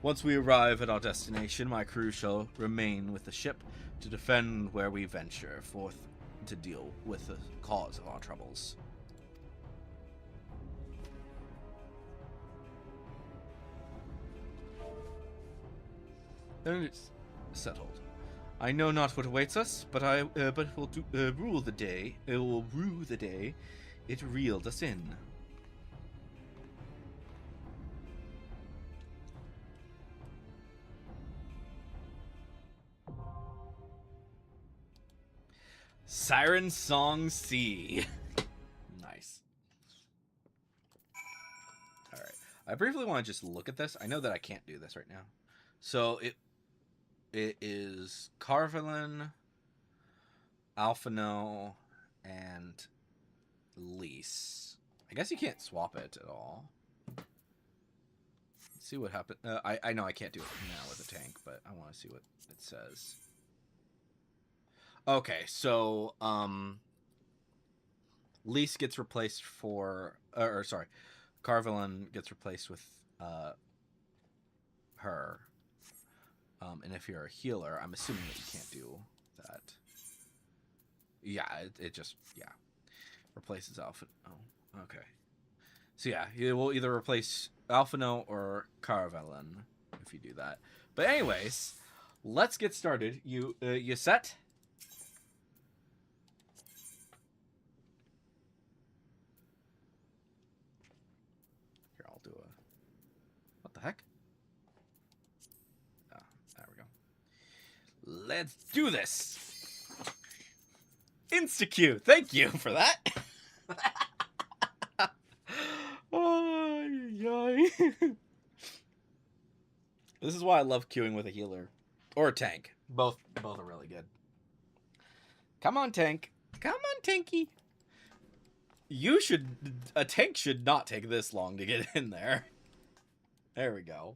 Once we arrive at our destination, my crew shall remain with the ship to defend where we venture forth to deal with the cause of our troubles. Then it's settled. I know not what awaits us, but it will rule the day. It will rue the day it reeled us in. Siren Song C. Nice. Alright. I briefly want to just look at this. I know that I can't do this right now. So it is Carvelin, Alphino, and Lise. I guess you can't swap it at all. Let's see what happens. I know I can't do it now with a tank, but I want to see what it says. Okay, so Lise gets replaced Carvelin gets replaced with her. And if you're a healer, I'm assuming that you can't do that. Yeah, it just replaces Alpha. Oh, okay. So yeah, you will either replace Alphino or Carvelin if you do that. But anyways, let's get started. You set? Here, I'll do a... What the heck? Oh, there we go. Let's do this! Insta-Q! Thank you for that! Oh, yay. This is why I love queuing with a healer. Or a tank. Both are really good. Come on, tank. Come on, tanky. A tank should not take this long to get in there. There we go.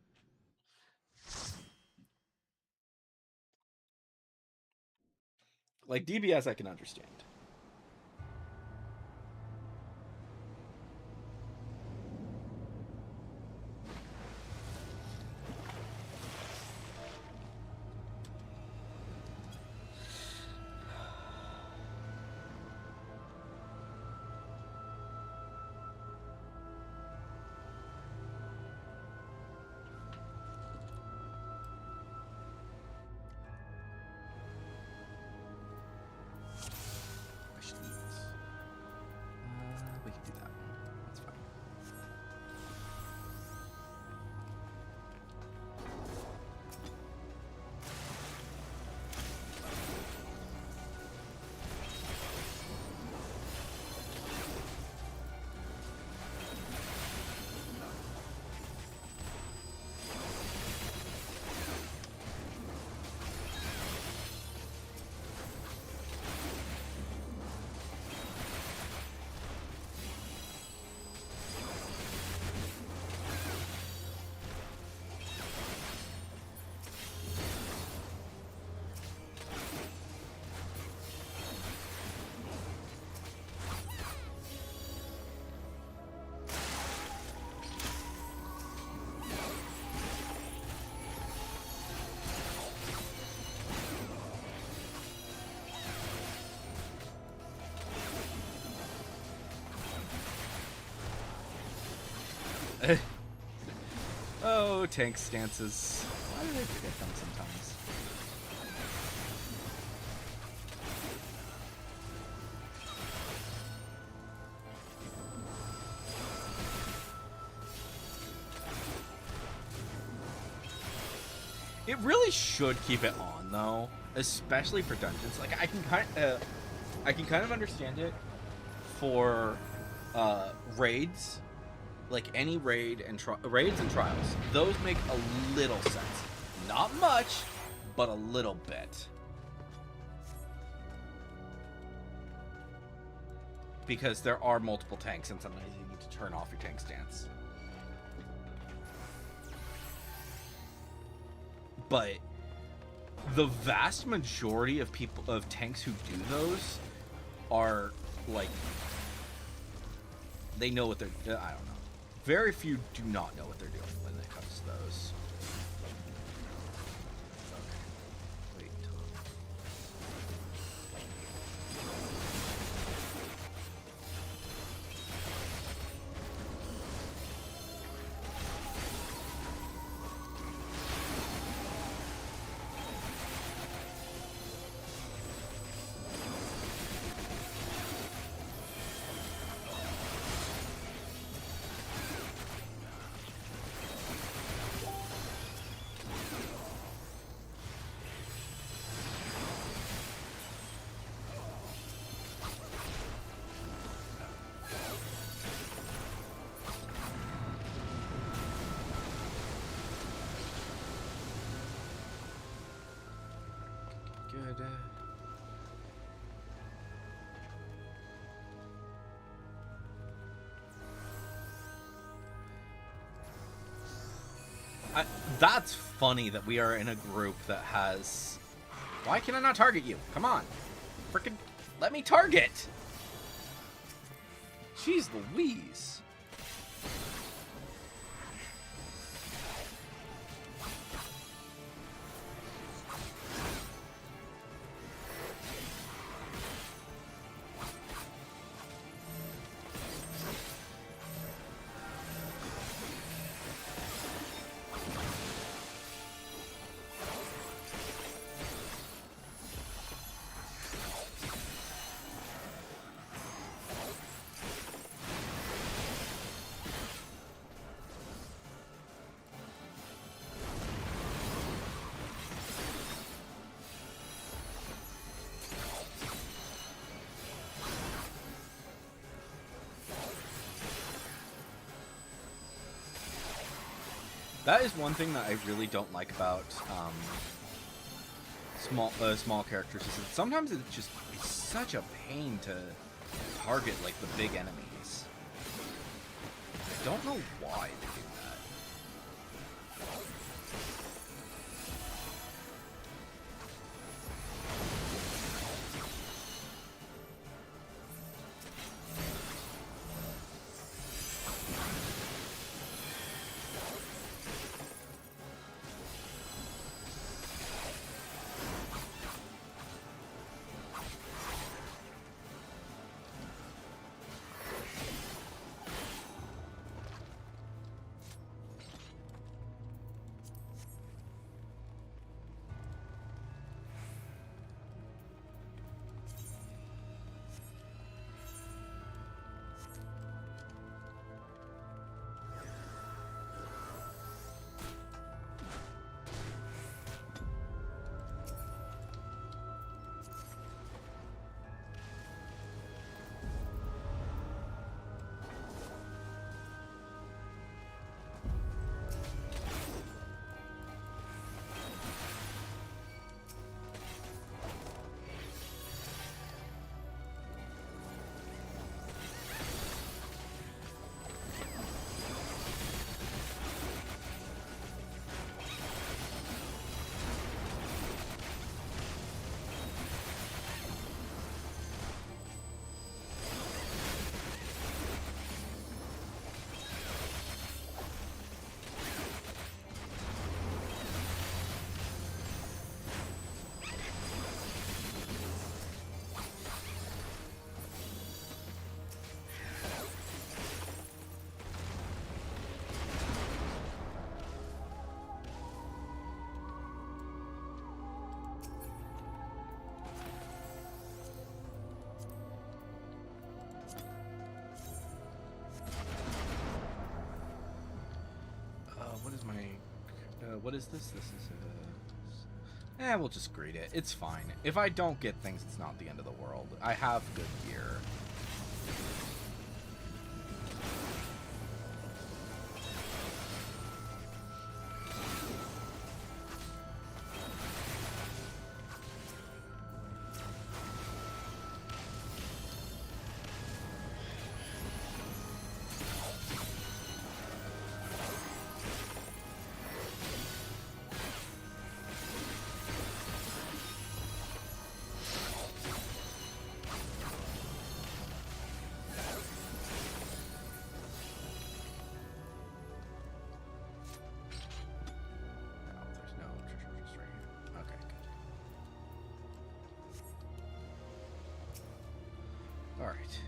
Like, DBS I can understand. Oh, tank stances. Why do I forget them sometimes? It really should keep it on though, especially for dungeons. Like I can kind of understand it for raids, like any raid and raids and trials. Those make a little sense, not much, but a little bit, because there are multiple tanks and sometimes you need to turn off your tank stance. But the vast majority of tanks who do those are like, they know what they're, I don't know. Very few do not know what they're doing when it comes to those. Okay. Wait. Good. That's funny that we are in a group that has... Why can I not target you? Come on. Frickin' let me target! Jeez Louise. That is one thing that I really don't like about small characters, is that sometimes it's such a pain to target like the big enemies. I don't know why they do that. what is this? This is we'll just greet it. It's fine. If I don't get things, it's not the end of the world. I have good gear. All right.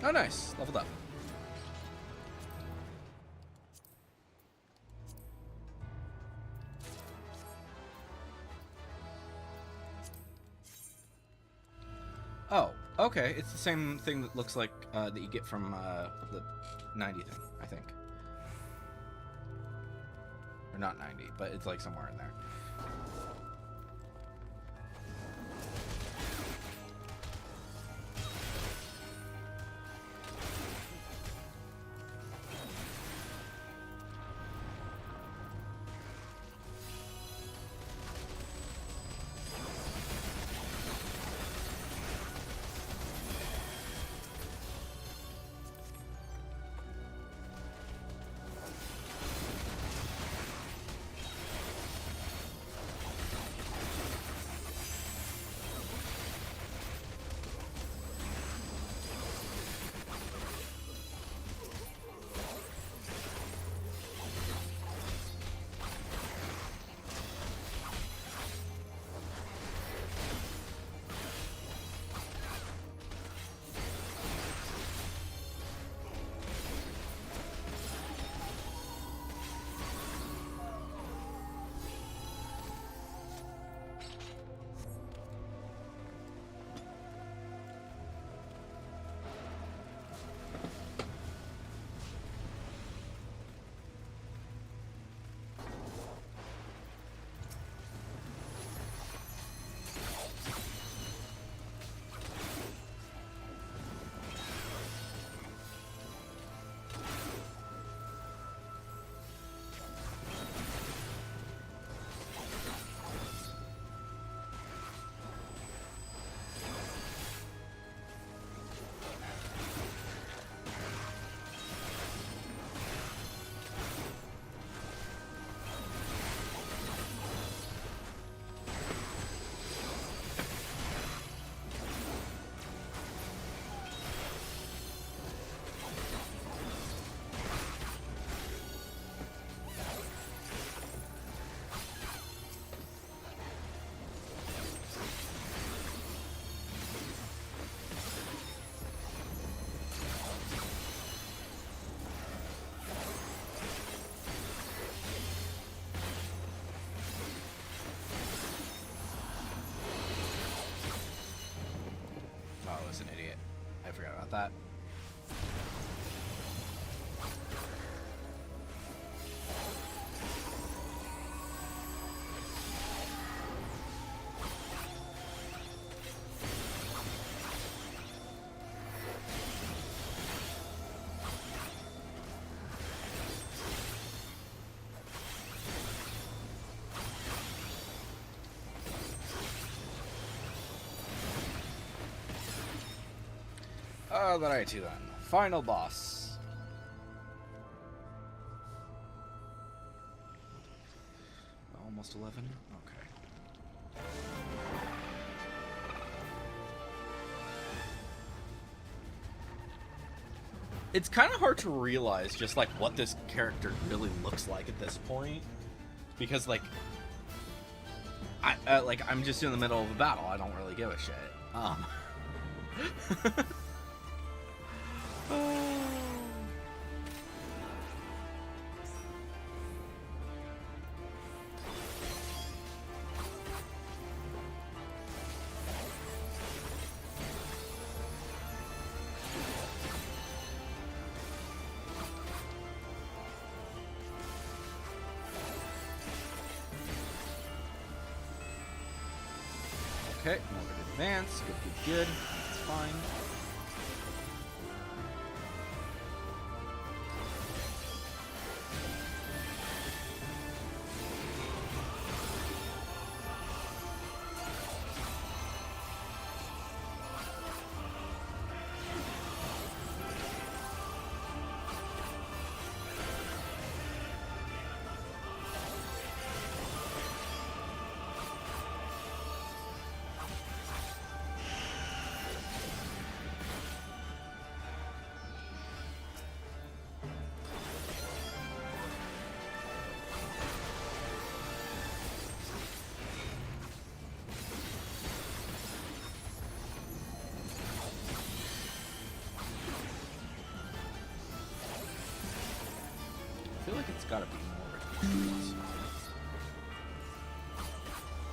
Oh, nice. Leveled up. Oh, okay. It's the same thing that looks like that you get from the 90 thing, I think. Or not 90, but it's like somewhere in there. about that. Alrighty then. Final boss. Almost 11? Okay. It's kind of hard to realize just like what this character really looks like at this point. Because like I'm just in the middle of a battle. I don't really give a shit. Okay, more advance. Good. That's fine. I feel like it's gotta be more.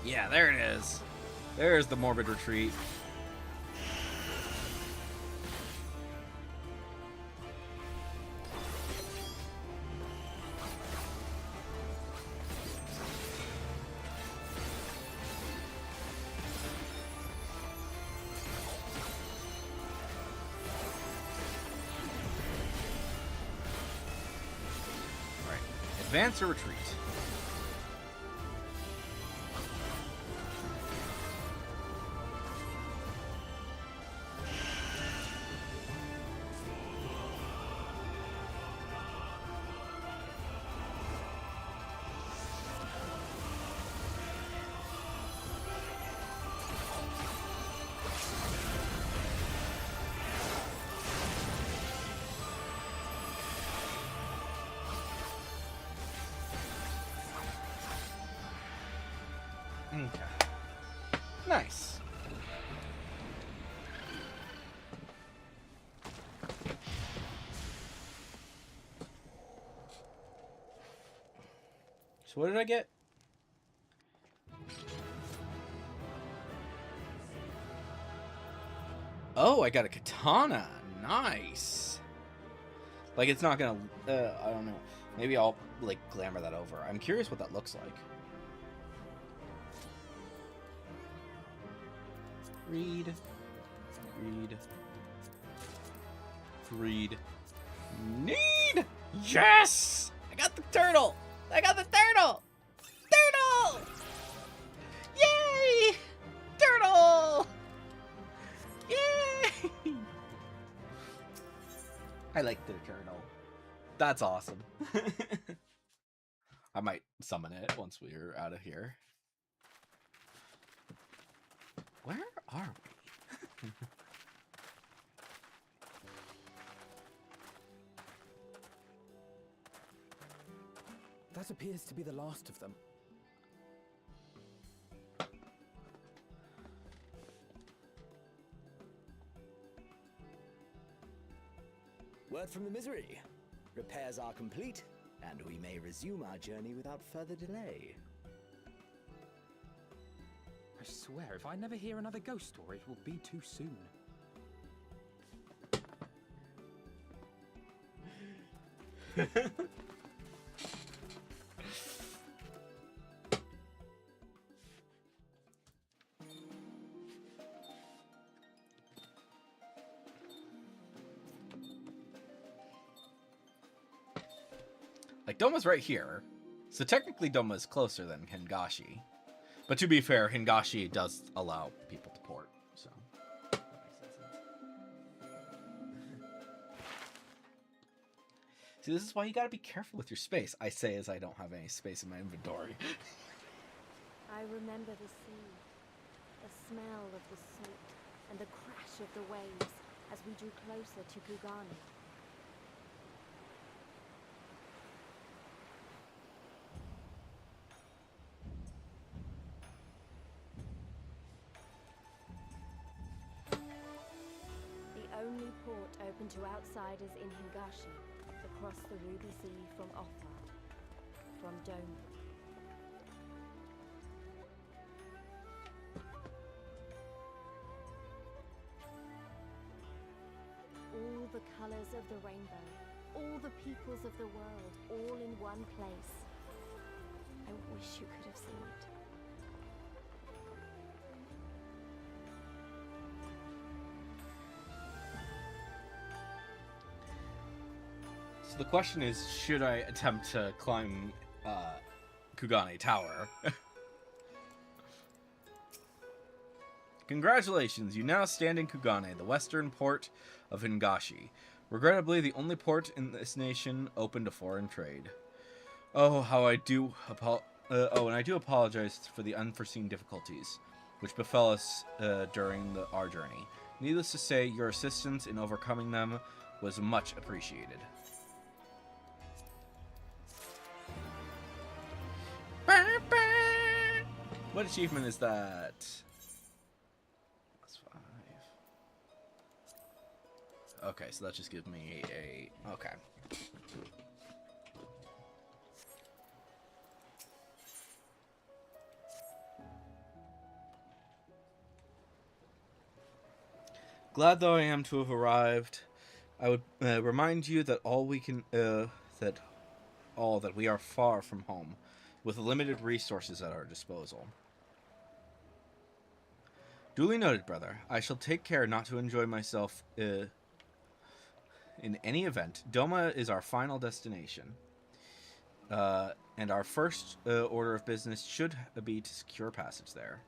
Yeah, there it is. There's the morbid retreat. Advance or retreat? Okay. Nice. So what did I get? Oh, I got a katana. Nice. Like, it's not gonna... I don't know. Maybe I'll, like, glamour that over. I'm curious what that looks like. Read. Need! Yes! I got the turtle! I got the turtle! Turtle! Yay! Turtle! Yay! I like the turtle. That's awesome. I might summon it once we're out of here. Where are we? That appears to be the last of them. Word from the Misery. Repairs are complete, and we may resume our journey without further delay. I swear, if I never hear another ghost story, it will be too soon. Like, Doma's right here. So technically Doma is closer than Hingashi. But to be fair, Hingashi does allow people to port, so that makes sense. See, this is why you gotta be careful with your space. I say as I don't have any space in my inventory. I remember the sea, the smell of the salt, and the crash of the waves as we drew closer to Kugani. The only port open to outsiders in Hingashi, across the Ruby Sea from Offa, from Doma. All the colors of the rainbow, all the peoples of the world, all in one place. I wish you could have seen it. So the question is, should I attempt to climb Kugane Tower? Congratulations, you now stand in Kugane, the western port of Hingashi. Regrettably, the only port in this nation open to foreign trade. Oh, how I do and I do apologize for the unforeseen difficulties which befell us during our journey. Needless to say, your assistance in overcoming them was much appreciated. What achievement is that? That's 5. Okay, so that just gives me a... Okay. Glad though I am to have arrived, I would remind you that that we are far from home, with limited resources at our disposal. Duly noted, brother. I shall take care not to enjoy myself in any event. Doma is our final destination, and our first order of business should be to secure passage there.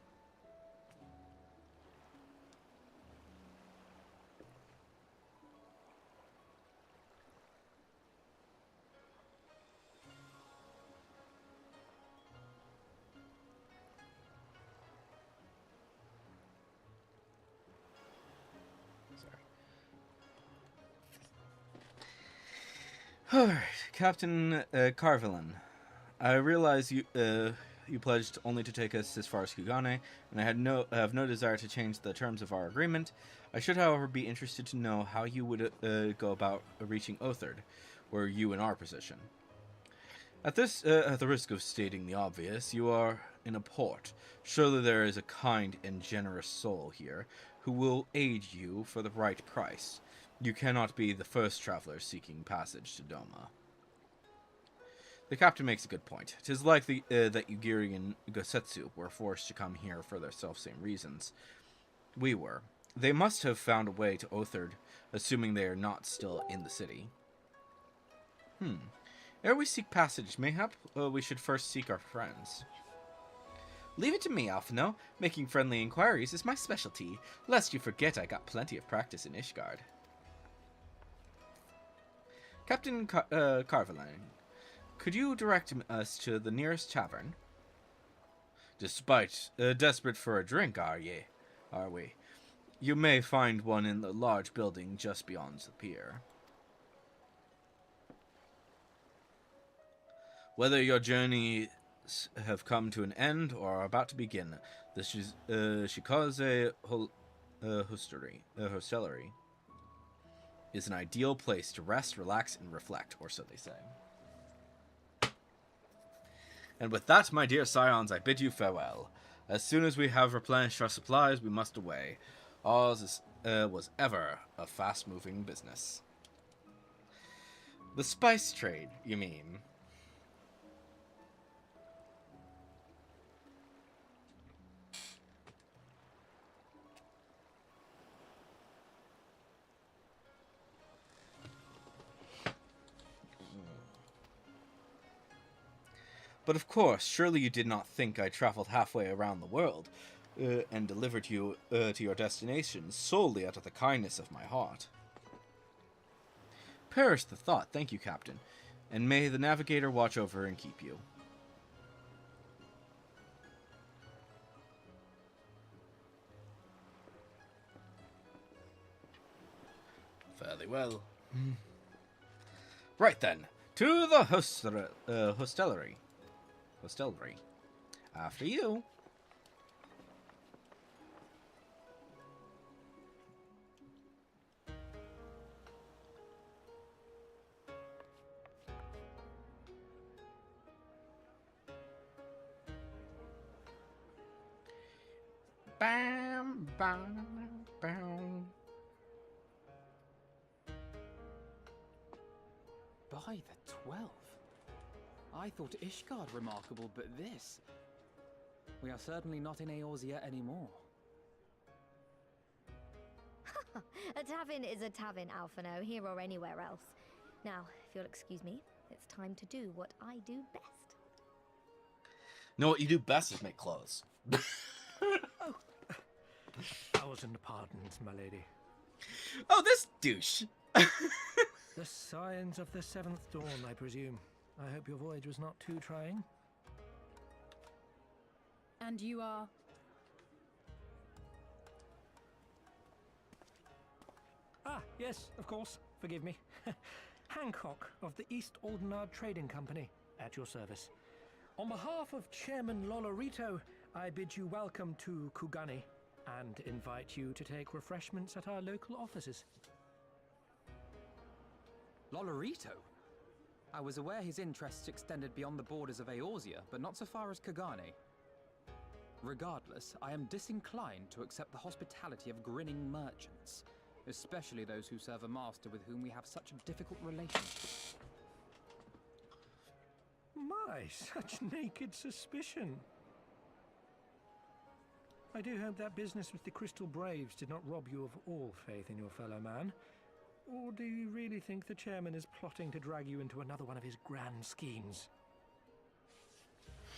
Alright, Captain Carvelin. I realize you pledged only to take us as far as Kugane, and I have no desire to change the terms of our agreement. I should, however, be interested to know how you would go about reaching Othard, were you in our position. At the risk of stating the obvious, you are in a port. Surely there is a kind and generous soul here who will aid you for the right price. You cannot be the first traveler seeking passage to Doma. The captain makes a good point. 'Tis likely that Yugiri and Gosetsu were forced to come here for their self-same reasons. We were. They must have found a way to Othard, assuming they are not still in the city. Ere we seek passage, mayhap we should first seek our friends. Leave it to me, Alphino. Making friendly inquiries is my specialty, lest you forget I got plenty of practice in Ishgard. Captain Carvelin, could you direct us to the nearest tavern? Desperate for a drink, are we? You may find one in the large building just beyond the pier. Whether your journeys have come to an end or are about to begin, the Shikaze Hostelry is an ideal place to rest, relax, and reflect, or so they say. And with that, my dear scions, I bid you farewell. As soon as we have replenished our supplies, we must away. Ours was ever a fast-moving business. The spice trade, you mean? But of course, surely you did not think I traveled halfway around the world and delivered you to your destination solely out of the kindness of my heart. Perish the thought, thank you, Captain, and may the Navigator watch over and keep you. Fairly well. Right then, to the hostelry. After you. Bam, bam, bam. By the 12. I thought Ishgard remarkable, but this... We are certainly not in Eorzea anymore. A tavern is a tavern, Alphino, here or anywhere else. Now, if you'll excuse me, it's time to do what I do best. No, what you do best is make clothes. Oh. 1,000 pardons, my lady. Oh, this douche. The signs of the 7th dawn, I presume. I hope your voyage was not too trying. And you are? Ah, yes, of course. Forgive me. Hancock of the East Aldenard Trading Company, at your service. On behalf of Chairman Lolorito, I bid you welcome to Kugani and invite you to take refreshments at our local offices. Lolorito? I was aware his interests extended beyond the borders of Eorzea, but not so far as Kugani. Regardless, I am disinclined to accept the hospitality of grinning merchants, especially those who serve a master with whom we have such a difficult relationship. My, such naked suspicion. I do hope that business with the Crystal Braves did not rob you of all faith in your fellow man. Or do you really think the chairman is plotting to drag you into another one of his grand schemes?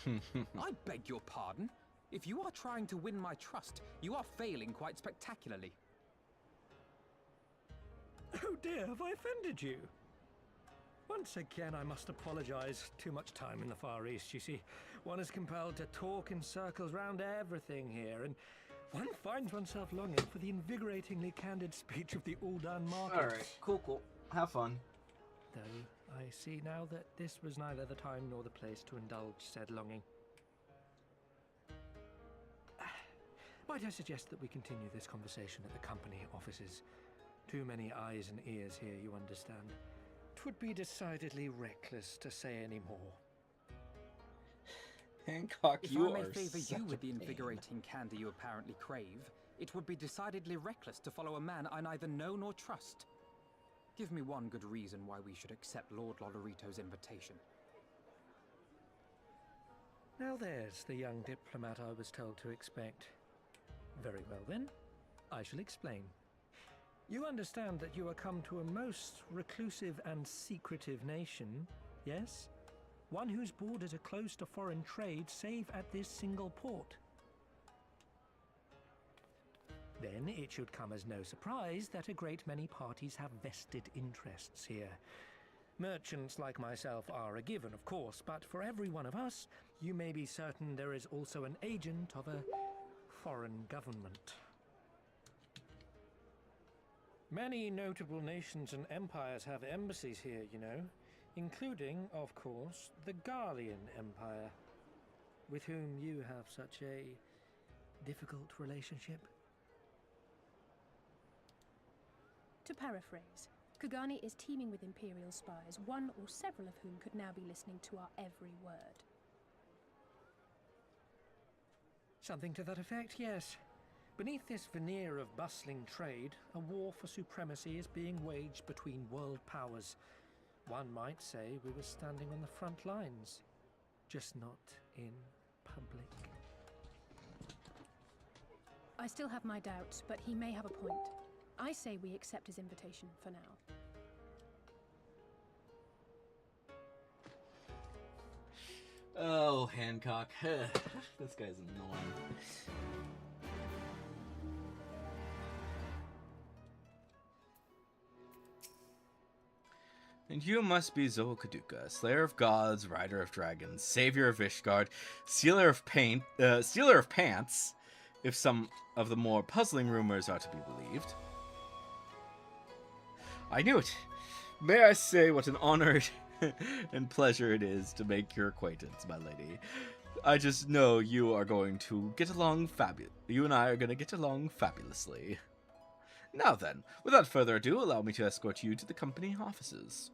I beg your pardon? If you are trying to win my trust, you are failing quite spectacularly. Oh dear, have I offended you? Once again, I must apologize. Too much time in the Far East, you see. One is compelled to talk in circles round everything here, and one finds oneself longing for the invigoratingly candid speech of the Uldan market. Alright, cool. Have fun. Though, I see now that this was neither the time nor the place to indulge said longing. Might I suggest that we continue this conversation at the company offices? Too many eyes and ears here, you understand. 'Twould be decidedly reckless to say any more. Hancock, if you I may are favor such you with a the pain. invigorating candy you apparently crave, it would be decidedly reckless to follow a man I neither know nor trust. Give me one good reason why we should accept Lord Lolorito's invitation. Now there's the young diplomat I was told to expect. Very well then, I shall explain. You understand that you are come to a most reclusive and secretive nation, yes? One whose borders are closed to foreign trade save at this single port. Then it should come as no surprise that a great many parties have vested interests here. Merchants like myself are a given, of course, but for every one of us, you may be certain there is also an agent of a foreign government. Many notable nations and empires have embassies here, you know, including, of course, the Garlean Empire, with whom you have such a difficult relationship. To paraphrase, Kugani is teeming with Imperial spies, one or several of whom could now be listening to our every word. Something to that effect, yes. Beneath this veneer of bustling trade, a war for supremacy is being waged between world powers. One might say we were standing on the front lines, just not in public. I still have my doubts, but he may have a point. I say we accept his invitation for now. Oh, Hancock. This guy's annoying. And you must be Zowo Kaduka, Slayer of Gods, Rider of Dragons, Savior of Ishgard, Stealer of Pants, if some of the more puzzling rumors are to be believed. I knew it. May I say what an honor and pleasure it is to make your acquaintance, my lady. I just know you are going to get along You and I are going to get along fabulously. Now then, without further ado, allow me to escort you to the company offices.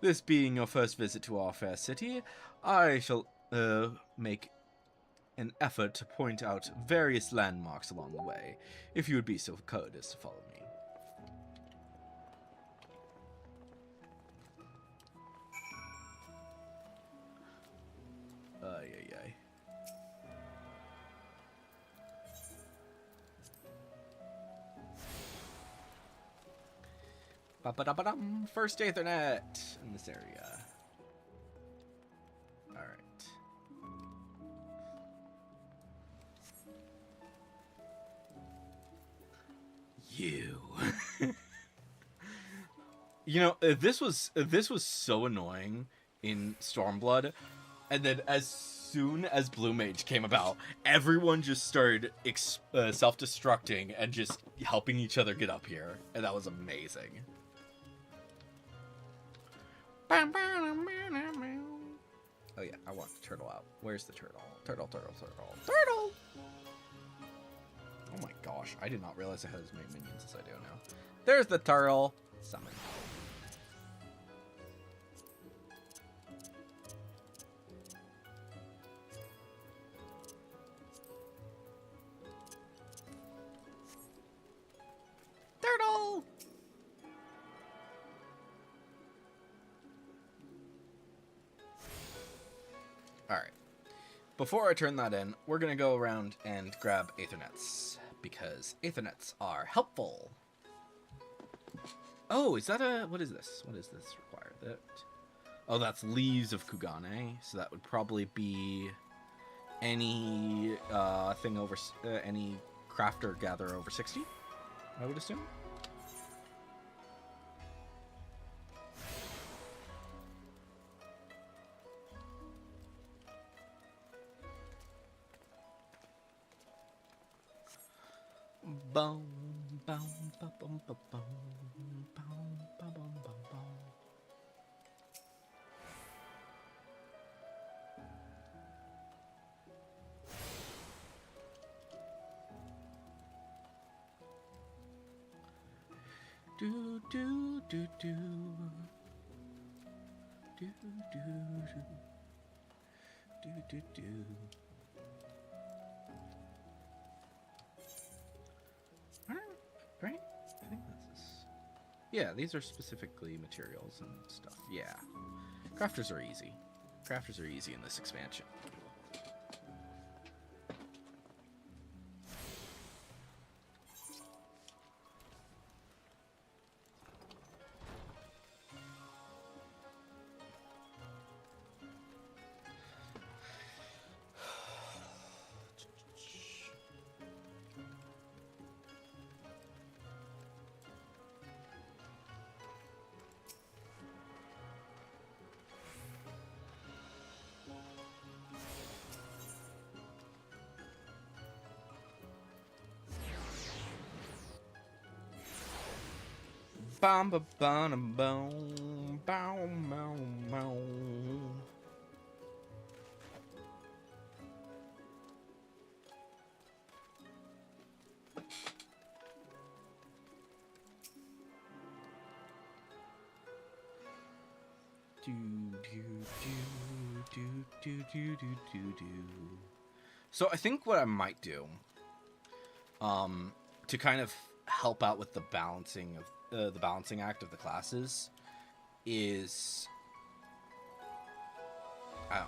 This being your first visit to our fair city, I shall make an effort to point out various landmarks along the way, if you would be so good as to follow me. Ay, ay, ay. Ba-ba-da-ba-dum. First Aethernet in this area. Alright. You. You know, this was so annoying in Stormblood, and then as soon as Blue Mage came about, everyone just started self-destructing and just helping each other get up here, and that was amazing. Oh yeah, I want the turtle out. Where's the turtle? Turtle, turtle, turtle, turtle! Oh my gosh, I did not realize I had as many minions as I do now. There's the turtle. Summon. Turtle! Alright. Before I turn that in, we're going to go around and grab Aethernets, because Aethernets are helpful. Oh, is that a... What is this? What does this require? Oh, that's Leaves of Kugane, so that would probably be any thing over... any crafter gatherer over 60, I would assume. Boom, boom, boom, boom, boom, boom, boom, boom, boom, boom. Do do do do do do do do do. Right? I think that's this. Yeah, these are specifically materials and stuff. Yeah. Crafters are easy. Crafters are easy in this expansion. Bam ba bam boom boom boom boom. Do do do do do do do do. So I think what I might do, to kind of help out with the balancing of the balancing act of the classes, is...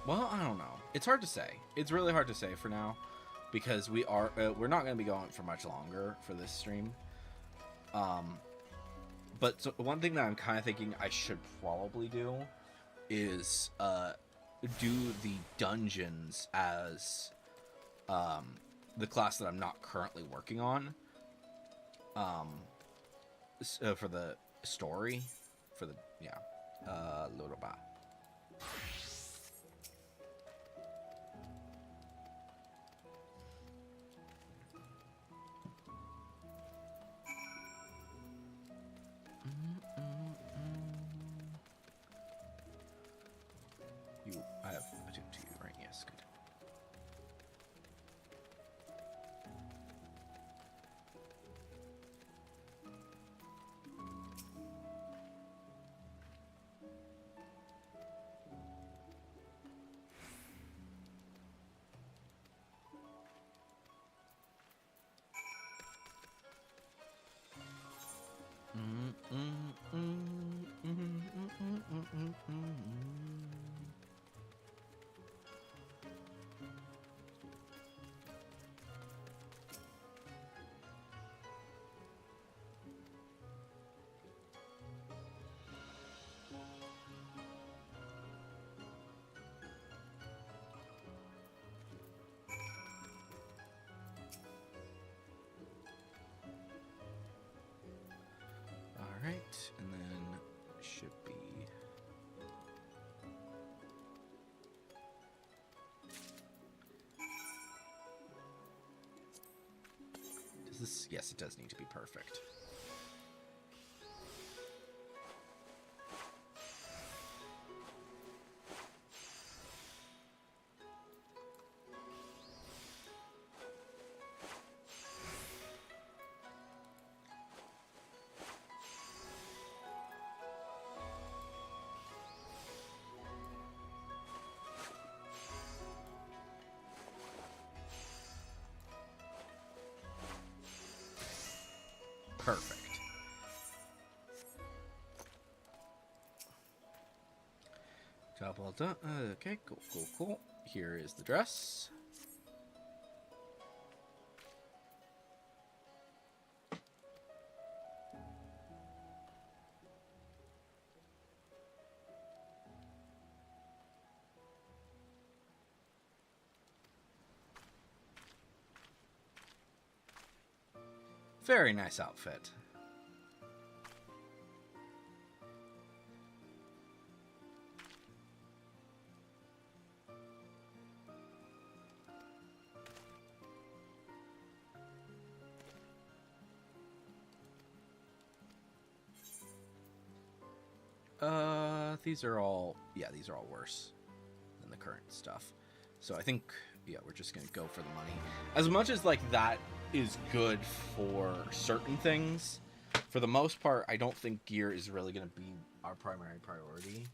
well, I don't know. It's hard to say. It's really hard to say for now, because we're not going to be going for much longer for this stream. But so one thing that I'm kind of thinking I should probably do is do the dungeons as the class that I'm not currently working on, for the story, for the Loroba. I have attuned to you, right? Yes, good. Alright, and then should be... Does this... Yes, it does need to be perfect. Perfect. Job well done. Okay, cool. Here is the dress. Very nice outfit. These are all worse than the current stuff. So I think, yeah, we're just gonna go for the money. As much as, like, that is good for certain things, for the most part, I don't think gear is really gonna be our primary priority,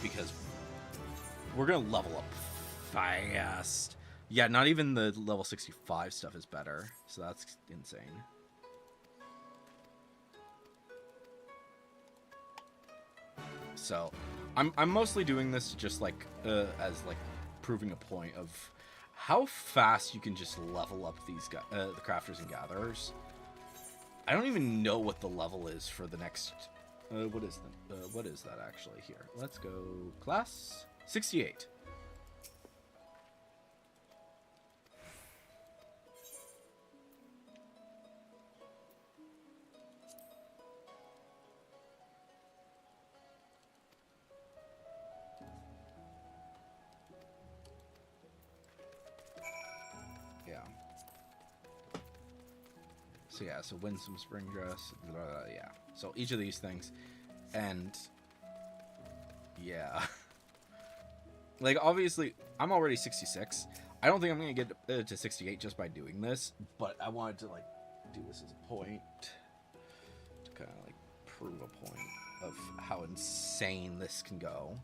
because we're gonna level up fast. Yeah, not even the level 65 stuff is better, so that's insane. So, I'm mostly doing this just like as like proving a point of how fast you can just level up these guys, the crafters and gatherers. I don't even know what the level is for the next. What is that actually here? Let's go class 68. So yeah, so winsome spring dress, blah, blah, blah, yeah. So each of these things, and yeah, like obviously I'm already 66. I don't think I'm gonna get to 68 just by doing this, but I wanted to like do this as a point to kind of like prove a point of how insane this can go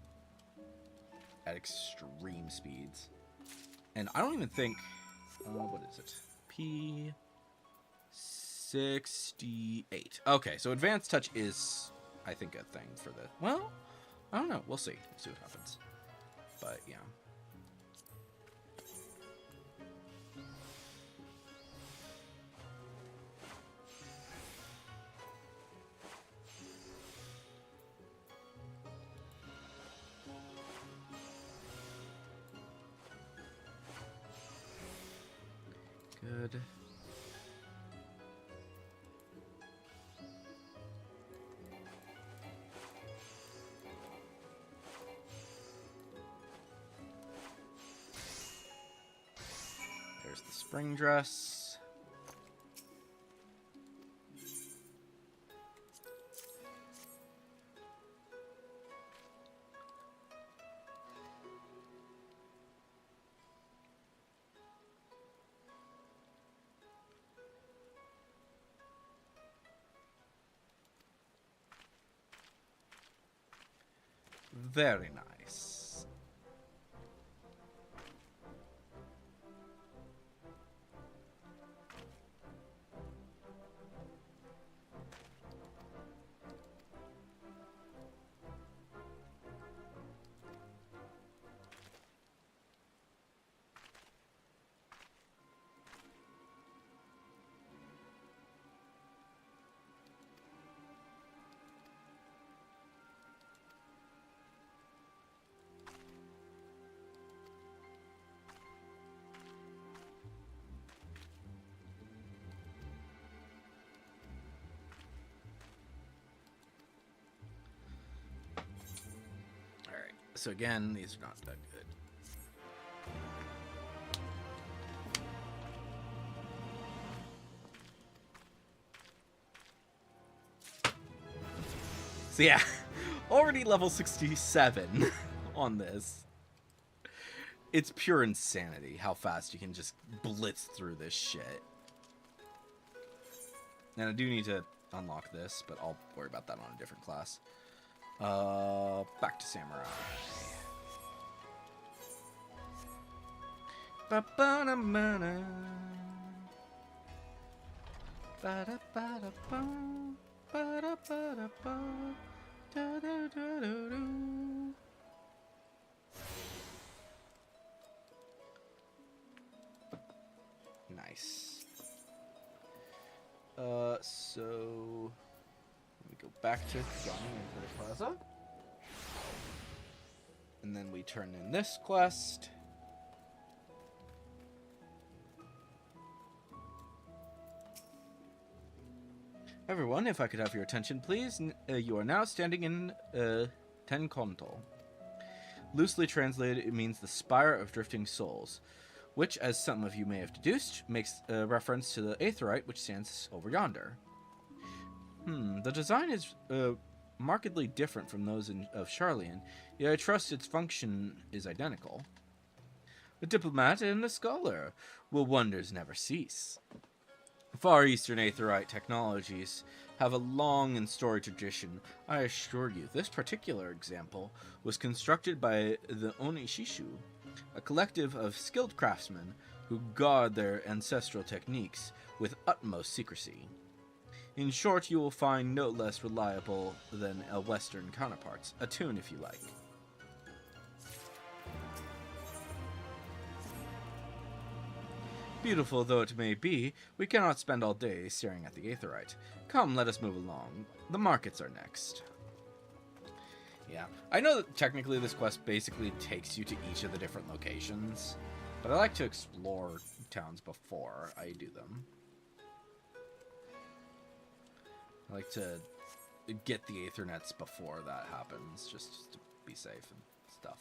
at extreme speeds. And I don't even think, what is it? P68. Okay, so advanced touch is I think, a thing for the... Well, I don't know. We'll see. We'll see what happens. But, yeah. Good. There's the spring dress. Very nice. Alright, so again, these are not that good. So yeah, already level 67 on this. It's pure insanity how fast you can just blitz through this shit. And I do need to unlock this, but I'll worry about that on a different class. Back to Samurai. Ba-ba-da-ba-da. Ba-da-ba-da-ba. Ba-da-ba-da-ba. Da-da-da-da-do. Nice. So we go back to Kugane Plaza. And then we turn in this quest. Everyone, if I could have your attention, please. You are now standing in Tenkonto. Loosely translated, it means the Spire of Drifting Souls, which, as some of you may have deduced, makes a reference to the Aetheryte which stands over yonder. The design is markedly different from those of Charlian, yet I trust its function is identical. A diplomat and a scholar, will wonders never cease? Far Eastern Aetheryte technologies have a long and storied tradition. I assure you, this particular example was constructed by the Onishishu, a collective of skilled craftsmen who guard their ancestral techniques with utmost secrecy. In short, you will find no less reliable than a Western counterparts. A tune if you like. Beautiful though it may be, we cannot spend all day staring at the Aetheryte. Come, let us move along. The markets are next. Yeah, I know that technically this quest basically takes you to each of the different locations, but I like to explore towns before I do them. I like to get the Aethernets before that happens, just to be safe and stuff.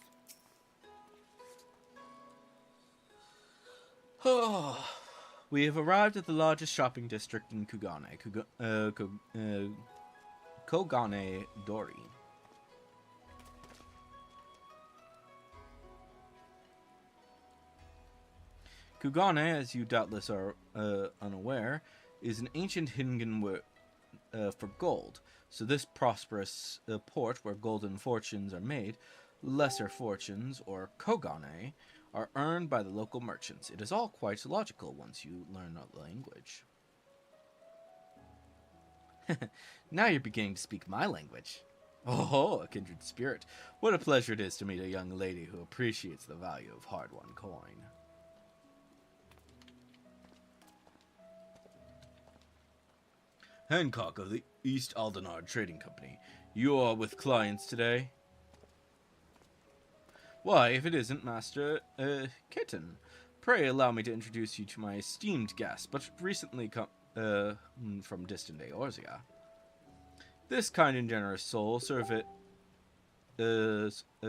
We have arrived at the largest shopping district in Kugane, Kogane Dori. Kugane, as you doubtless are unaware, is an ancient Hingan for gold, so this prosperous port where golden fortunes are made, lesser fortunes, or kogane, are earned by the local merchants. It is all quite logical once you learn the language. Now you're beginning to speak my language. Oh, a kindred spirit. What a pleasure it is to meet a young lady who appreciates the value of hard-won coin. Hancock of the East Aldenard Trading Company. You are with clients today? Why, if it isn't Master, Kitten. Pray allow me to introduce you to my esteemed guest, but recently come, from distant Eorzea. This kind and generous soul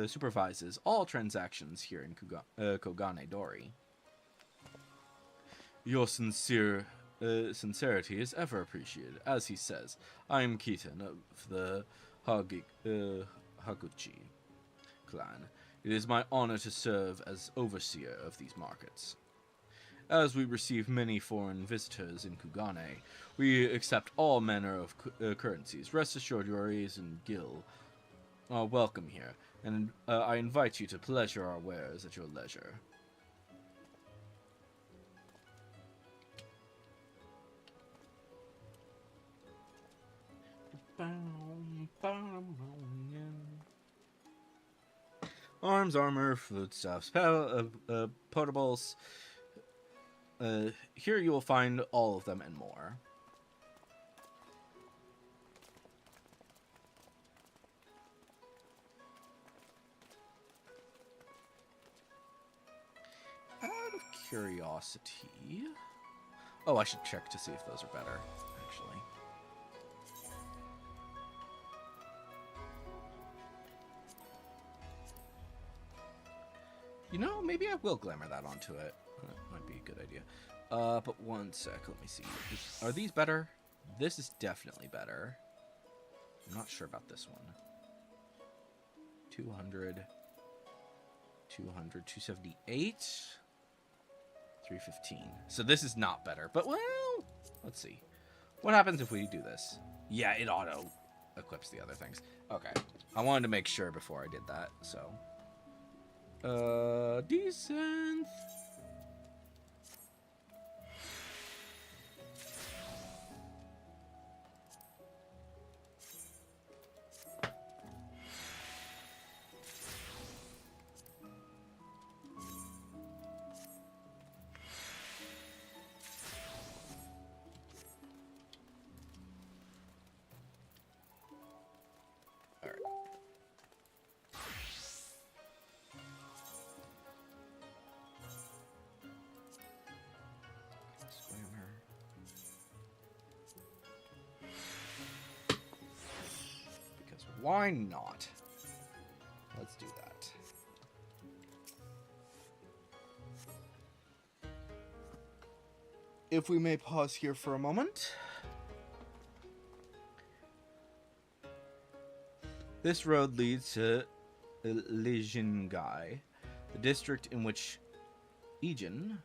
supervises all transactions here in Kogane Dori. Your sincerity is ever appreciated. As he says, I am Keaton of the Haguchi clan. It is my honor to serve as overseer of these markets. As we receive many foreign visitors in Kugane, we accept all manner of currencies. Rest assured your ears and Gil are welcome here, and I invite you to pleasure our wares at your leisure. Arms, armor, foodstuffs, potables. Here you will find all of them and more. Out of curiosity... Oh, I should check to see if those are better, actually. You know, maybe I will glamour that onto it. That might be a good idea. But one sec, let me see. Are these better? This is definitely better. I'm not sure about this one. 200, 278, 315. So this is not better, but well, let's see. What happens if we do this? Yeah, it auto equips the other things. Okay. I wanted to make sure before I did that, so. Decent. Why not? Let's do that. If we may pause here for a moment. This road leads to Lijingai, the district in which Ijin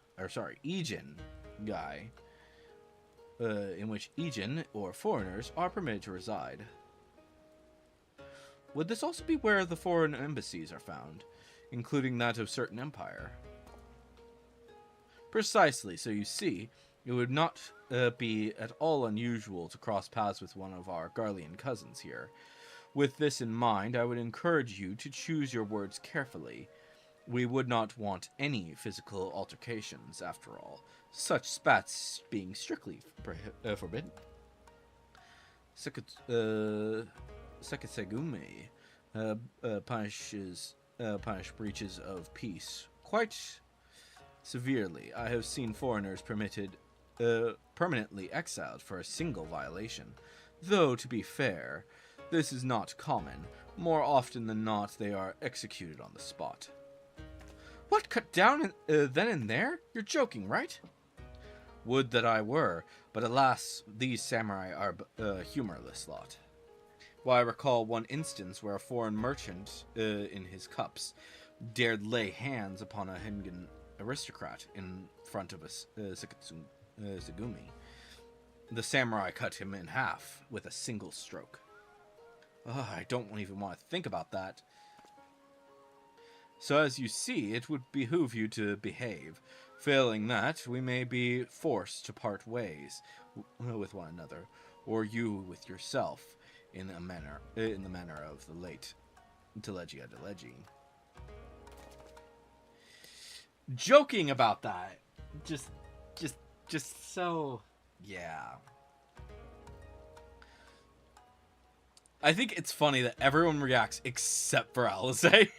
or foreigners are permitted to reside. Would this also be where the foreign embassies are found, including that of certain empire? Precisely, so you see, it would not be at all unusual to cross paths with one of our Garlean cousins here. With this in mind, I would encourage you to choose your words carefully. We would not want any physical altercations, after all, such spats being strictly forbidden. Sekisegumi punish breaches of peace quite severely. I have seen foreigners permanently exiled for a single violation. Though, to be fair, this is not common. More often than not, they are executed on the spot. What, cut down then and there? You're joking, right? Would that I were, but alas, these samurai are a humorless lot. Well, I recall one instance where a foreign merchant, in his cups, dared lay hands upon a Hengan aristocrat in front of a Sekisegumi. The samurai cut him in half with a single stroke. Oh, I don't even want to think about that. So as you see, it would behoove you to behave. Failing that, we may be forced to part ways with one another. or you with yourself in the manner of the late Telegia Delegi. Joking about that, just so, yeah. I think it's funny that everyone reacts except for Alisaie.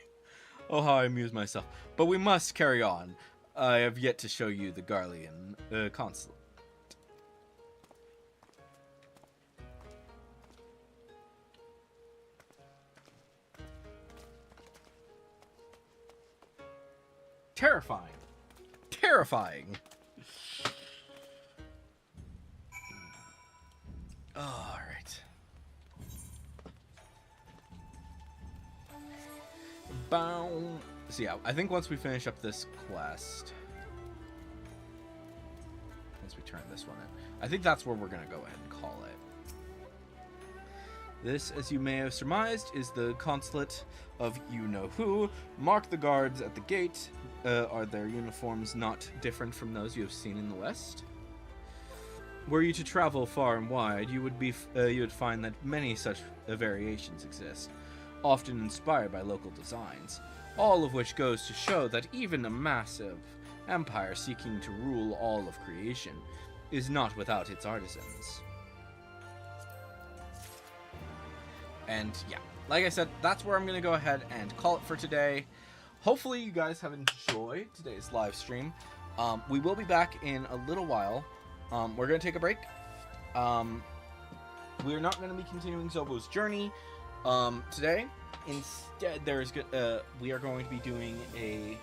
Oh, how I amuse myself. But we must carry on. I have yet to show you the Garlean consulate. Terrifying. Terrifying. All right. Bow. So yeah, I think once we finish up this quest, once we turn this one in, I think that's where we're gonna go ahead and call it. This, as you may have surmised, is the consulate of you-know-who. Mark the guards at the gate. Are their uniforms not different from those you have seen in the West? Were you to travel far and wide, you would find that many such variations exist, often inspired by local designs, all of which goes to show that even a massive empire seeking to rule all of creation is not without its artisans. And yeah, like I said, that's where I'm going to go ahead and call it for today. Hopefully you guys have enjoyed today's live stream. We will be back in a little while. We're going to take a break. We're not going to be continuing Zowo's journey today. Instead, we are going to be doing a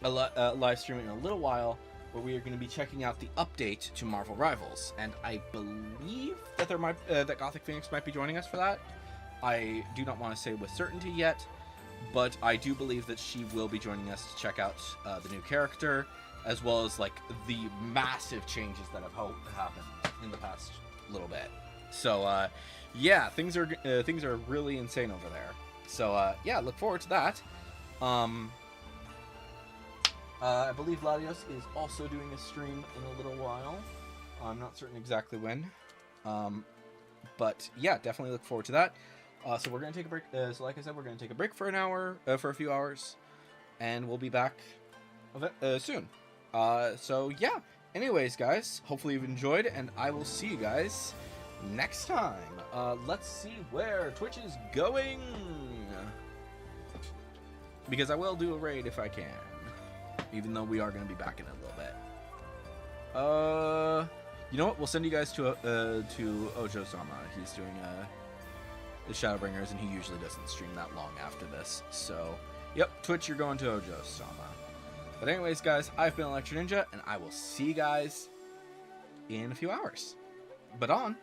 live stream in a little while, where we are going to be checking out the update to Marvel Rivals, and I believe that that Gothic Phoenix might be joining us for that. I do not want to say with certainty yet, but I do believe that she will be joining us to check out the new character, as well as like the massive changes that have happened in the past little bit. So yeah, things are really insane over there. So yeah, look forward to that. I believe Latios is also doing a stream in a little while. I'm not certain exactly when. But yeah, definitely look forward to that. So we're going to take a break. So like I said, we're going to take a break for an hour, for a few hours. And we'll be back soon. So yeah, anyways, guys, hopefully you've enjoyed, and I will see you guys next time. Let's see where Twitch is going. Because I will do a raid if I can. Even though we are going to be back in a little bit. You know what? We'll send you guys to Ojo-sama. He's doing the Shadowbringers, and he usually doesn't stream that long after this. So, yep, Twitch, you're going to Ojo-sama. But anyways, guys, I've been Electro Ninja, and I will see you guys in a few hours. But on.